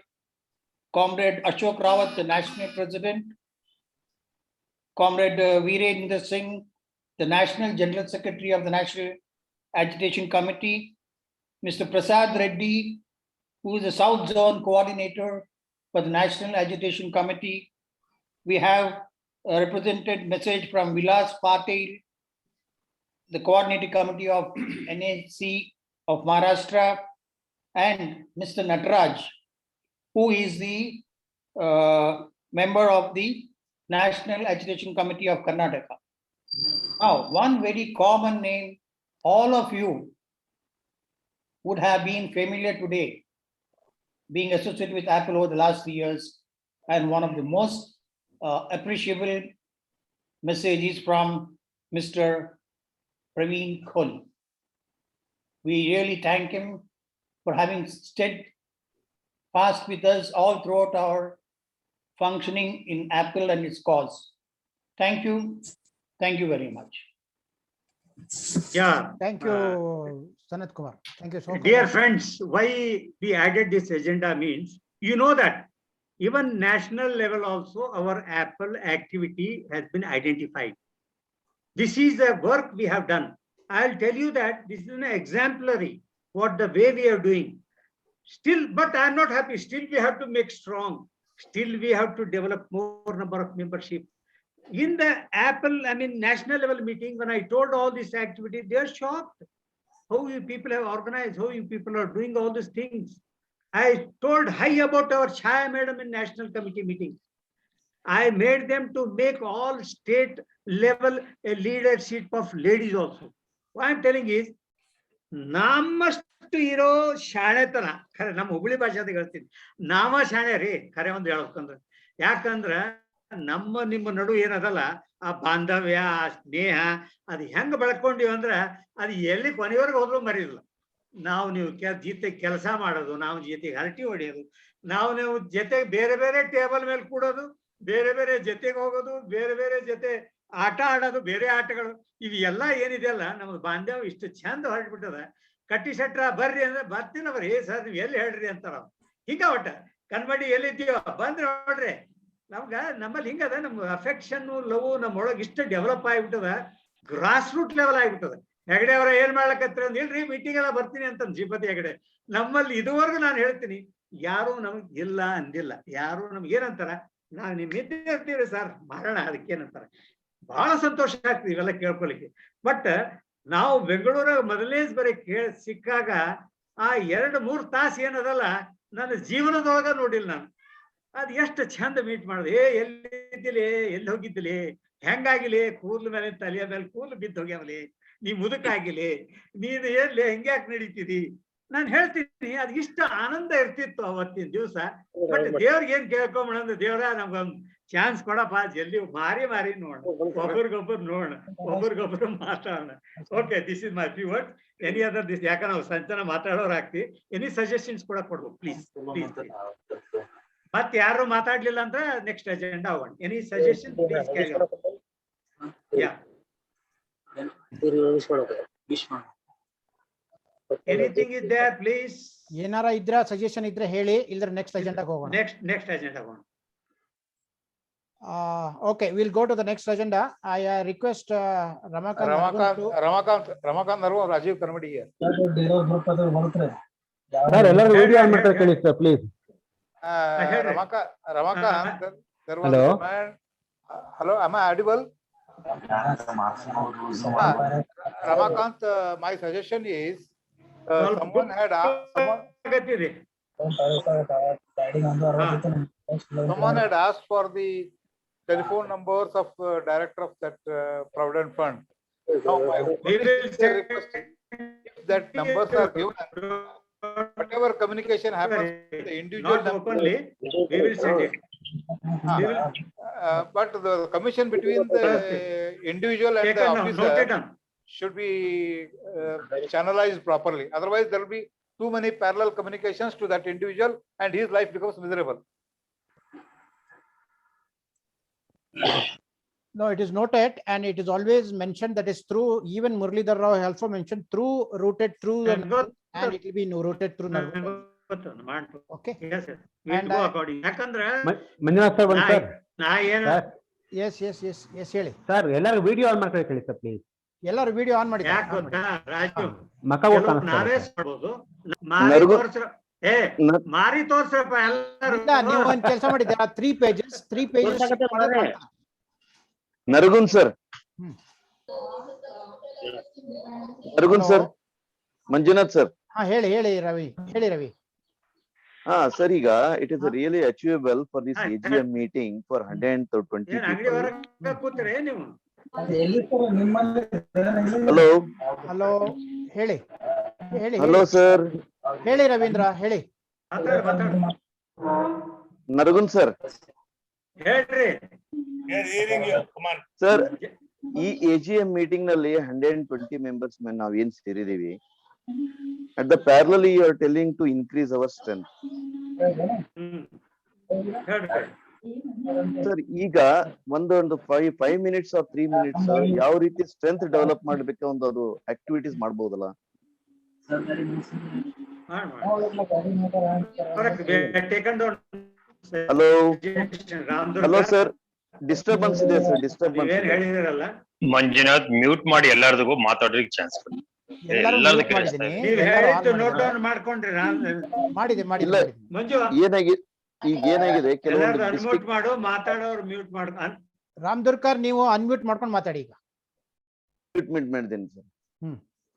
Speaker 11: Comrade Ashok Rawat, the National President, Comrade Virendra Singh, the National General Secretary of the National Agitation Committee, Mr. Prasad Reddy, who is the South Zone Coordinator for the National Agitation Committee. We have a represented message from Vilas Patil, the Coordinating Committee of NAC of Maharashtra, and Mr. Nataraj, who is the member of the National Agitation Committee of Karnataka. Now, one very common name, all of you would have been familiar today, being associated with Apple over the last 3 years, and one of the most appreciable messages from Mr. Praveen Kohli. We really thank him for having stayed fast with us all throughout our functioning in Apple and its cause. Thank you. Thank you very much.
Speaker 1: Yeah.
Speaker 2: Thank you, Sanat Kumar. Thank you so much.
Speaker 1: Dear friends, why we added this agenda means, you know that even national level also our Apple activity has been identified. This is the work we have done. I'll tell you that this is an exemplary, what the way we are doing. Still, but I'm not happy. Still, we have to make strong. Still, we have to develop more number of membership. In the Apple, national level meeting, when I told all this activity, they are shocked. How you people have organized, how you people are doing all these things. I told high about our Chaya Madam in National Committee meeting. I made them to make all state level a leadership of ladies also. What I'm telling is, ನಮ್ಮಷ್ಟು ಇರೋ ಶಾಣೆತನ ಖರೆ ನಮ್ಮ ಹುಬ್ಳಿ ಭಾಷೆದಾಗ ಹೇಳ್ತೀನಿ ನಾಮ ಶಾಣೆ ರೀ ಖರೆ ಒಂದು ಹೇಳ್ಬೇಕಂದ್ರ ಯಾಕಂದ್ರ ನಮ್ಮ ನಿಮ್ಮ ನಡು ಏನದಲ್ಲ ಆ ಬಾಂಧವ್ಯ ಆ ಸ್ನೇಹ ಅದು ಹೆಂಗ್ ಬೆಳ್ಕೊಂಡಿವಿ ಅಂದ್ರ ಅದು ಎಲ್ಲಿ ಕೊನೆಯವರೆಗೆ ಹೋದ್ರು ಮರಿಲ್ಲ ನಾವು ನೀವು ಜೊತೆ ಕೆಲಸ ಮಾಡೋದು ನಾವು ಜೊತೆಗೆ ಹರಟಿ ಹೊಡೆಯೋದು ನೀವು ಜೊತೆಗೆ ಬೇರೆ ಬೇರೆ ಟೇಬಲ್ ಮೇಲೆ ಕೂಡೋದು ಬೇರೆ ಬೇರೆ ಜೊತೆಗೆ ಹೋಗೋದು ಬೇರೆ ಬೇರೆ ಜೊತೆ ಆಟ ಆಡೋದು ಬೇರೆ ಆಟಗಳು ಇವು ಎಲ್ಲ ಏನಿದೆಯಲ್ಲ ನಮ್ದು ಬಾಂಧವ್ಯ ಇಷ್ಟು ಚಂದ ಹೊರಟ್ಬಿಟ್ಟದ ಕಟ್ಟಿ ಶೆಟ್ರ ಬರ್ರಿ ಅಂದ್ರೆ ಬರ್ತೀನ ಬರ್ರಿ ಸರ್ ನೀವು ಎಲ್ಲಿ ಹೇಳ್ರಿ ಅಂತಾರ ಹಿಂಗ ಒಟ್ಟ ಕನ್ಮಡಿ ಎಲ್ಲಿದ್ದೀವ ಬಂದ್ರೆ ನೋಡ್ರಿ ನಮ್ಮಲ್ಲಿ ಹಿಂಗದ ನಮ್ಮ ಅಫೆಕ್ಷನ್ ಲವ್ ನಮ್ಮೊಳಗೆ ಇಷ್ಟು ಡೆವಲಪ್ ಆಗಿಬಿಟ್ಟದ ಗ್ರಾಸ್ ರೂಟ್ ಲೆವೆಲ್ ಆಗಿಬಿಟ್ಟದ ಹೆಗಡೆ ಅವರ ಏನ್ ಮಾಡ್ಲಕತ್ರ ಅಂದ್ ಇಲ್ರಿ ಮೀಟಿಂಗ್ ಎಲ್ಲ ಬರ್ತೀನಿ ಅಂತ ಶ್ರೀಪತಿ ಹೆಗಡೆ ನಮ್ಮಲ್ಲಿ ಇದುವರೆಗೂ ನಾನು ಹೇಳ್ತೀನಿ ಯಾರು ನಮಗ್ ಇಲ್ಲ ಅಂದಿಲ್ಲ ಯಾರು ನಮ್ಗೆ ಏನಂತಾರ ನಾವ್ ನಿಮ್ ಇದ್ದೇ ಇರ್ತೀವಿ ಸರ್ ಮಾಡೋಣ ಅದಕ್ಕೇನಂತಾರ ಬಹಳ ಸಂತೋಷ ಆಗ್ತದೆ ಇವೆಲ್ಲ ಕೇಳ್ಕೊಲಿಕ್ಕೆ ಬಟ್ ನಾವು ಬೆಂಗಳೂರ ಮೊದಲನೇ ಬರೀ ಸಿಕ್ಕಾಗ ಆ 2-3 ತಾಸು ಏನದಲ್ಲ ನನ್ನ ಜೀವನದೊಳಗ ನೋಡಿಲ್ಲ ನಾನು ಅದ್ ಎಷ್ಟು ಚಂದ ಮೀಟ್ ಮಾಡಿದೆ ಎಲ್ಲಿದ್ದಿಲಿ ಎಲ್ಲಿ ಹೋಗಿದ್ದಿಲಿ ಹೆಂಗಾಗಿಲಿ ಕೂದ್ಲ ಮೇಲೆ ತಲೆಯ ಮೇಲೆ ಕೂದ್ಲು ಬಿದ್ದು ಹೋಗ್ಯಾವಲಿ ನೀ ಮುದುಕಾಗಿಲಿ ನೀನು ಎಲ್ಲಿ ಹೆಂಗ್ಯಾಕ್ ನಡೀತಿದಿ ನಾನು ಹೇಳ್ತೀನಿ ಅದ್ ಇಷ್ಟ ಆನಂದ ಇರ್ತಿತ್ತು ಅವತ್ತಿನ ದಿವಸ ಬಟ್ ದೇವ್ರಿಗೆ ಏನ್ ಕೇಳ್ಕೊಂಬಿಡಂದ್ರೆ ದೇವ್ರ ನಮ್ಗೊಂದ್ ಚಾನ್ಸ್ ಕೊಡಪ್ಪ ಜಲ್ದಿ ಮಾರಿ ನೋಡ ಒಬ್ರಿಗೊಬ್ರು ನೋಡೋಣ ಒಬ್ರಿಗೊಬ್ರು ಮಾತಾಡೋಣ okay this is my few words any other this ಯಾಕ ನಾವು ಸಂಚನ ಮಾತಾಡೋರು ಆಗ್ತಿ ಎನಿ ಸಜೆಷನ್ಸ್ ಕೂಡ ಕೊಡ್ಬೋದು ಪ್ಲೀಸ್ ಪ್ಲೀಸ್ ಮತ್ತೆ ಯಾರು ಮಾತಾಡ್ಲಿಲ್ಲ ಅಂದ್ರೆ ನೆಕ್ಸ್ಟ್ ಅಜೆಂಡಾ ಹೋಗೋಣ ಎನಿ ಸಜೆಷನ್ ಪ್ಲೀಸ್ ಕ್ಯಾರಿ ಯಾ ಎನಿಥಿಂಗ್ ಇಸ್ ದೇರ್ ಪ್ಲೀಸ್
Speaker 2: ಏನಾರ ಇದ್ರ ಸಜೆಷನ್ ಇದ್ರೆ ಹೇಳಿ ಇಲ್ದ್ರೆ ನೆಕ್ಸ್ಟ್ ಅಜೆಂಡಾಗೆ ಹೋಗೋಣ
Speaker 1: ನೆಕ್ಸ್ಟ್ ಅಜೆಂಡಾ ಹೋಗೋಣ
Speaker 2: Okay, we'll go to the next agenda. I request Ramakant
Speaker 18: Narwan, Rajiv Karmadi here.
Speaker 14: Sir, ಎಲ್ಲರೂ ವಿಡಿಯೋ ಆನ್ ಮಾಡ್ತಾರೆ ಕೇಳಿ sir please.
Speaker 18: Ramakant, there was
Speaker 14: Hello.
Speaker 18: a man. Hello, am I audible? Ramakant, my suggestion is someone had asked for the telephone numbers of director of that provident fund. Now, my request is that numbers are given. Whatever communication happens with the individual
Speaker 1: not openly, we will send it. We will
Speaker 18: but the commission between the individual and the
Speaker 1: taken down,
Speaker 18: officer
Speaker 1: noted down.
Speaker 18: should be channelized properly. Otherwise, there will be too many parallel communications to that individual and his life becomes miserable.
Speaker 2: No, it is noted, and it is always mentioned that is through, even Muralidhar Rao also mentioned through, routed through, and it will be routed through Nargul. Okay.
Speaker 1: Yes, yes.
Speaker 2: And
Speaker 1: We'll go according. ಯಾಕಂದ್ರೆ
Speaker 14: Manjunath sir ಒಂದು sir
Speaker 1: ನಾ ಏನು
Speaker 2: Yes, yes, yes, yes, ಹೇಳಿ
Speaker 14: sir ಎಲ್ಲರೂ video on ಮಾಡ್ಕೊಳ್ಳಿ ಹೇಳಿ sir please.
Speaker 2: ಎಲ್ಲರೂ video on ಮಾಡಿ.
Speaker 1: ಯಾಕೆ ಗೊತ್ತಾ ರಾಜು,
Speaker 14: ಮಕ
Speaker 1: ನಾವೇ ಮಾಡ್ಬೋದು, ಮಾರಿ ತೋರ್ಸ್ರ ಮಾರಿ ತೋರ್ಸ್ರಪ್ಪ ಎಲ್ಲರೂ.
Speaker 2: ನೀವು ಒಂದು ಕೆಲಸ ಮಾಡಿದ್ದೆ, 3 pages
Speaker 19: Naragun sir, Naragun sir, Manjunath sir.
Speaker 2: ಹಾ ಹೇಳಿ ಹೇಳಿ ರವಿ, ಹೇಳಿ ರವಿ.
Speaker 19: ಹಾ ಸರ್, ಈಗ it is really achievable for this AGM meeting for 120
Speaker 1: ಅಂಗಡಿ ಹೊರಗೆ ಕೂತ್ರೆ ನೀವು.
Speaker 19: ಹಲೋ
Speaker 2: ಹಲೋ ಹೇಳಿ ಹೇಳಿ.
Speaker 19: ಹಲೋ ಸರ್,
Speaker 2: ಹೇಳಿ ರವೀಂದ್ರ, ಹೇಳಿ.
Speaker 19: ನರಗುನ್ ಸರ್,
Speaker 1: ಹೇಳ್ರಿ
Speaker 19: ಸರ್, ಈ AGM ಮೀಟಿಂಗ್ ನಲ್ಲಿ 120 ಮೆಂಬರ್ಸ್ ಮೇಲೆ ನಾವೇನ್ ಸೇರಿದೀವಿ, at the parallelly you are telling to increase our strength. Sir, ಈಗ ಒಂದು 5 minutes or 3 minutes ಯಾವ ರೀತಿ ಸ್ಟ್ರೆಂತ್ ಡೆವಲಪ್ ಮಾಡ್ಬೇಕು ಒಂದು ಆಕ್ಟಿವಿಟೀಸ್ ಮಾಡ್ಬೋದಲ್ಲ? ಹಲೋ ಹಲೋ ಸರ್, ಡಿಸ್ಟರ್ಬೆನ್ಸ್ ಇದೆ ಸರ್, ಡಿಸ್ಟರ್ಬೆನ್ಸ್.
Speaker 1: ಹೇಳಿದಿರಲ್ಲ
Speaker 6: ಮಂಜುನಾಥ್ ಮ್ಯೂಟ್ ಮಾಡಿ ಎಲ್ಲಾರ್ದಿಗೂ ಮಾತಾಡ್ಲಿಕ್ಕೆ ಚಾನ್ಸ್ ಕೊಡಿ. ಎಲ್ಲಾರ್ದು ಕೇಳಿಸ್ತಾ ಇದೆ.
Speaker 1: ನೀವು ಹೇಳಿದ್ದು ನೋಟ್ ಡೌನ್ ಮಾಡ್ಕೊಂಡ್ರಿ.
Speaker 2: ಮಾಡಿದೆ
Speaker 19: ಇಲ್ಲ,
Speaker 1: ಮಂಜು
Speaker 19: ಏನಾಗಿದೆ ಈಗ ಏನಾಗಿದೆ, ಕೆಲವೊಂದು
Speaker 1: ಅನ್ಮ್ಯೂಟ್ ಮಾಡು, ಮಾತಾಡೋರು ಮ್ಯೂಟ್ ಮಾಡು.
Speaker 2: ರಾಮ್ ದುರ್ಗಾರ್, ನೀವು ಅನ್ಮ್ಯೂಟ್ ಮಾಡ್ಕೊಂಡು ಮಾತಾಡಿ ಈಗ.
Speaker 19: ಮ್ಯೂಟ್ ಮಾಡಿದ್ದೇನೆ ಸರ್.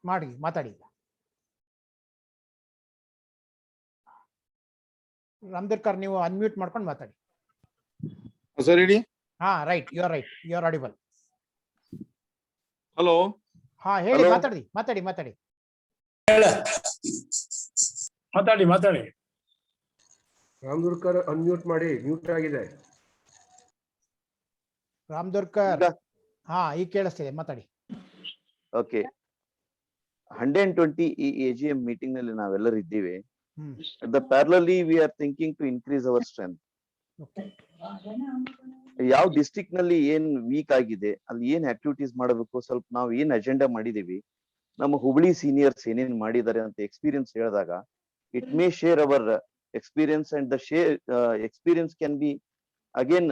Speaker 2: ಮಾಡಿ ಮಾತಾಡಿ. ರಾಮ್ ದುರ್ಗಾರ್, ನೀವು ಅನ್ಮ್ಯೂಟ್ ಮಾಡ್ಕೊಂಡು ಮಾತಾಡಿ.
Speaker 18: ಸರ್ ಹೇಳಿ.
Speaker 2: ಹಾ right, you are right, you are audible.
Speaker 18: Hello.
Speaker 2: ಹಾ ಹೇಳಿ, ಮಾತಾಡಿ ಮಾತಾಡಿ ಮಾತಾಡಿ
Speaker 20: ಮಾತಾಡಿ ಮಾತಾಡಿ.
Speaker 21: ರಾಮ್ ದುರ್ಗಾರ್ ಅನ್ಮ್ಯೂಟ್ ಮಾಡಿ, ಮ್ಯೂಟ್ ಆಗಿದೆ.
Speaker 2: ರಾಮ್ ದುರ್ಗಾರ್, ಹಾ ಈಗ ಕೇಳಿಸ್ತಿದೆ, ಮಾತಾಡಿ.
Speaker 19: ಓಕೆ, 120 ಈ AGM ಮೀಟಿಂಗ್ ನಲ್ಲಿ ನಾವೆಲ್ಲರೂ ಇದ್ದೀವಿ. At the parallelly we are thinking to increase our strength. ಯಾವ ಡಿಸ್ಟ್ರಿಕ್ಟ್ ನಲ್ಲಿ ಏನ್ ವೀಕ್ ಆಗಿದೆ, ಅಲ್ಲಿ ಏನ್ ಆಕ್ಟಿವಿಟೀಸ್ ಮಾಡಬೇಕು, ಸ್ವಲ್ಪ ನಾವು ಏನ್ ಅಜೆಂಡಾ ಮಾಡಿದೀವಿ, ನಮ್ಮ ಹುಬ್ಳಿ ಸೀನಿಯರ್ಸ್ ಏನೇನ್ ಮಾಡಿದ್ದಾರೆ ಅಂತ ಎಕ್ಸ್ಪೀರಿಯನ್ಸ್ ಹೇಳಿದಾಗ, it may share our experience and the share experience can be again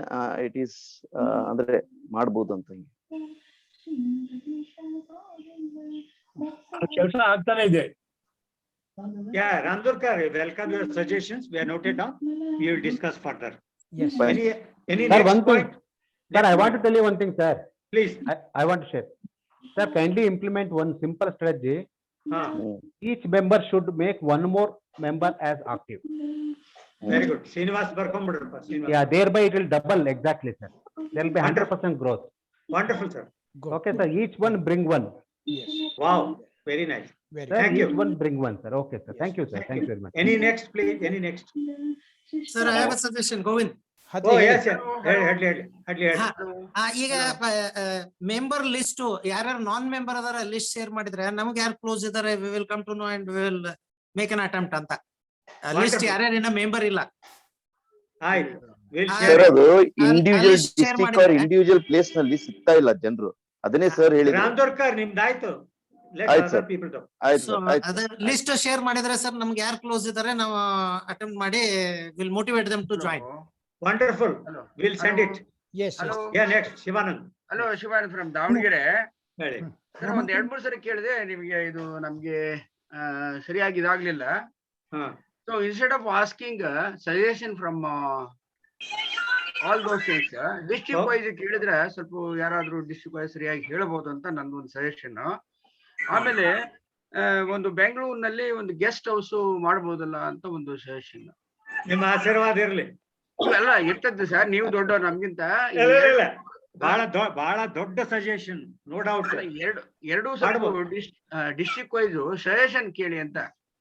Speaker 19: it is ಅಂದ್ರೆ ಮಾಡಬಹುದು ಅಂತ.
Speaker 20: ಕೆಲಸ ಆಗ್ತಾನೆ ಇದೆ.
Speaker 1: Yeah, Ramdurkar, welcome your suggestions. We are noted down. We will discuss further.
Speaker 2: Yes.
Speaker 1: Any
Speaker 14: Sir,
Speaker 1: next
Speaker 14: one thing.
Speaker 1: point?
Speaker 14: Sir, I want to tell you one thing, sir.
Speaker 1: Please.
Speaker 14: I want to share. Sir, kindly implement one simple strategy. Each member should make one more member as active.
Speaker 1: Very good. Srinivas ಬರ್ಕೊಂಡ್ಬಿಡ್ರಪ್ಪ. Srinivas.
Speaker 14: Yeah, thereby it will double exactly, sir. There will be 100% growth.
Speaker 1: Wonderful, sir.
Speaker 14: Okay, sir. Each one bring one.
Speaker 2: Yes.
Speaker 1: Wow, very nice.
Speaker 14: Sir,
Speaker 1: Thank you.
Speaker 14: each one bring one, sir. Okay, sir. Thank you, sir. Thank you very much.
Speaker 1: Any next, please? Any next?
Speaker 22: Sir, I have a suggestion, Govind.
Speaker 1: Oh yes, sir. ಹೇಳಿ.
Speaker 22: ಈಗ member list ಯಾರ್ಯಾರು non member ಅದಾರ list share ಮಾಡಿದ್ರೆ ನಮ್ಗೆ ಯಾರು close ಇದಾರೆ we will come to know and we will make an attempt ಅಂತ. List ಯಾರ್ಯಾರಿನ ಮೆಂಬರ್ ಇಲ್ಲ.
Speaker 1: ಆಯ್ತು.
Speaker 19: ಸರ್, ಅದು individual district or individual place ನಲ್ಲಿ ಸಿಗ್ತಾ ಇಲ್ಲ ಜನರು, ಅದನ್ನೇ ಸರ್ ಹೇಳಿದ್ರು.
Speaker 1: ರಾಮದುರ್ಗರ್ ನಿಮ್ದಾಯ್ತು.
Speaker 19: ಆಯ್ತು ಸರ್, ಆಯ್ತು.
Speaker 22: ಲಿಸ್ಟ್ ಶೇರ್ ಮಾಡಿದ್ರೆ ಸರ್ ನಮ್ಗೆ ಯಾರು ಕ್ಲೋಸ್ ಇದಾರೆ ನಾವು ಅಟೆಂಪ್ಟ್ ಮಾಡಿ will motivate them to join.
Speaker 1: Wonderful. We'll send it.
Speaker 2: Yes.
Speaker 22: Hello.
Speaker 1: Yeah, next, Shivanand.
Speaker 23: Hello, Shivanand from Davangere.
Speaker 1: ಹೇಳಿ.
Speaker 23: ಸರ್, ಒಂದ್ 2-3 ಸರಿ ಕೇಳಿದೆ, ನಿಮ್ಗೆ ಇದು ನಮ್ಗೆ ಸರಿಯಾಗಿ ಇದಾಗ್ಲಿಲ್ಲ. So instead of asking suggestion from all those things, district wise ಕೇಳಿದ್ರೆ ಸ್ವಲ್ಪ ಯಾರಾದ್ರೂ ಡಿಸ್ಟ್ರಿಕ್ಟ್ ವೈಸ್ ಸರಿಯಾಗಿ ಹೇಳ್ಬೋದು ಅಂತ ನಂದೊಂದು ಸಜೆಷನ್. ಆಮೇಲೆ ಒಂದು ಬೆಂಗಳೂರಿನಲ್ಲಿ ಒಂದು ಗೆಸ್ಟ್ ಹೌಸ್ ಮಾಡ್ಬೋದಲ್ಲ ಅಂತ ಒಂದು ಸಜೆಷನ್.
Speaker 1: ನಿಮ್ಮ ಆಶೀರ್ವಾದ ಇರ್ಲಿ.
Speaker 23: ಎಲ್ಲ ಇರ್ತದೆ ಸರ್, ನೀವು ದೊಡ್ಡವ್ರು ನಮ್ಗಿಂತ.
Speaker 1: ಬಹಳ ದೊಡ್ಡ ಸಜೆಷನ್, ನೋ ಡೌಟ್.
Speaker 23: ಎರಡು ಡಿಸ್ಟ್ರಿಕ್ಟ್ ವೈಸ್ ಸಜೆಷನ್ ಕೇಳಿ ಅಂತ,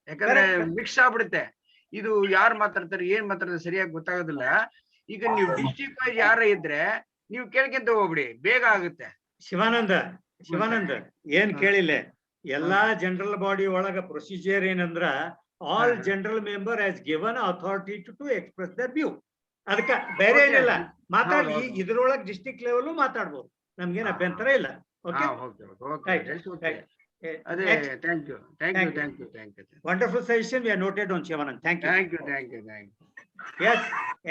Speaker 23: ಯಾಕಂದ್ರೆ ಮಿಕ್ಸ್ ಆಗ್ಬಿಡುತ್ತೆ. ಇದು ಯಾರು ಮಾತಾಡ್ತಾರೆ ಏನ್ ಮಾತಾಡ್ತಾರೆ ಸರಿಯಾಗಿ ಗೊತ್ತಾಗೋದಿಲ್ಲ. ಈಗ ನೀವು ಡಿಸ್ಟ್ರಿಕ್ಟ್ ವೈಸ್ ಯಾರ ಇದ್ರೆ ನೀವು ಕೇಳ್ಕೊಂತ ಹೋಗ್ಬಿಡಿ, ಬೇಗ ಆಗುತ್ತೆ.
Speaker 1: ಶಿವಾನಂದ ಏನ್ ಕೇಳಿಲ್ಲ, ಎಲ್ಲಾ ಜನರಲ್ ಬಾಡಿ ಒಳಗ ಪ್ರೊಸೀಜರ್ ಏನಂದ್ರ all general member has given authority to express their view. ಅದಕ್ಕ ಬೇರೆ ಏನಿಲ್ಲ, ಮಾತಾಡ್ಲಿ. ಇದ್ರೊಳಗ್ ಡಿಸ್ಟ್ರಿಕ್ಟ್ ಲೆವೆಲ್ ಮಾತಾಡ್ಬೋದು, ನಮ್ಗೇನ್ ಅಭ್ಯಂತರ ಇಲ್ಲ. ಓಕೆ,
Speaker 23: ಅದೇ thank you.
Speaker 1: Wonderful suggestion, we are noted on Shivanand. Thank you. Yes,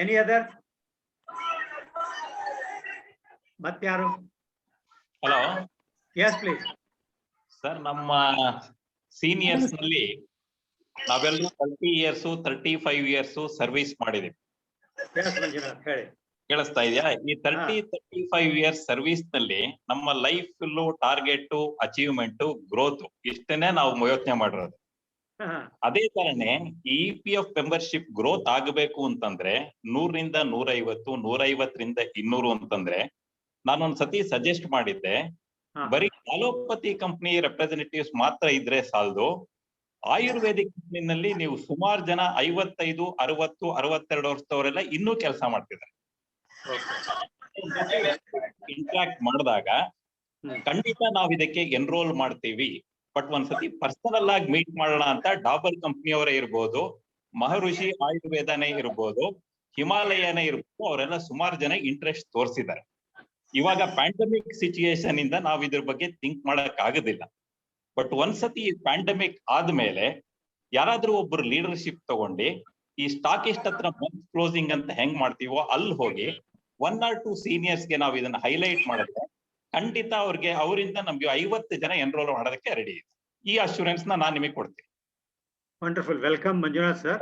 Speaker 1: any other? ಮತ್ಯಾರು?
Speaker 3: Hello,
Speaker 1: yes please.
Speaker 3: ಸರ್, ನಮ್ಮ ಸೀನಿಯರ್ಸ್ ನಲ್ಲಿ ನಾವೆಲ್ಲರೂ 30 years 35 years ಸರ್ವಿಸ್ ಮಾಡಿದೀವಿ. ಕೇಳಿಸ್ತಾ ಇದೆಯಾ? ಈ 35 years ಸರ್ವಿಸ್ ನಲ್ಲಿ ನಮ್ಮ ಲೈಫ್ ಟಾರ್ಗೆಟ್, ಅಚೀವ್ಮೆಂಟ್, ಗ್ರೋತ್ ಇಷ್ಟನ್ನೇ ನಾವು ಯೋಚನೆ ಮಾಡಿರೋದು. ಅದೇ ತರನೇ EPF ಮೆಂಬರ್ಶಿಪ್ ಗ್ರೋತ್ ಆಗಬೇಕು ಅಂತಂದ್ರೆ 100ರಿಂದ 150, 150ರಿಂದ 200 ಅಂತಂದ್ರೆ ನಾನೊಂದ್ಸತಿ ಸಜೆಸ್ಟ್ ಮಾಡಿದ್ದೆ, ಬರೀ ಅಲೋಪತಿ ಕಂಪನಿ ರೆಪ್ರೆಸೆಂಟೇಟಿವ್ಸ್ ಮಾತ್ರ ಇದ್ರೆ ಸಾಲದು. ಆಯುರ್ವೇದಿಕ್ ಕಂಪನಿನಲ್ಲಿ ನೀವು ಸುಮಾರು ಜನ 55, 60, 62 ವರ್ಷದವರೆಲ್ಲ ಇನ್ನೂ ಕೆಲಸ ಮಾಡ್ತಿದ್ದಾರೆ. ಇಂಟ್ರಾಕ್ಟ್ ಮಾಡಿದಾಗ ಖಂಡಿತ ನಾವ್ ಇದಕ್ಕೆ ಎನ್ರೋಲ್ ಮಾಡ್ತೀವಿ. ಬಟ್ ಒಂದ್ಸತಿ ಪರ್ಸನಲ್ ಆಗಿ ಮೀಟ್ ಮಾಡೋಣ ಅಂತ ಡಾಬರ್ ಕಂಪ್ನಿಯವರೇ ಇರ್ಬೋದು, ಮಹರ್ಷಿ ಆಯುರ್ವೇದನೇ ಇರ್ಬೋದು, ಹಿಮಾಲಯನೇ ಇರ್ಬೋದು, ಅವರೆಲ್ಲ ಸುಮಾರು ಜನ ಇಂಟ್ರೆಸ್ಟ್ ತೋರಿಸಿದ್ದಾರೆ. ಇವಾಗ ಪ್ಯಾಂಡಮಿಕ್ ಸಿಚುಯೇಷನ್ ಇಂದ ನಾವ್ ಇದ್ರ ಬಗ್ಗೆ ಥಿಂಕ್ ಮಾಡಕ್ ಆಗೋದಿಲ್ಲ. ಬಟ್ ಒಂದ್ಸತಿ ಈ ಪ್ಯಾಂಡಮಿಕ್ ಆದ್ಮೇಲೆ ಯಾರಾದ್ರೂ ಒಬ್ರು ಲೀಡರ್ಶಿಪ್ ತಗೊಂಡು ಈ ಸ್ಟಾಕಿಸ್ಟ್ ಹತ್ರ ಮಂತ್ ಕ್ಲೋಸಿಂಗ್ ಅಂತ ಹೆಂಗ್ ಮಾಡ್ತೀವೋ ಅಲ್ಲಿ ಹೋಗಿ 1 or 2 ಸೀನಿಯರ್ಸ್ಗೆ ನಾವು ಇದನ್ನ ಹೈಲೈಟ್ ಮಾಡಿದ್ರೆ ಖಂಡಿತ ಅವರಿಂದ ನಮ್ಗೆ 50 ಜನ ಎನ್ರೋಲ್ ಮಾಡೋದಕ್ಕೆ ರೆಡಿ ಇದೆ. ಈ ಅಶ್ಯೂರೆನ್ಸ್ ನಾನು ನಿಮಗೆ ಕೊಡ್ತೀನಿ.
Speaker 1: Wonderful, welcome Manjunath sir.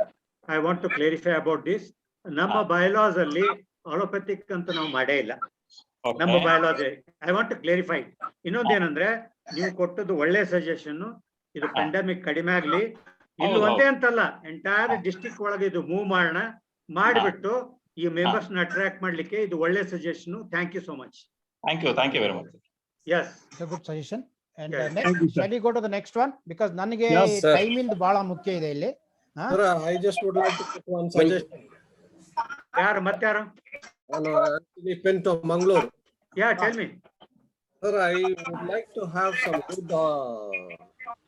Speaker 1: I want to clarify about this. ನಮ್ಮ ಬೈಲಾಸ್ ಅಲ್ಲಿ ಅಲೋಪತಿಕ್ ಅಂತ ನಾವು ಮಾಡೇ ಇಲ್ಲ. ನಮ್ಮ bylaws I want to clarify. ಇನ್ನೊಂದೇನಂದ್ರೆ, ನೀವು ಕೊಟ್ಟದ್ದು ಒಳ್ಳೆ ಸಜೆಷನ್. ಇದು ಪ್ಯಾಂಡಮಿಕ್ ಕಡಿಮೆ ಆಗ್ಲಿ, ಇಲ್ಲಿ ಒಂದೇ ಅಂತಲ್ಲ, ಎಂಟೈರ್ ಡಿಸ್ಟ್ರಿಕ್ಟ್ ಒಳಗೆ ಇದು ಮೂವ್ ಮಾಡೋಣ, ಮಾಡಿಬಿಟ್ಟು ಈ ಮೆಂಬರ್ಸ್ ನ ಅಟ್ರಾಕ್ಟ್ ಮಾಡ್ಲಿಕ್ಕೆ ಇದು ಒಳ್ಳೆ suggestion. Thank you so much.
Speaker 3: Thank you very much.
Speaker 1: Yes,
Speaker 2: it's a good suggestion. And next, shall we go to the next one, because ನನಗೆ ಟೈಮ್ ಇಂದ ಬಹಳ ಮುಖ್ಯ ಇದೆ ಇಲ್ಲಿ.
Speaker 21: Sir, I just would like to put one suggestion.
Speaker 1: ಮತ್ತಾರು?
Speaker 21: Anthony Pinto, Mangalore.
Speaker 1: Yeah, tell me.
Speaker 21: Sir, I would like to have some good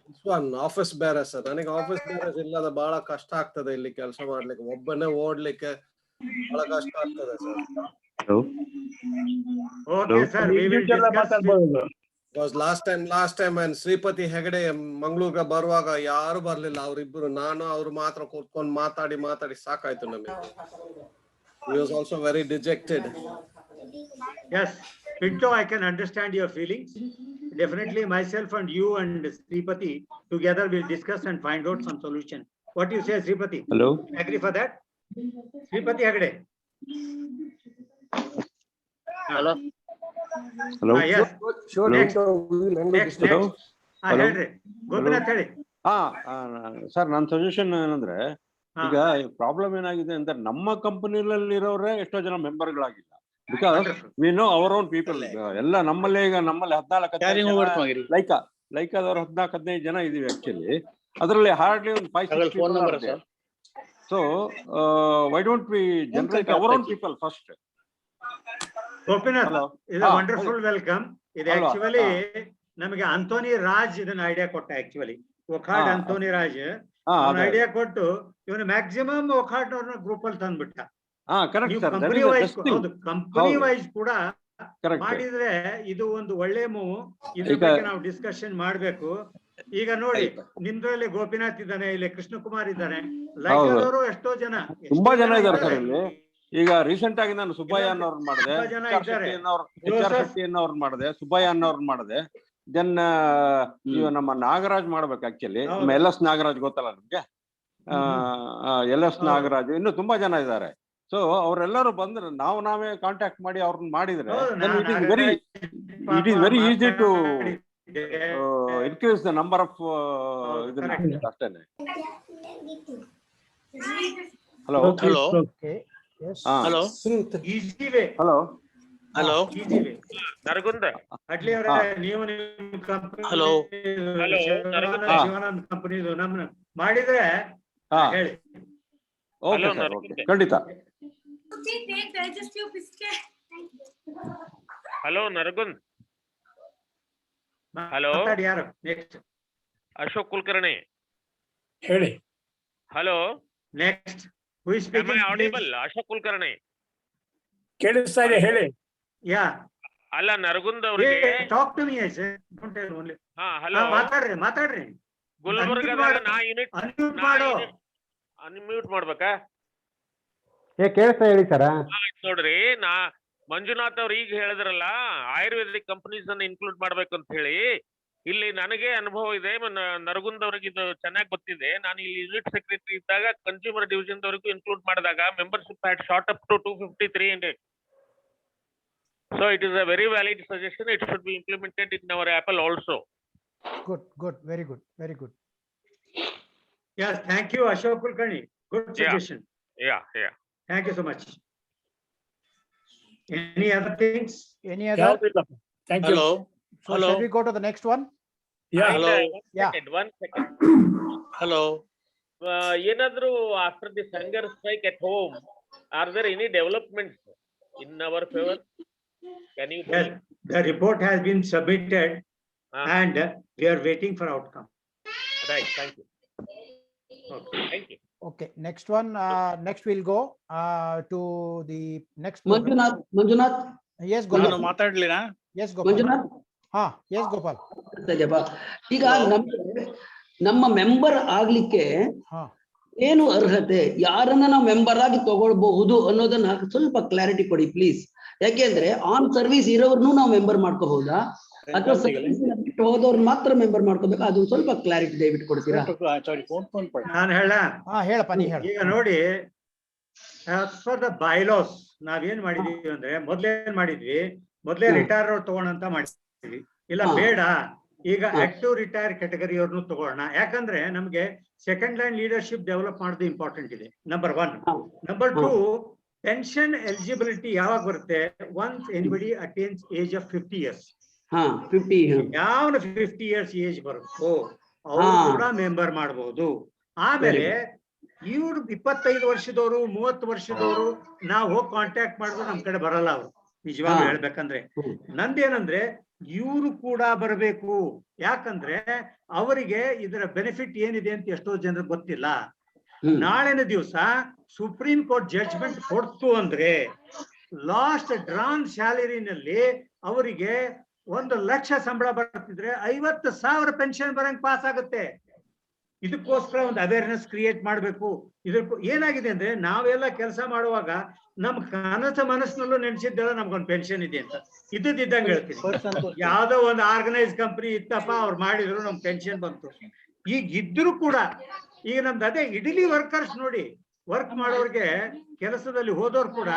Speaker 21: this one office bearers. Sir, ನನಗೆ office bearers ಇಲ್ಲದ ಬಹಳ ಕಷ್ಟ ಆಗ್ತದೆ ಇಲ್ಲಿ ಕೆಲಸ ಮಾಡ್ಲಿಕ್ಕೆ. ಒಬ್ಬನೇ ಓಡ್ಲಿಕ್ಕೆ ಬಹಳ ಕಷ್ಟ ಆಗ್ತದೆ sir.
Speaker 1: Okay sir, we will discuss.
Speaker 21: Because last time when Shripati Hegde ಮಂಗಳೂರಿಗೆ ಬರುವಾಗ ಯಾರು ಬರ್ಲಿಲ್ಲ, ಅವರಿಬ್ಬರು, ನಾನು ಅವ್ರು ಮಾತ್ರ ಕೂತ್ಕೊಂಡು ಮಾತಾಡಿ ಸಾಕಾಯ್ತು ನಮಗೆ. He was also very dejected.
Speaker 1: Yes, Pinto, I can understand your feelings. Definitely myself and you and Sripati together will discuss and find out some solution. What do you say, Sripati?
Speaker 14: Hello.
Speaker 1: Agree for that? Sripati Hegde.
Speaker 14: Hello.
Speaker 1: Yes.
Speaker 21: Sure.
Speaker 1: Next.
Speaker 14: Hello.
Speaker 1: ಹೇಳ್ರಿ ಗೋಪಿನಾಥ್ ಹೇಳಿ.
Speaker 14: Sir, ನನ್ನ suggestion ಏನಂದ್ರೆ, ಈಗ problem ಏನಾಗಿದೆ ಅಂದ್ರೆ ನಮ್ಮ ಕಂಪನಿನಲ್ಲಿ ಇರೋರೇ ಎಷ್ಟೋ ಜನ ಮೆಂಬರ್ಗಳಾಗಿಲ್ಲ. Because we know our own people. ಎಲ್ಲ ನಮ್ಮಲ್ಲಿ 14 ಲೈಕಾದವ್ರು 14-15 ಜನ ಇದೀವಿ ಆಕ್ಚುಲಿ. ಅದರಲ್ಲಿ ಹಾರ್ಡ್ಲಿ ಒಂದು 5-6. So why don't we generate hour own people first?
Speaker 1: Gopinath, ಇದು ವಂಡರ್ಫುಲ್ ವೆಲ್ಕಮ್. ಇದು ಆಕ್ಚುಲಿ ನಮಗೆ ಅಂಥೋನಿ ರಾಜ್ ಇದನ್ನ ಐಡಿಯಾ ಕೊಟ್ಟ. ಆಕ್ಚುಲಿ ಒಖಾಡ್ ಅಂಥೋನಿ ರಾಜ್ ಐಡಿಯಾ ಕೊಟ್ಟು ಇವನು ಮ್ಯಾಕ್ಸಿಮಮ್ ಒಖಾಡ್ ಅವ್ರನ್ನ ಗ್ರೂಪ್ ಅಲ್ಲಿ ತಂದ್ಬಿಟ್ಟ. ಕಂಪನಿ ವೈಸ್ ಕೂಡ ಮಾಡಿದ್ರೆ ಇದು ಒಂದು ಒಳ್ಳೆ ಮೂವ್. ಇದ್ರ ಬಗ್ಗೆ ನಾವು ಡಿಸ್ಕಷನ್ ಮಾಡ್ಬೇಕು. ಈಗ ನೋಡಿ, ನಿಮ್ದ್ರಲ್ಲಿ ಗೋಪಿನಾಥ್ ಇದ್ದಾನೆ, ಇಲ್ಲಿ ಕೃಷ್ಣಕುಮಾರ್ ಇದ್ದಾನೆ, ಲೈಕದವರು ಎಷ್ಟೋ ಜನ,
Speaker 14: ತುಂಬಾ ಜನ ಇದ್ದಾರೆ ಸರ್ ಇಲ್ಲಿ. ಈಗ ರೀಸೆಂಟ್ ಆಗಿ ನಾನು ಸುಬ್ಬಯ್ಯ ಅನ್ನೋರ್ನ ಮಾಡಿದೆ, HR ಮಾಡಿದೆ, ಸುಬ್ಬಯ್ಯ ಅನ್ನೋರ್ನ ಮಾಡಿದೆ. ದೆನ್ ನಮ್ಮ ನಾಗರಾಜ್ ಮಾಡ್ಬೇಕು ಆಕ್ಚುಲಿ. ನಮ್ಮ LS ನಾಗರಾಜ್ ಗೊತ್ತಲ್ಲ ನಿಮ್ಗೆ? LS ನಾಗರಾಜ್, ಇನ್ನು ತುಂಬಾ ಜನ ಇದ್ದಾರೆ. ಸೊ ಅವರೆಲ್ಲರೂ ಬಂದ್ರೆ ನಾವೇ ಕಾಂಟ್ಯಾಕ್ಟ್ ಮಾಡಿ ಅವ್ರನ್ನ ಮಾಡಿದ್ರೆ it is very easy to increase the number of ಇದನ್ನ ಅಷ್ಟೇನೆ. ಹಲೋ
Speaker 5: ನರಗುಂದ
Speaker 1: ಶಿವಾನಂದ್ ಕಂಪನಿದು ನಮ್ನ ಮಾಡಿದ್ರೆ ಹೇಳಿ.
Speaker 14: ಓಕೆ ಸರ್, ಓಕೆ, ಖಂಡಿತ.
Speaker 4: ಹಲೋ ನರಗುಂದ್. ಹಲೋ,
Speaker 1: ಯಾರು ನೆಕ್ಸ್ಟ್?
Speaker 4: ಅಶೋಕ್ ಕುಲಕರ್ಣಿ
Speaker 20: ಹೇಳಿ.
Speaker 4: Hello,
Speaker 1: next
Speaker 4: audible? Ashok Kulkarni
Speaker 20: ಕೇಳಿಸ್ತಾ ಇದೆ, ಹೇಳಿ.
Speaker 1: ಯಾ
Speaker 4: ಅಲ್ಲ, ನರಗುಂದ್ ಅವ್ರಿಗೆ
Speaker 1: talk to me sir, don't tell only.
Speaker 4: ಹಾ, ಹಲೋ,
Speaker 1: ಮಾತಾಡ್ರಿ.
Speaker 4: ಗುಲ್ಬರ್ಗದಾಗ ನಾ ಯೂನಿಟ್ ಅನ್ಮ್ಯೂಟ್ ಮಾಡ್ಬೇಕಾ?
Speaker 8: ಕೇಳಿಸ್ತಾ, ಹೇಳಿ ಸರ್.
Speaker 4: ನೋಡ್ರಿ, ಮಂಜುನಾಥ್ ಅವ್ರು ಈಗ ಹೇಳಿದ್ರಲ್ಲ, ಆಯುರ್ವೇದಿಕ್ ಕಂಪನೀಸ್ ಅನ್ನ ಇನ್ಕ್ಲೂಡ್ ಮಾಡ್ಬೇಕು ಅಂತ ಹೇಳಿ. ಇಲ್ಲಿ ನನಗೆ ಅನುಭವ ಇದೆ, ನರಗುಂದ್ ಅವ್ರಿಗೆ ಇದು ಚೆನ್ನಾಗಿ ಗೊತ್ತಿದೆ. ನಾನು ಇಲ್ಲಿ ಯೂನಿಟ್ ಸೆಕ್ರೆಟರಿ ಇದ್ದಾಗ ಕನ್ಸ್ಯೂಮರ್ ಡಿವಿಷನ್ ದವರೆಗೂ ಇನ್ಕ್ಲೂಡ್ ಮಾಡಿದಾಗ membership had short up to 250-300. So it is a very valid suggestion. It should be implemented in our Apple also.
Speaker 2: Good, very good.
Speaker 1: Yes, thank you, Ashok Kulkarni. Good suggestion.
Speaker 4: Yeah.
Speaker 1: Thank you so much. Any other things?
Speaker 2: Any other?
Speaker 20: Thank you.
Speaker 2: So shall we go to the next one?
Speaker 20: Yeah.
Speaker 4: Hello.
Speaker 2: Yeah.
Speaker 4: One second.
Speaker 5: Hello.
Speaker 4: Yenadru after this hunger strike at home, are there any developments in our favor? Can you?
Speaker 1: Yes, the report has been submitted and we are waiting for outcome.
Speaker 4: Right, thank you.
Speaker 1: Okay.
Speaker 4: Thank you.
Speaker 2: Okay, next one. Next we'll go to the next.
Speaker 8: Manjunath.
Speaker 2: Yes, Gopal.
Speaker 5: ನಾನು ಮಾತಾಡ್ಲಿನಾ?
Speaker 2: Yes, Gopal.
Speaker 8: Manjunath.
Speaker 2: Yes, Gopal.
Speaker 8: ಈಗ ನಮ್ಮ member ಆಗ್ಲಿಕ್ಕೆ ಏನು ಅರ್ಹತೆ, ಯಾರನ್ನ ನಾವು member ಆಗಿ ತಗೊಳ್ಬಹುದು ಅನ್ನೋದನ್ನ ಸ್ವಲ್ಪ ಕ್ಲಾರಿಟಿ ಕೊಡಿ ಪ್ಲೀಸ್. ಯಾಕೆಂದ್ರೆ ಆನ್ ಸರ್ವಿಸ್ ಇರೋರ್ನು ನಾವು ಮೆಂಬರ್ ಮಾಡ್ಕೋಬಹುದಾ ಅಥವಾ ಸರ್ವಿಸ್ ಬಿಟ್ಟು ಹೋದವ್ರು ಮಾತ್ರ ಮೆಂಬರ್ ಮಾಡ್ಕೋಬೇಕಾ? ಅದು ಸ್ವಲ್ಪ ಕ್ಲಾರಿಟಿ ದಯವಿಟ್ಟು ಕೊಡ್ತೀರಾ?
Speaker 1: ನಾನು
Speaker 2: ಹೇಳಪ್ಪ, ನೀ ಹೇಳ.
Speaker 1: ಈಗ ನೋಡಿ, as per the bylaws ನಾವೇನ್ ಮಾಡಿದೀವಿ ಅಂದ್ರೆ, ಮೊದ್ಲೇ ರಿಟೈರ್ ತಗೋಣಂತ ಮಾಡಿದ್ವಿ. ಇಲ್ಲ ಬೇಡ, ಈಗ ಆಕ್ಟಿವ್ ರಿಟೈರ್ ಕ್ಯಾಟಗರಿ ಅವ್ರನ್ನು ತಗೊಳ್ಳೋಣ. ಯಾಕಂದ್ರೆ ನಮ್ಗೆ ಸೆಕೆಂಡ್ ಲೈನ್ ಲೀಡರ್ಶಿಪ್ ಡೆವಲಪ್ ಮಾಡೋದು ಇಂಪಾರ್ಟೆಂಟ್ ಇದೆ, ನಂಬರ್ 1. ನಂಬರ್ 2, ಪೆನ್ಷನ್ ಎಲಿಜಿಬಿಲಿಟಿ ಯಾವಾಗ ಬರುತ್ತೆ? Once anybody attains age of 50 years. ಯಾವ 50 years ಏಜ್ ಬರುತ್ತೋ ಅವ್ರು ಕೂಡ ಮೆಂಬರ್ ಮಾಡಬಹುದು. ಆಮೇಲೆ ಇವ್ರು 25 ವರ್ಷದವರು 30 ವರ್ಷದವರು ನಾವು ಹೋಗಿ ಕಾಂಟ್ಯಾಕ್ಟ್ ಮಾಡಿದ್ರು ನಮ್ ಕಡೆ ಬರಲ್ಲ ಅವ್ರು. ನಿಜವಾಗ್ಲೂ ಹೇಳ್ಬೇಕಂದ್ರೆ ನಂದೇನಂದ್ರೆ ಇವ್ರು ಕೂಡ ಬರಬೇಕು. ಯಾಕಂದ್ರೆ ಅವರಿಗೆ ಇದರ ಬೆನಿಫಿಟ್ ಏನಿದೆ ಅಂತ ಎಷ್ಟೋ ಜನರಿಗೆ ಗೊತ್ತಿಲ್ಲ. ನಾಳಿನ ದಿವಸ ಸುಪ್ರೀಂ ಕೋರ್ಟ್ ಜಡ್ಜ್ಮೆಂಟ್ ಕೊಡ್ತು ಅಂದ್ರೆ ಲಾಸ್ಟ್ ಡ್ರಾನ್ ಸ್ಯಾಲರಿನಲ್ಲಿ ಅವರಿಗೆ 1 ಲಕ್ಷ ಸಂಬಳ ಬರ್ತಿದ್ರೆ 50,000 ಪೆನ್ಷನ್ ಬರಂಗ್ ಪಾಸ್ ಆಗುತ್ತೆ. ಇದಕ್ಕೋಸ್ಕರ ಒಂದು ಅವೇರ್ನೆಸ್ ಕ್ರಿಯೇಟ್ ಮಾಡ್ಬೇಕು. ಇದಕ್ಕೂ ಏನಾಗಿದೆ ಅಂದ್ರೆ, ನಾವೆಲ್ಲ ಕೆಲಸ ಮಾಡುವಾಗ ನಮ್ ಮನಸ್ಸಿನಲ್ಲೂ ನೆನ್ಸಿದ್ದೆಲ್ಲ ನಮ್ಗೊಂದು ಪೆನ್ಷನ್ ಇದೆ ಅಂತ ಇದ್ದಂಗೆ ಹೇಳ್ತೀನಿ. ಯಾವ್ದೋ ಒಂದು ಆರ್ಗನೈಸ್ ಕಂಪನಿ ಇತ್ತಪ್ಪ, ಅವ್ರು ಮಾಡಿದ್ರು ನಮ್ ಪೆನ್ಷನ್ ಬಂತು. ಈಗ ಇದ್ರು ಕೂಡ ಈಗ ನಮ್ದು ಅದೇ ಇಡೀ ವರ್ಕರ್ಸ್ ನೋಡಿ, ವರ್ಕ್ ಮಾಡೋರ್ಗೆ ಕೆಲಸದಲ್ಲಿ ಹೋದವ್ರು ಕೂಡ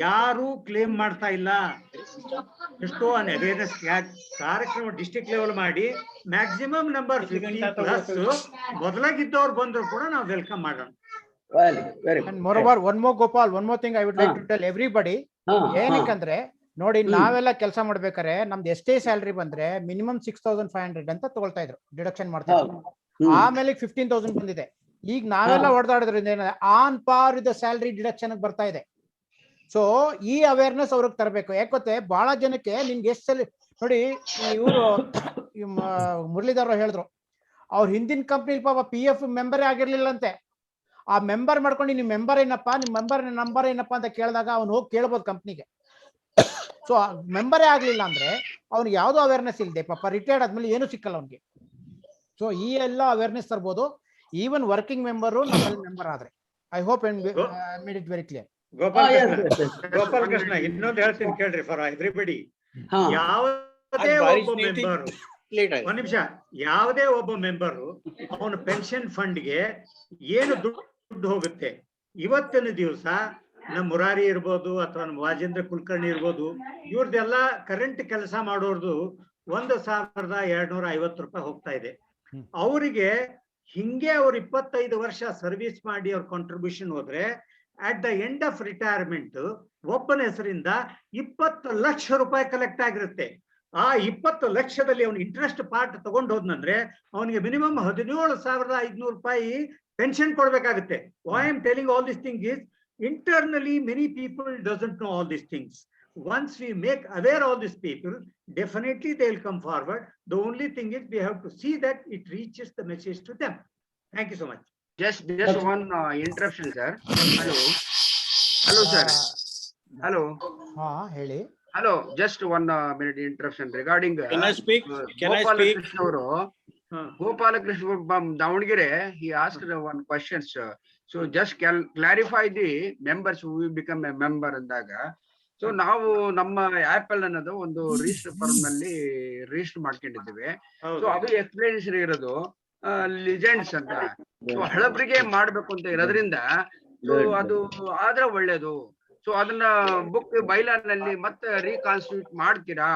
Speaker 1: ಯಾರು ಕ್ಲೇಮ್ ಮಾಡ್ತಾ ಇಲ್ಲ. ಎಷ್ಟೋ ಅವೇರ್ನೆಸ್ ಕಾರ್ಯಕ್ರಮ ಡಿಸ್ಟ್ರಿಕ್ಟ್ ಲೆವೆಲ್ ಮಾಡಿ ಮ್ಯಾಕ್ಸಿಮಮ್ ನಂಬರ್ 50+ ಮೊದಲಾಗಿದ್ದವ್ರು ಬಂದ್ರು ಕೂಡ ನಾವು ವೆಲ್ಕಮ್ ಮಾಡೋಣ.
Speaker 2: And moreover, one more Gopal, one more thing I would like to tell everybody. ಏನಕ್ಕಂದ್ರೆ ನೋಡಿ, ನಾವೆಲ್ಲ ಕೆಲಸ ಮಾಡ್ಬೇಕಾರೆ ನಮ್ದು ಎಷ್ಟೇ ಸ್ಯಾಲರಿ ಬಂದ್ರೆ ಮಿನಿಮಮ್ 6,500 ಅಂತ ತಗೊಳ್ತಾ ಇದ್ರು, ಡಿಡಕ್ಷನ್ ಮಾಡ್ತಾ ಇದ್ರು. ಆಮೇಲೆ 15,000 ಬಂದಿದೆ. ಈಗ ನಾವೆಲ್ಲ ಹೊಡೆದಾಡೋದ್ರಿಂದ ಏನ ಆನ್ ಪಾರ್ ವಿತ್ ಸ್ಯಾಲರಿ ಡಿಡಕ್ಷನ್ ಬರ್ತಾ ಇದೆ. ಸೊ ಈ ಅವೇರ್ನೆಸ್ ಅವ್ರಿಗೆ ತರಬೇಕು. ಯಾಕೊತ್ತೆ ಬಹಳ ಜನಕ್ಕೆ ನಿಮ್ಗೆ ಎಷ್ಟು ಸಲ ನೋಡಿ, ಇವರು ಮುರಳೀಧರ್ ಹೇಳಿದ್ರು, ಅವ್ರ ಹಿಂದಿನ ಕಂಪ್ನಿ ಪಾಪ PF ಮೆಂಬರೇ ಆಗಿರ್ಲಿಲ್ಲಂತೆ. ಆ ಮೆಂಬರ್ ಮಾಡ್ಕೊಂಡು ನಿಮ್ ಮೆಂಬರ್ ಏನಪ್ಪಾ, ನಿಮ್ ಮೆಂಬರ್ ನಂಬರ್ ಏನಪ್ಪಾ ಅಂತ ಕೇಳಿದಾಗ ಅವ್ನು ಹೋಗಿ ಕೇಳ್ಬೋದು ಕಂಪ್ನಿಗೆ. ಸೊ ಮೆಂಬರೇ ಆಗ್ಲಿಲ್ಲ ಅಂದ್ರೆ ಅವ್ನಿಗೆ ಯಾವ್ದೋ ಅವೇರ್ನೆಸ್ ಇಲ್ಲದೆ ಪಾಪ ರಿಟೈರ್ಡ್ ಆದ್ಮೇಲೆ ಏನು ಸಿಕ್ಕಲ್ಲ ಅವ್ನಿಗೆ. ಸೊ ಈ ಎಲ್ಲ ಅವೇರ್ನೆಸ್ ತರ್ಬೋದು, ಈವನ್ ವರ್ಕಿಂಗ್ ಮೆಂಬರು ನಮ್ಮಲ್ಲಿ ಮೆಂಬರ್ ಆದ್ರೆ. I hope and made it very clear.
Speaker 1: Gopal Krishna, ಇನ್ನೊಂದು ಹೇಳ್ತೀನಿ ಕೇಳ್ರಿ ಫಾರ್ ಎವ್ರಿಬಡಿ. ಯಾವುದೇ ಒಬ್ಬ ಮೆಂಬರು, ಒಂದ್ ನಿಮಿಷ, ಯಾವುದೇ ಒಬ್ಬ ಮೆಂಬರು ಅವನ ಪೆನ್ಷನ್ ಫಂಡ್ಗೆ ಏನು ದುಡ್ಡು ಹೋಗುತ್ತೆ, ಇವತ್ತಿನ ದಿವಸ ನಮ್ಮ ಮುರಾರಿ ಇರ್ಬೋದು ಅಥವಾ ನಮ್ಮ ವಾಜೇಂದ್ರ ಕುಲಕರ್ಣಿ ಇರ್ಬೋದು, ಇವ್ರದ್ದೆಲ್ಲ ಕರೆಂಟ್ ಕೆಲಸ ಮಾಡೋರ್ದು 1,250 ರೂಪಾಯಿ ಹೋಗ್ತಾ ಇದೆ. ಅವರಿಗೆ ಹಿಂಗೆ ಅವ್ರು 25 ವರ್ಷ ಸರ್ವಿಸ್ ಮಾಡಿ ಅವ್ರ ಕಾಂಟ್ರಿಬ್ಯೂಷನ್ ಹೋದ್ರೆ at the end of retirement ಒಬ್ಬನ ಹೆಸರಿಂದ 20 ಲಕ್ಷ ರೂಪಾಯಿ ಕಲೆಕ್ಟ್ ಆಗಿರುತ್ತೆ. ಆ 20 ಲಕ್ಷದಲ್ಲಿ ಅವನು ಇಂಟ್ರೆಸ್ಟ್ ಪಾರ್ಟ್ ತಗೊಂಡು ಹೋದ್ನಂದ್ರೆ ಅವನಿಗೆ ಮಿನಿಮಮ್ 17,500 ರೂಪಾಯಿ ಪೆನ್ಷನ್ ಕೊಡ್ಬೇಕಾಗುತ್ತೆ. Why am telling all this thing is internally many people doesn't know all these things. Once we make aware all these people, definitely they will come forward. The only thing is we have to see that it reaches the message to them. Thank you so much.
Speaker 23: Just one interruption, sir. Hello, sir. Hello.
Speaker 2: ಹೇಳಿ.
Speaker 23: Hello. Just 1 minute interruption regarding.
Speaker 12: Can I speak? Can I speak?
Speaker 23: Gopalakrishna from Davangere, he asked one question, sir. So just clarify the members who will become a member andaga. So ನಾವು ನಮ್ಮ apple ಅನ್ನೋದು ಒಂದು register firm ನಲ್ಲಿ register ಮಾಡ್ಕೊಂಡಿದ್ದೇವೆ. So ಅದು ಎಕ್ಸ್ಪ್ಲೇನೇಷನ್ ಇರೋದು legends ಅಂತ. So ಹಳಬರಿಗೆ ಮಾಡ್ಬೇಕು ಅಂತ ಇರೋದ್ರಿಂದ ಸೊ ಅದು ಆದ್ರೆ ಒಳ್ಳೇದು. ಸೊ ಅದನ್ನ ಬುಕ್ ಬೈಲಾಸ್ ನಲ್ಲಿ ಮತ್ತೆ ರೀಕಾನ್ಸ್ಟಿಟ್ಯೂಟ್ ಮಾಡ್ತೀರಾ?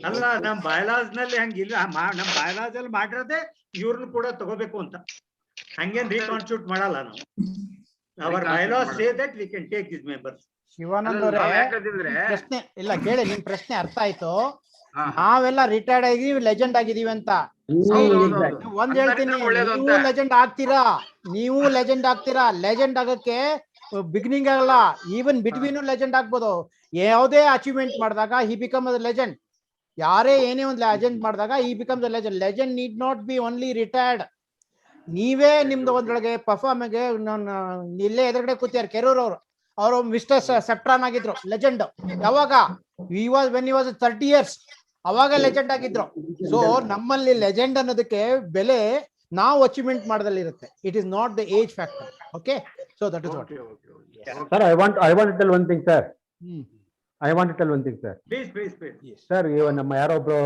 Speaker 1: ಅಲ್ಲ, ನಮ್ ಬಯಲಾಸ್ ನಲ್ಲಿ ಹಂಗಿಲ್ಲ. ನಮ್ ಬಯಲಾಸ್ ಅಲ್ಲಿ ಮಾಡಿರೋದೇ ಇವ್ರನ್ನ ಕೂಡ ತಗೋಬೇಕು ಅಂತ. ಹಂಗೇನ್ ರೀಕಾನ್ಸ್ಟಿಟ್ಯೂಟ್ ಮಾಡಲ್ಲ ನಾವು. Our bylaws say that we can take this members.
Speaker 2: Shivanand ಅವರೇ, ಪ್ರಶ್ನೆ ಇಲ್ಲ ಕೇಳಿ, ನಿಮ್ ಪ್ರಶ್ನೆ ಅರ್ಥ ಆಯ್ತು. ನಾವೆಲ್ಲ ರಿಟೈರ್ಡ್ ಆಗಿದೀವಿ, ಲೆಜೆಂಡ್ ಆಗಿದೀವಿ ಅಂತ. ಒಂದ್ ಹೇಳ್ತೀನಿ, ನೀವು ಲೆಜೆಂಡ್ ಆಗ್ತೀರಾ, ನೀವು ಲೆಜೆಂಡ್ ಆಗ್ತೀರಾ. ಲೆಜೆಂಡ್ ಆಗಕ್ಕೆ ಬಿಗಿನಿಂಗ್ ಆಗಲ್ಲ, ಈವನ್ ಬಿಟ್ವೀನ್ ಲೆಜೆಂಡ್ ಆಗ್ಬೋದು. ಯಾವುದೇ ಅಚೀವ್ಮೆಂಟ್ ಮಾಡಿದಾಗ ಹಿ ಬಿಕಮ್ ಅ ಲೆಜೆಂಡ್. ಯಾರೇ ಏನೇ ಒಂದು ಲೆಜೆಂಡ್ ಮಾಡಿದಾಗ ಈ becomes a legend. Legend need not be only retired. ನೀವೇ ನಿಮ್ದು ಒಂದ್ರೊಳಗೆ ಪರ್ಫಾರ್ಮೆಗೆ ಇಲ್ಲೇ ಎದುರುಗಡೆ ಕೂತಿಯಾರ ಕೆರೂರ್ ಅವರು ಮಿಸ್ಟರ್ ಸೆಪ್ಟ್ರಾನ್ ಆಗಿದ್ರು, ಲೆಜೆಂಡ್. ಯಾವಾಗ? ವೆನ್ ಹಿ ವಾಸ್ 30 years, ಅವಾಗ ಲೆಜೆಂಡ್ ಆಗಿದ್ರು. ಸೊ ನಮ್ಮಲ್ಲಿ ಲೆಜೆಂಡ್ ಅನ್ನೋದಕ್ಕೆ ಬೆಲೆ ನಾವು ಅಚೀವ್ಮೆಂಟ್ ಮಾಡೋದ್ರಲ್ಲಿ ಇರುತ್ತೆ. It is not the age factor. Okay, so that is what.
Speaker 9: Sir, I want to tell one thing sir.
Speaker 1: Please.
Speaker 9: Sir, ನಮ್ಮ ಯಾರೋ ಒಬ್ರು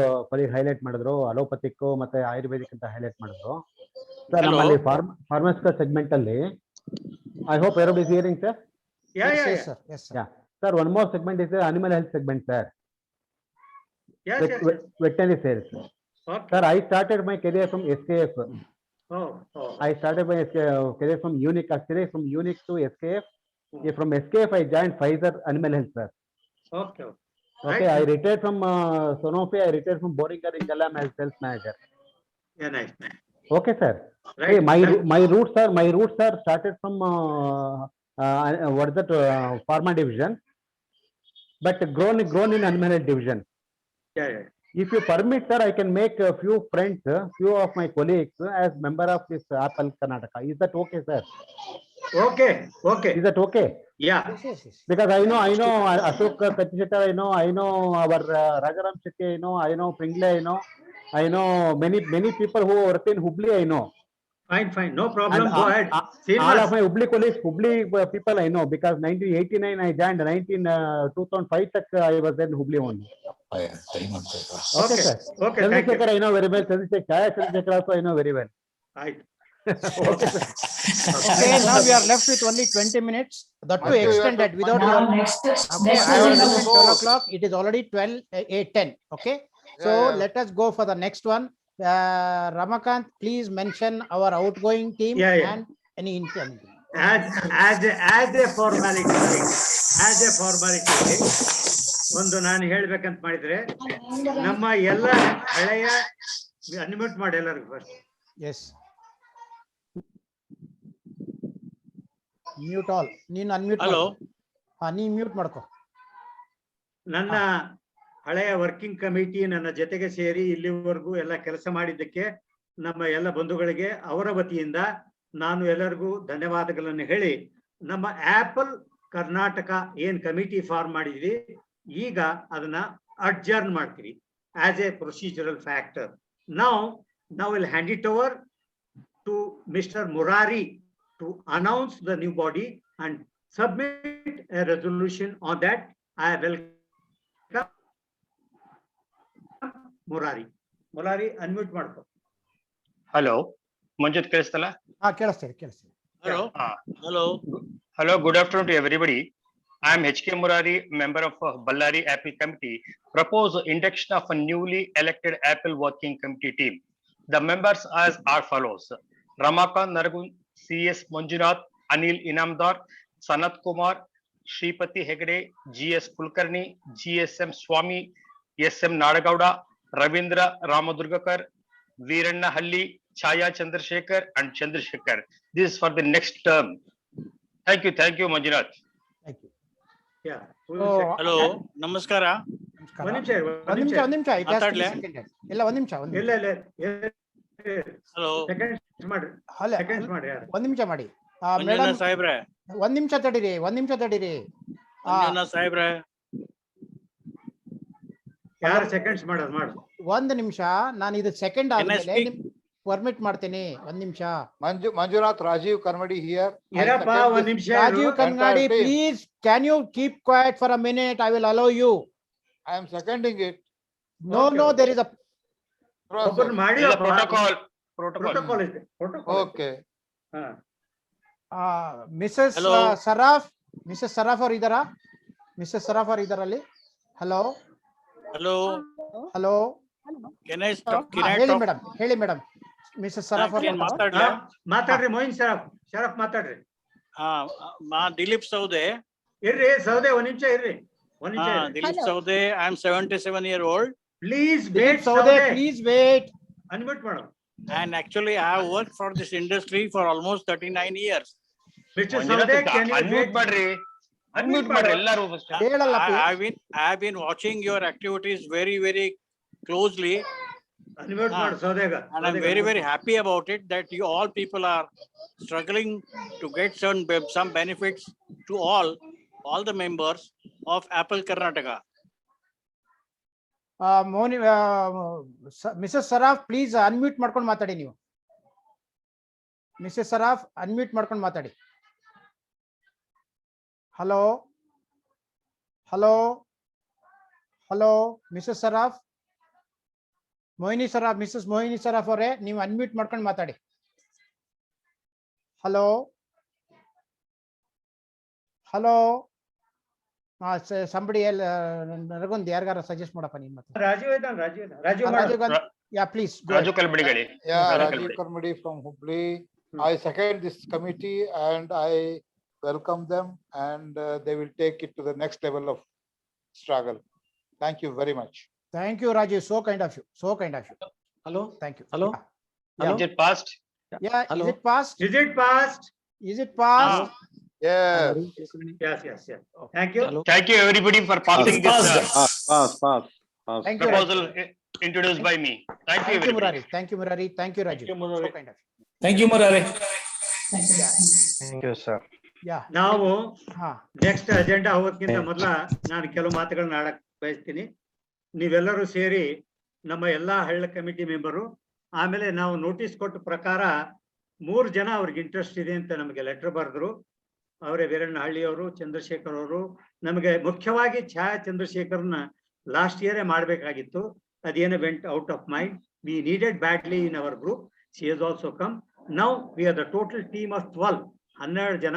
Speaker 9: ಹೈಲೈಟ್ ಮಾಡಿದ್ರು, ಅಲೋಪತಿಕ್ ಮತ್ತೆ ಆಯುರ್ವೇದಿಕ್ ಅಂತ ಹೈಲೈಟ್ ಮಾಡಿದ್ರು. ಸರ್, ನಮ್ಮಲ್ಲಿ ಫಾರ್ಮಸ್ಯೂಟಿಕಲ್ ಸೆಗ್ಮೆಂಟ್ ಅಲ್ಲಿ, I hope everybody is hearing sir. Sir, one more segment is the animal health segment, sir.
Speaker 1: Yes.
Speaker 9: Veterinary sales.
Speaker 1: Okay.
Speaker 9: Sir, I started my career from SKF. I started my career from Unique, actually, from Unique to SKF. From SKF, I joined Pfizer Animal Health, sir.
Speaker 1: Okay.
Speaker 9: Okay, I retired from Sanofi. I retired from Boehringer Ingelheim as sales manager.
Speaker 1: Yeah, nice.
Speaker 9: Okay, sir.
Speaker 1: Right.
Speaker 9: Hey, my roots are started from what is that, pharma division, but grown in animal health division.
Speaker 1: Yeah.
Speaker 9: If you permit, sir, I can make a few friends, few of my colleagues as member of this Apple Karnataka. Is that okay, sir?
Speaker 1: Okay.
Speaker 9: Is that okay?
Speaker 1: Yeah.
Speaker 9: Because I know Ashok Kachcheta, I know our Rajaram Shetty, I know Pringle, I know many people who work in Hubli, I know.
Speaker 1: Fine. No problem. Go ahead.
Speaker 9: All of my Hubli colleagues, Hubli people I know, because 1989 I joined, 2005 I was in Hubli only. Okay, sir.
Speaker 1: Okay, thank you.
Speaker 9: Chandrasekhar I know very well. Chandrasekhar also I know very well.
Speaker 1: Right.
Speaker 9: Okay, sir.
Speaker 2: Okay, now we are left with only 20 minutes. That too extended without your. Okay, I was at 12 o'clock. It is already 12:10. Okay, so let us go for the next one. Ramakant, please mention our outgoing team and any incoming.
Speaker 1: As a formality, ಒಂದು ನಾನು ಹೇಳ್ಬೇಕಂತ ಮಾಡಿದ್ರೆ, ನಮ್ಮ ಎಲ್ಲ ಹಳೆಯ unmute ಮಾಡಿ ಎಲ್ಲರಿಗೂ first.
Speaker 2: Yes. Mute all. ನೀನು ಅನ್ಮ್ಯೂಟ್ ಮಾಡು. ನೀನು ಮ್ಯೂಟ್ ಮಾಡ್ಕೋ.
Speaker 1: ನನ್ನ ಹಳೆಯ ವರ್ಕಿಂಗ್ ಕಮಿಟಿ ನನ್ನ ಜೊತೆಗೆ ಸೇರಿ ಇಲ್ಲಿವರೆಗೂ ಎಲ್ಲ ಕೆಲಸ ಮಾಡಿದ್ದಕ್ಕೆ ನಮ್ಮ ಎಲ್ಲ ಬಂಧುಗಳಿಗೆ ಅವರ ವತಿಯಿಂದ ನಾನು ಎಲ್ಲರಿಗೂ ಧನ್ಯವಾದಗಳನ್ನು ಹೇಳಿ, ನಮ್ಮ ಆಪಲ್ ಕರ್ನಾಟಕ ಏನ್ ಕಮಿಟಿ ಫಾರ್ಮ್ ಮಾಡಿದ್ವಿ, ಈಗ ಅದನ್ನ ಅಡ್ಜರ್ನ್ ಮಾಡ್ತೀವಿ as A procedural factor. Now we'll hand it over to Mr. Murari to announce the new body and submit a resolution on that. I welcome Murari. Unmute ಮಾಡ್ಕೊ.
Speaker 6: Hello, Manjut Kristala.
Speaker 2: ಕೇಳಿಸ್ತೀವಿ.
Speaker 6: Hello, good afternoon to everybody. I am HK Murari, member of Ballari Apple Committee. Propose induction of a newly elected Apple Working Committee team. The members are follows: Ramakant Naragun, CS Manjunath, Anil Inamdar, Sanat Kumar, Shripati Hegde, GS Kulkarni, GSM Swami, SM Nadagowda, Ravindra Ramadurgakar, Veeranna Halli, Chaya Chandrasekhar, and Chandrasekhar. This is for the next term. Thank you, Manjunath.
Speaker 2: Thank you.
Speaker 1: Yeah.
Speaker 10: Hello ನಮಸ್ಕಾರ.
Speaker 1: ಒಂದ್ ನಿಮಿಷ
Speaker 10: ಮಾತಾಡ್ಲೆ?
Speaker 2: ಇಲ್ಲ ಒಂದ್ ನಿಮಿಷ
Speaker 1: ಇಲ್ಲ
Speaker 10: hello
Speaker 1: seconds ಮಾಡ್ರಿ ಯಾರು
Speaker 2: ಒಂದ್ ನಿಮಿಷ ಮಾಡಿ
Speaker 10: ಮಂಜುನಾಥ್
Speaker 2: ಮೇಡಮ್
Speaker 10: ಸಾಹೇಬ್ರೆ,
Speaker 2: ಒಂದ್ ನಿಮಿಷ ತಡೀರಿ
Speaker 10: ಮಂಜುನಾಥ್ ಸಾಹೇಬ್ರೆ,
Speaker 1: ಯಾರು ಸೆಕೆಂಡ್ಸ್ ಮಾಡೋದು ಮಾಡು.
Speaker 2: ಒಂದ್ ನಿಮಿಷ ನಾನು ಇದು ಸೆಕೆಂಡ್ ಆದ್ಮೇಲೆ ಪರ್ಮಿಟ್ ಮಾಡ್ತೀನಿ. ಒಂದ್ ನಿಮಿಷ.
Speaker 18: Manjunath, Rajiv Karmadi here.
Speaker 1: ಇರಪ್ಪ ಒಂದ್ ನಿಮಿಷ.
Speaker 2: Rajiv Karnadi, please can you keep quiet for a minute? I will allow you.
Speaker 18: I am seconding it.
Speaker 2: No, there is a
Speaker 1: ಒಬ್ಬರು ಮಾಡಿ
Speaker 6: Protocol
Speaker 1: ಇದೆ.
Speaker 18: Okay.
Speaker 2: Mrs. Saraf, Mrs. Saraf ಅವರು ಇದ್ದಾರಾ? Mrs. Saraf ಅವರು ಇದ್ದಾರಲ್ಲಿ? Hello ಹೇಳಿ madam. Mrs Saraf
Speaker 1: ಮಾತಾಡ್ರಿ. ಮೊಯಿನ್ ಶರಫ್ ಮಾತಾಡ್ರಿ.
Speaker 10: ದಿಲೀಪ್ ಸೌದೆ.
Speaker 1: ಇರ್ರಿ ಸೌದೆ ಒಂದ್ ನಿಮಿಷ ಇರ್ರಿ.
Speaker 10: ದಿಲೀಪ್ ಸೌದೆ, I am 77 years old.
Speaker 1: Please wait ಸೌದೆ.
Speaker 2: Please wait.
Speaker 1: Unmute ಮಾಡು.
Speaker 10: And actually I have worked for this industry for almost 39 years.
Speaker 1: Mr. Saude, can you
Speaker 6: unmute ಮಾಡ್ರಿ? Unmute ಮಾಡ್ರಿ ಎಲ್ಲರೂ first.
Speaker 10: I have been watching your activities very, very closely.
Speaker 1: Unmute ಮಾಡು ಸೌದೆಗ.
Speaker 10: And I'm very, very happy about it that you all people are struggling to get some benefits to all the members of Apple Karnataka.
Speaker 2: Mrs Saraf please unmute ಮಾಡ್ಕೊಂಡು ಮಾತಾಡಿ. ನೀವು Mrs Saraf unmute ಮಾಡ್ಕೊಂಡು ಮಾತಾಡಿ. Hello Mrs Saraf, Mrs Mohini Saraf ಅವರೇ, ನೀವು unmute ಮಾಡ್ಕೊಂಡು ಮಾತಾಡಿ. Hello somebody ನನಗೊಂದು ಯಾರಿಗಾರ ಸಜೆಸ್ಟ್ ಮಾಡಪ್ಪ. ನೀನ್ ಮತ್ತೆ ರಾಜೀವ್ ಯಾ please.
Speaker 6: Raju Kalbadi.
Speaker 18: Rajiv Karmadi from Hubli. I second this committee and I welcome them, and they will take it to the next level of struggle. Thank you very much.
Speaker 2: Thank you, Rajiv. So kind of you.
Speaker 10: Hello.
Speaker 2: Thank you.
Speaker 10: Hello.
Speaker 6: Is it passed?
Speaker 2: Yeah.
Speaker 10: Hello.
Speaker 2: Is it passed?
Speaker 18: Yes.
Speaker 1: Yes. Thank you.
Speaker 10: Hello.
Speaker 6: Thank you everybody for passing this
Speaker 14: Pass.
Speaker 2: Thank you,
Speaker 6: proposal introduced by me. Thank you everybody.
Speaker 2: Murari. Thank you, Murari. Thank you, Rajiv. So kind of you.
Speaker 16: Thank you, Murari.
Speaker 6: Thank you, sir.
Speaker 2: Yeah.
Speaker 1: ನಾವು next agenda ಹೋಗೋದಕ್ಕಿಂತ ಮೊದಲ ನಾನು ಕೆಲವು ಮಾತುಗಳನ್ನ ಆಡಕ್ ಬಯಸ್ತೀನಿ. ನೀವೆಲ್ಲರೂ ಸೇರಿ ನಮ್ಮ ಎಲ್ಲಾ ಹಳ್ಳ ಕಮಿಟಿ ಮೆಂಬರು, ಆಮೇಲೆ ನಾವು ನೋಟಿಸ್ ಕೊಟ್ಟ ಪ್ರಕಾರ 3 ಜನ ಅವ್ರಿಗೆ ಇಂಟ್ರೆಸ್ಟ್ ಇದೆ ಅಂತ ನಮಗೆ ಲೆಟರ್ ಬರೆದ್ರು. ಅವರೇ ವೀರಣ್ಣ ಹಳ್ಳಿ ಅವರು, ಚಂದ್ರಶೇಖರ್ ಅವರು. ನಮಗೆ ಮುಖ್ಯವಾಗಿ ಛಾಯಾ ಚಂದ್ರಶೇಖರ್ನ ಲಾಸ್ಟ್ ಇಯರೇ ಮಾಡಬೇಕಾಗಿತ್ತು. ಅದೇನೋ went out of mind. We needed badly in our group. She has also come. Now we are the total team of 12 ಜನ.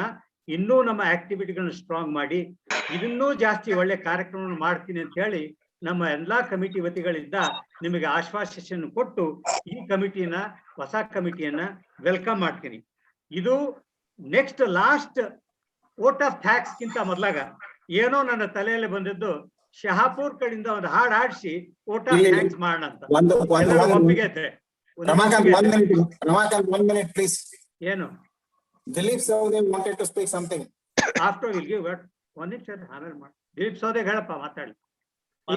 Speaker 1: ಇನ್ನೂ ನಮ್ಮ ಆಕ್ಟಿವಿಟಿಗಳನ್ನ ಸ್ಟ್ರಾಂಗ್ ಮಾಡಿ ಇದನ್ನೂ ಜಾಸ್ತಿ ಒಳ್ಳೆ ಕಾರ್ಯಕ್ರಮ ಮಾಡ್ತೀನಿ ಅಂತ ಹೇಳಿ ನಮ್ಮ ಎಲ್ಲಾ ಕಮಿಟಿ ವತಿಗಳಿಂದ ನಿಮಗೆ ಆಶ್ವಾಸನೆ ಕೊಟ್ಟು ಈ ಕಮಿಟಿನ, ಹೊಸ ಕಮಿಟಿಯನ್ನ ವೆಲ್ಕಮ್ ಮಾಡ್ತೀನಿ. ಇದು next last vote of thanks ಗಿಂತ ಮೊದಲಾಗ ಏನೋ ನನ್ನ ತಲೆಯಲ್ಲಿ ಬಂದಿದ್ದು, ಶಹಾಪುರ್ ಕಡೆಯಿಂದ ಒಂದು ಹಾಡು ಹಾಡಿಸಿ ವೋಟ್ ಆಫ್ ಥ್ಯಾಂಕ್ಸ್ ಮಾಡೋಣ ಅಂತ ಒಪ್ಪಿಗೆ ಇದ್ರೆ. ಏನು
Speaker 13: Dilip Saudhe wanted to speak something.
Speaker 1: After we'll give what? One minute, sir. Dilip Saudhe ಹೇಳಪ್ಪ ಮಾತಾಡಿ.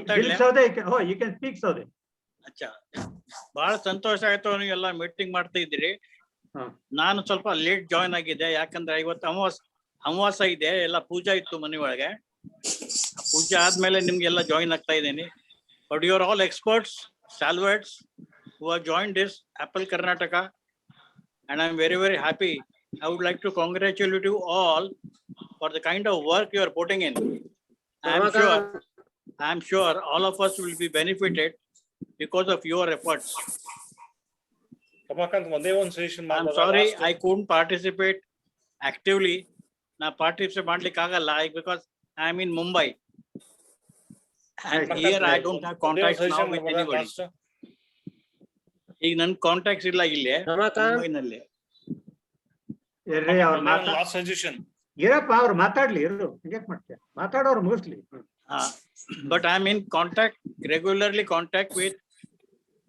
Speaker 1: Dilip Saudhe, you can speak Saudhe.
Speaker 10: ಅಚ್ಚಾ, ಬಹಳ ಸಂತೋಷ ಆಯ್ತು ನೀವೆಲ್ಲ ಮೀಟಿಂಗ್ ಮಾಡ್ತಾ ಇದ್ದೀರಿ. ನಾನು ಸ್ವಲ್ಪ ಲೇಟ್ ಜಾಯ್ನ್ ಆಗಿದ್ದೆ, ಯಾಕಂದ್ರೆ ಇವತ್ತು ಅಮಾವಾಸ ಇದೆ, ಎಲ್ಲ ಪೂಜಾ ಇತ್ತು ಮನೆ ಒಳಗೆ. ಪೂಜೆ ಆದ್ಮೇಲೆ ನಿಮ್ಗೆಲ್ಲ ಜಾಯಿನ್ ಆಗ್ತಾ ಇದ್ದೀನಿ. But you are all experts, salvets who have joined this Apple Karnataka, and I am very, very happy. I would like to congratulate you all for the kind of work you are putting in. I am sure all of us will be benefited because of your efforts. I'm sorry I couldn't participate actively. Na participate ಮಾಡ್ಲಿಕ್ಕೆ ಆಗಲ್ಲ because I am in Mumbai. And here I don't have contacts now with anybody. ಈಗ ನನ್ನ contacts ಇಲ್ಲ ಇಲ್ಲಿ ಮುಂಬೈನಲ್ಲಿ.
Speaker 1: ಇರಪ್ಪ ಅವ್ರು ಮಾತಾಡ್ಲಿ, ಇರು. ಹಿಂಗ್ಯಾಕ್ ಮಾಡ್ತೀಯ? ಮಾತಾಡೋರು ಮುಗಿಸ್ಲಿ.
Speaker 10: But I'm in regularly contact with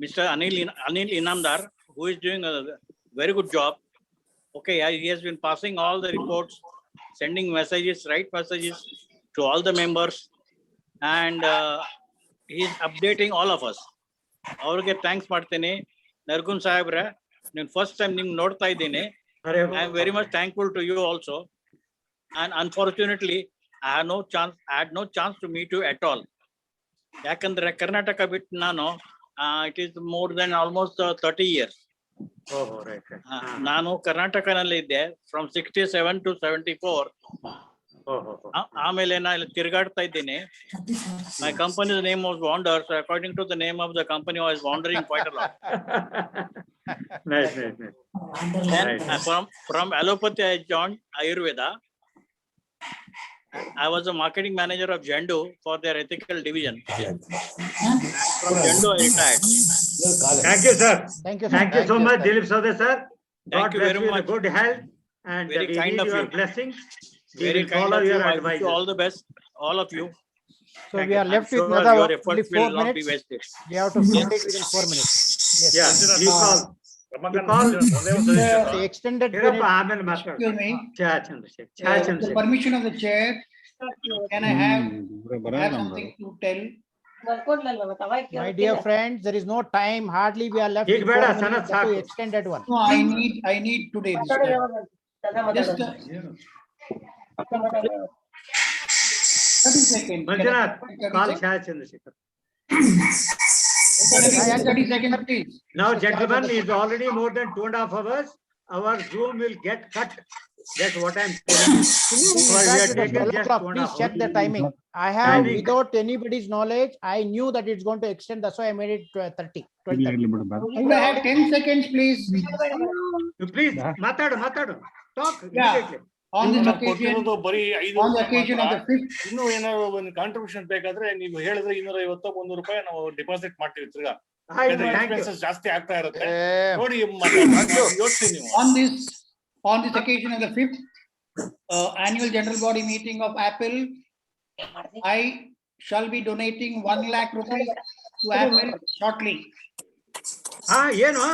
Speaker 10: Mr. Anil Inamdar, who is doing a very good job. Okay, he has been passing all the reports, sending messages, right messages to all the members, and he is updating all of us. ಅವ್ರಿಗೆ thanks ಮಾಡ್ತೀನಿ. ನರ್ಗುನ್ ಸಾಹೇಬ್ರೆ, ನೀನು first time ನಿಮ್ಗೆ ನೋಡ್ತಾ ಇದ್ದೀನಿ. I am very much thankful to you also. And unfortunately, I had no chance to meet you at all. ಯಾಕಂದ್ರೆ ಕರ್ನಾಟಕ ಬಿಟ್ಟು ನಾನು it is more than almost 30 years. ನಾನು ಕರ್ನಾಟಕನಲ್ಲಿ ಇದ್ದೆ ಫ್ರಮ್ 67 to 74. ಆಮೇಲೆ ನಾನು ಇಲ್ಲಿ ತಿರುಗಾಡ್ತಾ ಇದ್ದೀನಿ. My company's name was Wander, so according to the name of the company, I was wandering quite a lot.
Speaker 1: Nice.
Speaker 10: From allopathy, I joined Ayurveda. I was a marketing manager of Zendu for their ethical division. And from Zendu, I retired.
Speaker 1: Thank you, sir.
Speaker 2: Thank you, sir.
Speaker 1: Thank you so much, Dilip Sawde, sir.
Speaker 10: Thank you very much.
Speaker 1: Good health and
Speaker 10: Very
Speaker 1: we
Speaker 10: kind
Speaker 1: need
Speaker 10: of
Speaker 1: your
Speaker 10: you.
Speaker 1: blessings. We
Speaker 10: Very
Speaker 1: will
Speaker 10: kind
Speaker 1: follow
Speaker 10: of you.
Speaker 1: your
Speaker 10: I wish
Speaker 1: advice.
Speaker 10: you all the best, all of you.
Speaker 2: So we are left
Speaker 10: I'm
Speaker 2: with
Speaker 10: sure
Speaker 2: another
Speaker 10: your efforts
Speaker 2: only
Speaker 10: will
Speaker 2: 4
Speaker 10: not be
Speaker 2: minutes.
Speaker 10: wasted.
Speaker 2: We have to complete within 4 minutes. Yes.
Speaker 1: Yeah, you call.
Speaker 2: The extended
Speaker 1: Hirappa,
Speaker 2: period.
Speaker 1: ಆಮೇಲೆ ಮಾತಾಡು.
Speaker 11: Excuse me.
Speaker 1: Chha Chandrasekhar. Chha
Speaker 11: With the
Speaker 1: Chandrasekhar.
Speaker 11: permission of the chair, can I have something to tell?
Speaker 2: My dear friends, there is no time. Hardly we are left
Speaker 1: ಈಗ
Speaker 2: with
Speaker 1: ಬೇಡ,
Speaker 2: 4 minutes.
Speaker 1: Sanath
Speaker 2: That too
Speaker 1: ಸಾಕು.
Speaker 2: extended one.
Speaker 11: No, I need today. Just 30 seconds.
Speaker 1: Manjunath, call Chha Chandrasekhar.
Speaker 11: 30 seconds, please.
Speaker 1: Now, gentlemen, is already more than 2.5 hours. Our Zoom will get cut. That's what I'm telling you.
Speaker 2: In
Speaker 1: We
Speaker 2: fact,
Speaker 1: have
Speaker 2: it was
Speaker 1: taken
Speaker 2: 12
Speaker 1: just
Speaker 2: o'clock.
Speaker 1: 2.5
Speaker 2: Please check the
Speaker 1: hours.
Speaker 2: timing. I have,
Speaker 1: Timing.
Speaker 2: without anybody's knowledge, I knew that it's going to extend. That's why I made it 12:30.
Speaker 11: Could I have 10 seconds, please?
Speaker 1: You please, ಮಾತಾಡು. Talk
Speaker 11: Yeah.
Speaker 1: immediately.
Speaker 11: On this
Speaker 5: ನಾನು
Speaker 11: occasion,
Speaker 5: ಕೊಟ್ಟಿರೋದು ಬರೀ
Speaker 11: on the occasion of the 5th.
Speaker 5: ಇನ್ನೂ ಏನಾದ್ರು ಒಂದು contribution ಬೇಕಾದ್ರೆ ನೀವು ಹೇಳಿದ್ರೆ 250 300 ರೂಪಾಯಿ ನಾವು ಡಿಪಾಸಿಟ್ ಮಾಡ್ತೀವಿ ತಿರ್ಗಾ.
Speaker 1: ಆಯ್ತು, thank you.
Speaker 5: ಎಕ್ಸ್ಪೆನ್ಸಸ್ ಜಾಸ್ತಿ ಆಗ್ತಾ ಇರುತ್ತೆ ನೋಡಿ ಯೋಚಿಸಿ ನೀವು.
Speaker 11: On this occasion of the 5th annual general body meeting of Apple, I shall be donating 1 lakh rupees to Apple shortly.
Speaker 1: ಏನು?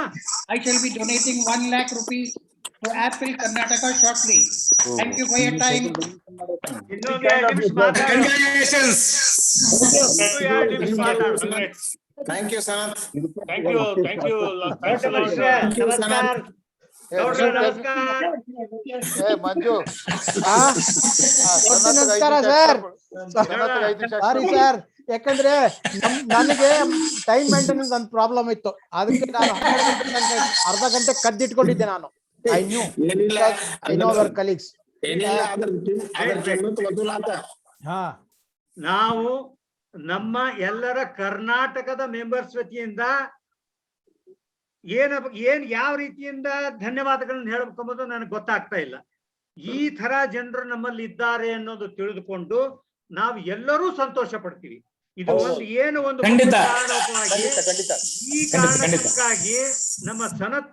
Speaker 11: I shall be donating 1 lakh rupees to Apple Karnataka shortly. Thank you for your time.
Speaker 1: ಇನ್ನೊಂದು 2 ನಿಮಿಷ ಮಾತಾಡು.
Speaker 13: Thank you, Sanath.
Speaker 5: Thank you.
Speaker 1: ನಮಸ್ಕಾರ. ಗೌಡ್ರೆ, ನಮಸ್ಕಾರ.
Speaker 18: ಮಂಜು
Speaker 2: ನಮಸ್ಕಾರ sir. Sorry sir, ಯಾಕಂದ್ರೆ ನನಗೆ ಟೈಮ್ ಮೇಂಟೆನೆನ್ಸ್ ಒಂದು ಪ್ರಾಬ್ಲಮ್ ಇತ್ತು. ಅದಕ್ಕೆ ನಾನು 12 ಗಂಟೆ ಅರ್ಧ ಗಂಟೆ ಕದ್ದಿಟ್ಕೊಂಡಿದ್ದೆ ನಾನು. I knew our colleagues.
Speaker 1: ನಾವು ನಮ್ಮ ಎಲ್ಲರ ಕರ್ನಾಟಕದ ಮೆಂಬರ್ಸ್ ವತಿಯಿಂದ ಏನ್ ಯಾವ ರೀತಿಯಿಂದ ಧನ್ಯವಾದಗಳನ್ನ ಹೇಳ್ಬೇಕಂಬುದು ನನಗೆ ಗೊತ್ತಾಗ್ತಾ ಇಲ್ಲ. ಈ ತರ ಜನರು ನಮ್ಮಲ್ಲಿ ಇದ್ದಾರೆ ಅನ್ನೋದು ತಿಳಿದುಕೊಂಡು ನಾವು ಎಲ್ಲರೂ ಸಂತೋಷ ಪಡ್ತೀವಿ. ಇದು ಒಂದು ಏನು ಒಂದು ಕಾರಣವಾಗಿ ಈ ಕಾರಣಕ್ಕಾಗಿ ನಮ್ಮ ಸನತ್,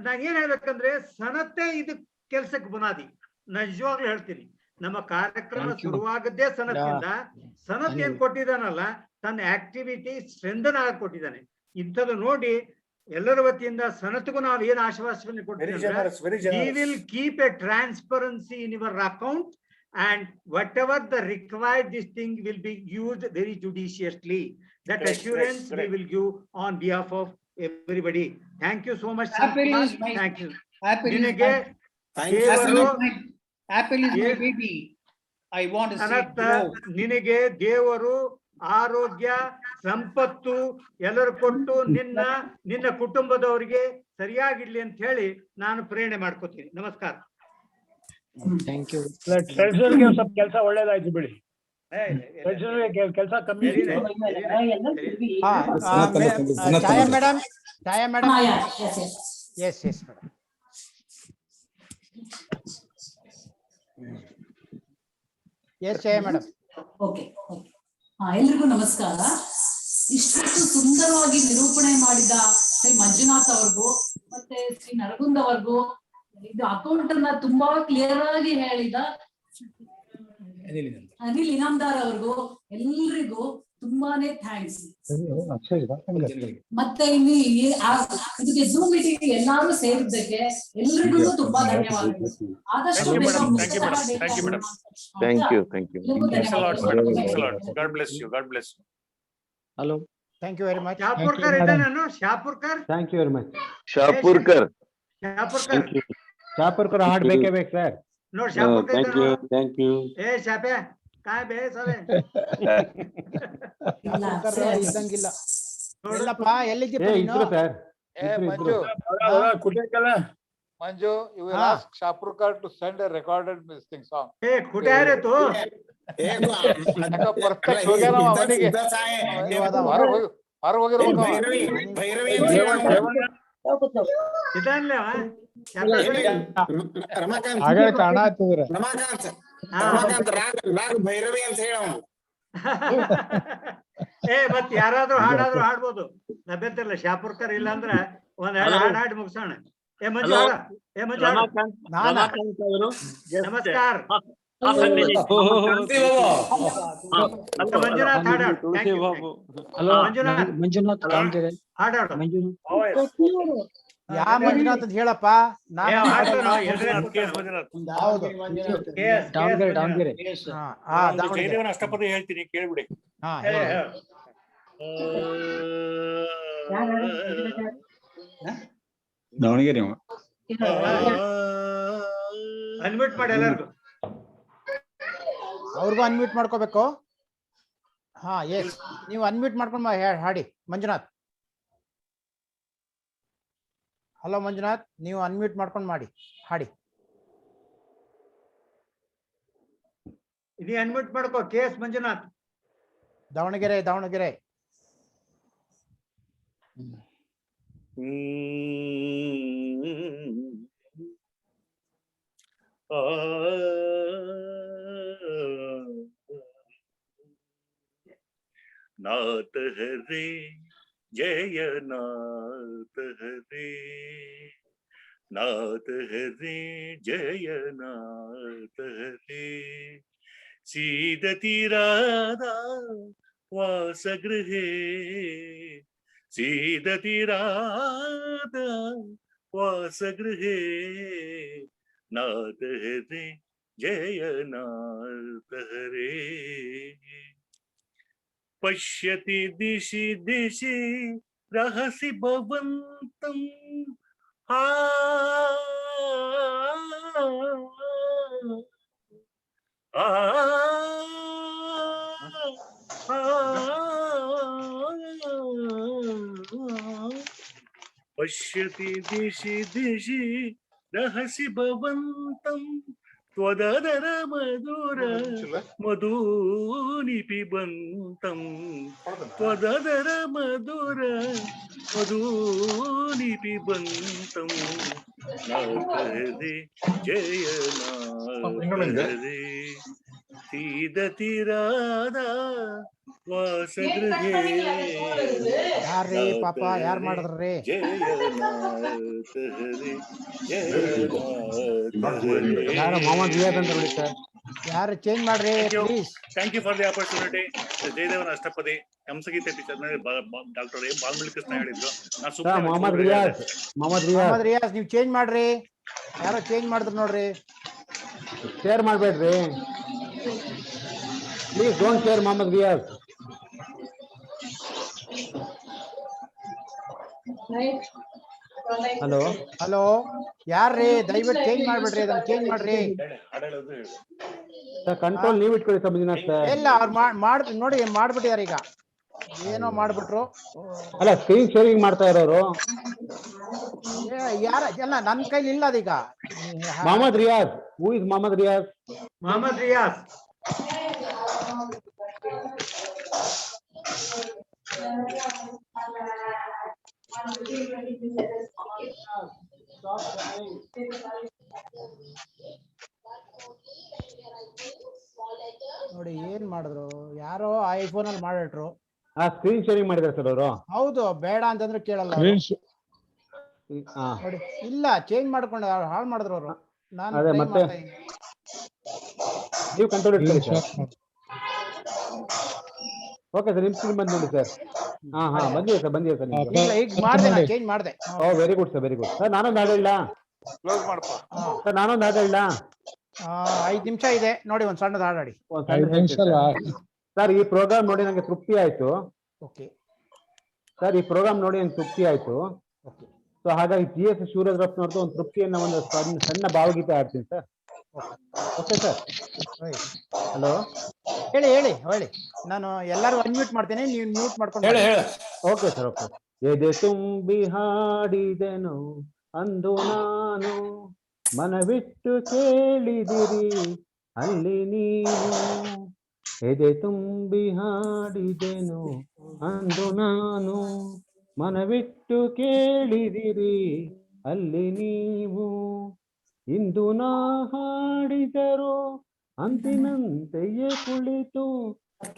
Speaker 1: ನಾನು ಏನ್ ಹೇಳ್ಬೇಕಂದ್ರೆ ಸನತ್ತೆ ಇದು ಕೆಲ್ಸಕ್ಕೆ ಬುನಾದಿ. ನಿಜವಾಗ್ಲೂ ಹೇಳ್ತೀನಿ, ನಮ್ಮ ಕಾರ್ಯಕ್ರಮ ಶುರುವಾಗದ್ದೇ ಸನತ್ನಿಂದ. ಸನತ್ ಏನ್ ಕೊಟ್ಟಿದ್ದಾನಲ್ಲ, ತನ್ನ ಆಕ್ಟಿವಿಟಿ ಸ್ಟ್ರೆಂಥನ್ ಆಗಿ ಕೊಟ್ಟಿದ್ದಾನೆ. ಇಂಥದ್ದು ನೋಡಿ ಎಲ್ಲರ ವತಿಯಿಂದ ಸನತ್ಗೂ ನಾವು ಏನ್ ಆಶ್ವಾಸನೆ ಕೊಟ್ಟಿದ್ದೀವಿ, we will keep a transparency in your account and whatever the required this thing will be used very judiciously. That assurance we will give on behalf of everybody. Thank you so much.
Speaker 11: Apple is my,
Speaker 1: thank you.
Speaker 11: Apple is my, Apple is my baby. I want to see it grow.
Speaker 1: ನಿನಗೆ ದೇವರು ಆರೋಗ್ಯ ಸಂಪತ್ತು ಎಲ್ಲರೂ ಕೊಟ್ಟು ನಿನ್ನ ಕುಟುಂಬದವರಿಗೆ ಸರಿಯಾಗಿರ್ಲಿ ಅಂತ ಹೇಳಿ ನಾನು ಪ್ರೇರಣೆ ಮಾಡ್ಕೋತೀನಿ. ನಮಸ್ಕಾರ.
Speaker 20: Thank you. ಟ್ರೆಜರ್ಗೆ ಸ್ವಲ್ಪ ಕೆಲಸ ಒಳ್ಳೇದಾಯ್ತು ಬಿಡಿ. ಟ್ರೆಜರ್ಗೆ ಕೆಲಸ ಕಮ್ಮಿ.
Speaker 2: ಛಾಯಾ ಮೇಡಮ್. Yes madam. ಎಸ್ ಛಾಯಾ ಮೇಡಮ್.
Speaker 7: ಓಕೆ. ಎಲ್ರಿಗೂ ನಮಸ್ಕಾರ. ಇಷ್ಟೊಂದು ಸುಂದರವಾಗಿ ನಿರೂಪಣೆ ಮಾಡಿದ ಶ್ರೀ ಮಂಜುನಾಥ್ ಅವ್ರಿಗೂ ಮತ್ತೆ ಶ್ರೀ ನರಗುಂದ್ ಅವ್ರಿಗೂ, ಇದು ಅಕೌಂಟ್ ಅನ್ನ ತುಂಬಾ ಕ್ಲಿಯರ್ ಆಗಿ ಹೇಳಿದ ಅನಿಲ್ ಇನಾಮ್ದಾರ್ ಅವ್ರಿಗೂ ಎಲ್ರಿಗೂ ತುಂಬಾನೇ ಥ್ಯಾಂಕ್ಸ್. ಮತ್ತೆ ಇಲ್ಲಿ ಇದಕ್ಕೆ ಝೂಮ್ ಮೀಟಿಂಗ್ ಎಲ್ಲಾರು ಸೇರಿದ್ದಕ್ಕೆ ಎಲ್ರಿಗೂ ತುಂಬಾ ಧನ್ಯವಾದಗಳು. ಆದಷ್ಟು ಬೇಗ ಮುಗಿಸೋಣ.
Speaker 15: Thank you.
Speaker 5: God bless you.
Speaker 2: Hello. Thank you very much.
Speaker 1: Shapurkar ಇದ್ದಾನೇನು? Shapurkar
Speaker 9: thank you very much.
Speaker 15: Shapurkar.
Speaker 9: Shapurkar ಹಾಡ್ ಬೇಕೇ ಬೇಕು ಸರ್.
Speaker 1: ನೋಡ್ ಶಾಪುರ್ಕರ್
Speaker 15: Thank you.
Speaker 1: ಏ ಶಾಪೆ ಕಾಯ್ ಬೇ ಸವೆ
Speaker 2: ಇದ್ದಂಗಿಲ್ಲ ಎಲ್ಲಪ್ಪ ಎಲ್ಲಿದ್ದೀಪ ನೀನು?
Speaker 9: ಇದ್ರು sir.
Speaker 18: Manju, you will ask Shapurkar to send a recorded thing song.
Speaker 1: ಏ ಕುಟಾರೆ ತು
Speaker 18: perfect ಹೋಗ್ಯಾನ ಅವನಿಗೆ. ಹೊರ ಹೋಗಿರ್ಬೇಕು
Speaker 1: ಇದನ್ನೇ
Speaker 12: ಭೈರವಿ ಅಂತ ಹೇಳ.
Speaker 1: ಏ ಮತ್ ಯಾರಾದ್ರೂ ಹಾಡಾದ್ರೂ ಹಾಡ್ಬೋದು, ಅಭ್ಯಂತರ ಇಲ್ಲ. ಶಾಪುರ್ಕರ್ ಇಲ್ಲ ಅಂದ್ರ ಒಂದ್ ಹಾಡ್ ಹಾಡಿ ಮುಗಿಸೋಣ. ಏ ಮಂಜು ಹಾಡ. ಏ ಮಂಜು ನಮಸ್ಕಾರ. ಮಂಜುನಾಥ್ ಹಾಡಾಡು. ಮಂಜುನಾಥ್ ಹಾಡಾಡು.
Speaker 2: ಯಾ ಮಂಜುನಾಥ್ ಅಂತ ಹೇಳಪ್ಪ.
Speaker 5: ಜಯದೇವನ ಅಷ್ಟಪದಿ ಹೇಳ್ತೀನಿ, ಕೇಳ್ಬಿಡಿ.
Speaker 14: ದಾವಣಗೆರೆ
Speaker 1: ಅನ್ಮ್ಯೂಟ್ ಮಾಡಿ ಎಲ್ಲರಿಗೂ.
Speaker 2: ಅವ್ರಿಗೂ ಅನ್ಮ್ಯೂಟ್ ಮಾಡ್ಕೋಬೇಕು. ಹಾ ಎಸ್, ನೀವು ಅನ್ಮ್ಯೂಟ್ ಮಾಡ್ಕೊಂಡು ಹಾಡಿ ಮಂಜುನಾಥ್. ಹಲೋ ಮಂಜುನಾಥ್, ನೀವು ಅನ್ಮ್ಯೂಟ್ ಮಾಡ್ಕೊಂಡು ಮಾಡಿ ಹಾಡಿ.
Speaker 1: ಇದು ಅನ್ಮ್ಯೂಟ್ ಮಾಡ್ಕೋ. K S Manjunath,
Speaker 2: Davanagere.
Speaker 5: नाथ हरे जय नाथ हरे, नाथ हरे जय नाथ हरे. सीदति राधा वासगृहे, सीदति राधा वासगृहे. नाथ हरे जय नाथ हरे. पश्यति दिशि दिशि रहसि भवन्तं, पश्यति दिशि दिशि रहसि भवन्तं, त्वददर मधुर मधूनि पिबन्तं, त्वददर मधुर मधूनि पिबन्तं. नाथ हरे जय नाथ हरे. सीदति राधा वासगृहे,
Speaker 2: ಯಾರ್ರೀ ಪಾಪ ಯಾರು ಮಾಡಿದ್ರಿ?
Speaker 5: जय नाथ हरे जय नाथ हरे.
Speaker 9: ಯಾರು ಮೊಹಮ್ಮದ್ ರಿಯಾದ್ ಅಂತ ನೋಡಿ ಸರ್.
Speaker 2: ಯಾರು ಚೇಂಜ್ ಮಾಡ್ರಿ please.
Speaker 5: Thank you for the opportunity. ಜಯದೇವನ ಅಷ್ಟಪದಿ Hamsageethe teacher doctor A Balamurali Krishna ಹೇಳಿದ್ರು.
Speaker 9: ಮೊಹಮ್ಮದ್ ರಿಯಾಜ್
Speaker 2: ನೀವು ಚೇಂಜ್ ಮಾಡ್ರಿ. ಯಾರೋ ಚೇಂಜ್ ಮಾಡಿದ್ರು ನೋಡ್ರಿ.
Speaker 9: ಶೇರ್ ಮಾಡ್ಬೇಡ್ರಿ please. Don't share Mohammed Riyaz.
Speaker 2: Hello ಯಾರ್ರೀ? ದಯವಿಟ್ಟು ಚೇಂಜ್ ಮಾಡ್ಬಿಡ್ರಿ, ಅದನ್ನ ಚೇಂಜ್ ಮಾಡ್ರಿ.
Speaker 9: ಕಂಟ್ರೋಲ್ ನೀವು ಇಟ್ಕೊಳ್ಳಿ ಸರ್ ಮಂಜುನಾಥ್ ಸರ್.
Speaker 2: ಇಲ್ಲ ಅವ್ರು ನೋಡಿ ಮಾಡ್ಬಿಟ್ಟಿದಾರೆ ಈಗ, ಏನೋ ಮಾಡ್ಬಿಟ್ರು.
Speaker 9: ಅಲ್ಲ ಸ್ಕ್ರೀನ್ ಶೇರಿಂಗ್ ಮಾಡ್ತಾ ಇರೋರು
Speaker 2: ಯಾರ ಎಲ್ಲ ನನ್ನ ಕೈಲಿ ಇಲ್ಲ ಅದೀಗ.
Speaker 9: ಮೊಹಮ್ಮದ್ ರಿಯಾಜ್. Who is Mohammed Riyaz?
Speaker 1: ಮೊಹಮ್ಮದ್ ರಿಯಾಜ್.
Speaker 2: ನೋಡಿ ಏನ್ ಮಾಡಿದ್ರು, ಯಾರೋ ಐಫೋನ್ ಅಲ್ಲಿ ಮಾಡಿಟ್ರು.
Speaker 9: ಸ್ಕ್ರೀನ್ ಶೇರಿಂಗ್ ಮಾಡಿದಾರೆ ಸರ್ ಅವರು.
Speaker 2: ಹೌದು, ಬೇಡ ಅಂತಂದ್ರೆ ಕೇಳಲ್ಲ. ನೋಡಿ ಇಲ್ಲ ಚೇಂಜ್ ಮಾಡ್ಕೊಂಡು ಹಾಳು ಮಾಡಿದ್ರು ಅವರು. ನಾನು
Speaker 9: ನೀವು ಕಂಟ್ರೋಲ್ ಇಟ್ಕೊಳ್ಳಿ ಸರ್. ಓಕೆ ಸರ್, ನಿಮ್ ಬಂದ್ ನೋಡಿ ಸರ್. ಹಾ ಬಂದಿದೆ ಸರ್, ಬಂದಿದೆ ಸರ್ ನಿಮ್ಗೆ.
Speaker 2: ಈಗ ಮಾಡಿದೆ, ನಾನು ಚೇಂಜ್ ಮಾಡಿದೆ.
Speaker 9: Oh very good sir, very good sir. ನಾನೊಂದು ಹಾಡು ಹೇಳ
Speaker 18: ಕ್ಲೋಸ್ ಮಾಡಪ್ಪ
Speaker 9: ಸರ್, ನಾನೊಂದು ಹಾಡು ಹೇಳ.
Speaker 2: 5 ನಿಮಿಷ ಇದೆ ನೋಡಿ, ಒಂದು ಸಣ್ಣದ ಹಾಡಾಡಿ.
Speaker 9: ಸರ್, ಈ ಪ್ರೋಗ್ರಾಮ್ ನೋಡಿ ನಂಗೆ ತೃಪ್ತಿ ಆಯ್ತು.
Speaker 2: ಓಕೆ
Speaker 9: ಸರ್, ಈ ಪ್ರೋಗ್ರಾಮ್ ನೋಡಿ ನಂಗೆ ತೃಪ್ತಿ ಆಯ್ತು. ಸೊ ಹಾಗಾಗಿ GS ಶಿವರುದ್ರಪ್ಪನವ್ರದ್ದು ಒಂದು ತೃಪ್ತಿಯನ್ನ ಒಂದು ಸಣ್ಣ ಭಾವಗೀತೆ ಆಡ್ತೀನಿ ಸರ್. Okay sir. ಹಲೋ,
Speaker 2: ಹೇಳಿ ನಾನು ಎಲ್ಲರೂ ಅನ್ಮ್ಯೂಟ್ ಮಾಡ್ತೇನೆ, ನೀವು ಮ್ಯೂಟ್ ಮಾಡ್ಕೊಂಡು
Speaker 16: ಹೇಳಿ.
Speaker 9: Okay sir, okay. ಎದೆ ತುಂಬಿ ಹಾಡಿದೆನು ಅಂದು ನಾನು, ಮನವಿಟ್ಟು ಕೇಳಿದಿರಿ ಅಲ್ಲಿ ನೀವು. ಎದೆ ತುಂಬಿ ಹಾಡಿದೆನು ಅಂದು ನಾನು, ಮನವಿಟ್ಟು ಕೇಳಿದಿರಿ ಅಲ್ಲಿ ನೀವು. ಇಂದು ನಾ ಹಾಡಿದರು ಅಂತಿನಂತೆಯೇ ಕುಳಿತು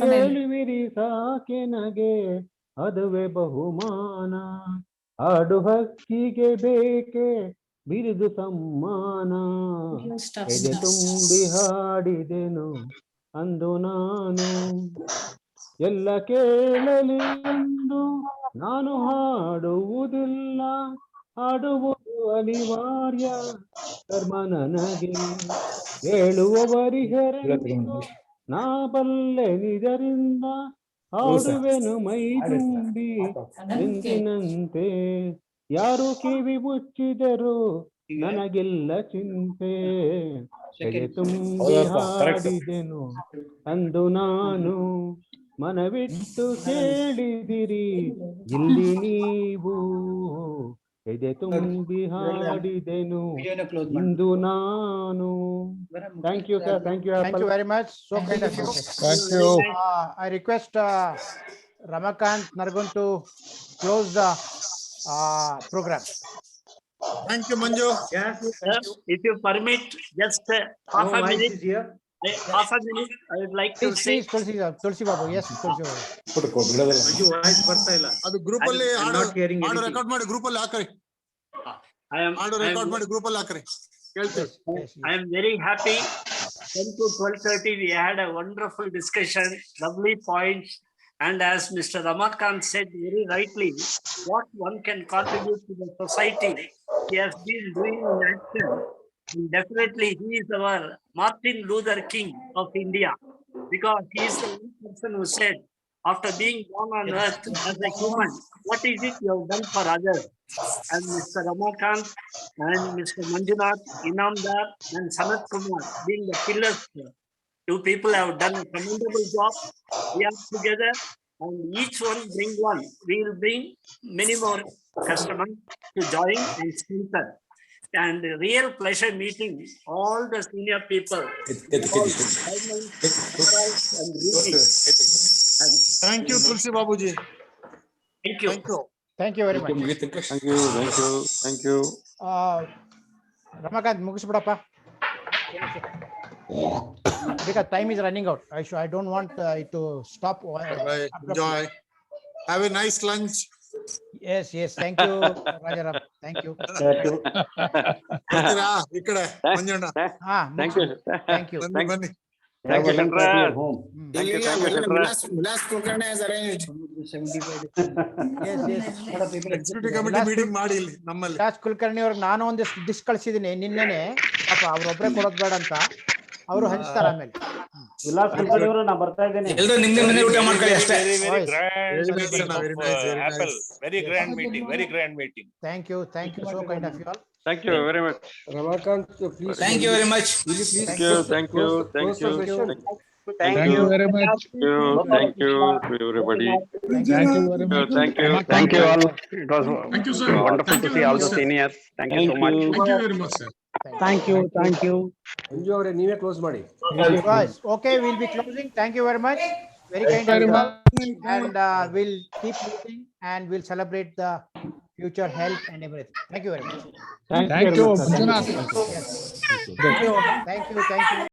Speaker 9: ಕೇಳುವಿರಿ ಸಾಕೆ ನಗೆ, ಅದುವೇ ಬಹುಮಾನ. ಹಾಡು ಹಕ್ಕಿಗೆ ಬೇಕೆ ಬಿರುದು ಸಮ್ಮಾನ. ಎದೆ ತುಂಬಿ ಹಾಡಿದೆನು ಅಂದು ನಾನು, ಎಲ್ಲ ಕೇಳಲಿ ಎಂದು ನಾನು ಹಾಡುವುದಿಲ್ಲ, ಹಾಡುವುದು ಅನಿವಾರ್ಯ ಕರ್ಮ ನನಗೆ. ಹೇಳುವವರಿಹರೆಂದು ನಾ ಬಲ್ಲೆ ನಿಜರಿಂದ, ಹಾಡುವೆನು ಮೈ ತುಂಬಿ ಎಂದಿನಂತೆ. ಯಾರು ಕಿವಿ ಮುಚ್ಚಿದರು ನನಗಿಲ್ಲ ಚಿಂತೆ. ಎದೆ ತುಂಬಿ ಹಾಡಿದೆನು ಅಂದು ನಾನು, ಮನವಿಟ್ಟು ಕೇಳಿದಿರಿ ಇಲ್ಲಿ ನೀವು. ಎದೆ ತುಂಬಿ ಹಾಡಿದೆನು ಇಂದು ನಾನು. Thank you sir, thank you
Speaker 2: very much. So kind of you.
Speaker 18: Thank you.
Speaker 2: I request Ramakant Nargun to close the program.
Speaker 18: Thank you, Manju.
Speaker 1: Yes.
Speaker 17: If you permit, just half a minute. Half a minute. I would like to say.
Speaker 2: Tulsi Babu. Yes, Tulsi Babu.
Speaker 1: Manju voice ಬರ್ತಾ ಇಲ್ಲ.
Speaker 18: ಅದು group ಅಲ್ಲಿ ಹಾಡು record ಮಾಡಿ group ಅಲ್ಲಿ ಹಾಕರಿ. ಹಾಡು record ಮಾಡಿ group ಅಲ್ಲಿ ಹಾಕರಿ.
Speaker 17: I am very happy. 10 to 12:30 we had a wonderful discussion, lovely points, and as Mr. Ramakant said very rightly, what one can contribute to the society, he has been doing in action. And definitely he is our Martin Luther King of India, because he is the one person who said, after being born on earth as a human, what is it you have done for others? And Mr. Ramakant and Mr. Manjunath, Inamdar and Sanat Kumar being the pillars, two people have done a commendable job. We are together and each one bring one. We will bring many more customers to join and strengthen. And real pleasure meeting all the senior people.
Speaker 18: Thank you, Tulsi Babuji.
Speaker 17: Thank you.
Speaker 2: Thank you very much.
Speaker 14: Thank you.
Speaker 2: Ramakant, ಮುಗಿಸ್ಬಿಡಪ್ಪ. Because time is running out. I don't want it to stop.
Speaker 18: Bye. Enjoy. Have a nice lunch.
Speaker 2: Yes. Thank you, Rajaram. Thank you.
Speaker 18: ಬರ್ತೀರಾ ಈ ಕಡೆ Manjanna?
Speaker 2: Thank you.
Speaker 18: ಬನ್ನಿ.
Speaker 14: Thank you, Chandra.
Speaker 13: Last program has arranged.
Speaker 2: Yes.
Speaker 18: Executive committee meeting ಮಾಡಿ ಇಲ್ಲಿ ನಮ್ಮಲ್ಲಿ.
Speaker 2: ವಿಲಾಸ್ ಕುಲಕರ್ಣಿ ಅವ್ರಿಗೆ ನಾನು ಒಂದಿಷ್ಟು ಡಿಸ್ ಕಳಿಸಿದ್ದೀನಿ ನಿನ್ನೆನೆ. ಪಾಪ ಅವ್ರೊಬ್ರೆ ಕೊಡೋದು ಬೇಡ ಅಂತ ಅವರು ಹಂಚ್ತಾರ ಆಮೇಲೆ.
Speaker 9: ವಿಲಾಸ್ ಕುಲಕರ್ಣಿ ಅವರು ನಾ ಬರ್ತಾ ಇದ್ದೇನೆ.
Speaker 16: ಎಲ್ಲರೂ ನಿಮ್ದೆ ಮನೆ ಊಟ ಮಾಡ್ಕೊಳ್ಳಿ ಅಷ್ಟೇ.
Speaker 5: Very grand meeting.
Speaker 2: Thank you. So kind of you all.
Speaker 14: Thank you very much.
Speaker 21: Ramakant, please.
Speaker 16: Thank you very much.
Speaker 14: Thank you.
Speaker 21: Thank you
Speaker 18: very much.
Speaker 14: Thank you to everybody.
Speaker 18: Thank you very much.
Speaker 15: Thank you all. It was
Speaker 18: Thank you, sir.
Speaker 15: wonderful to see all the seniors. Thank you so much.
Speaker 18: Thank you very much, sir.
Speaker 2: Thank you.
Speaker 21: ಮಂಜು ಅವರೇ ನೀವೇ close ಮಾಡಿ.
Speaker 2: Guys, okay, we'll be closing. Thank you very much. Very kind of you all. And we'll keep meeting and we'll celebrate the future health and everything. Thank you very much.
Speaker 18: Thank you, Manjunath.
Speaker 2: Thank you.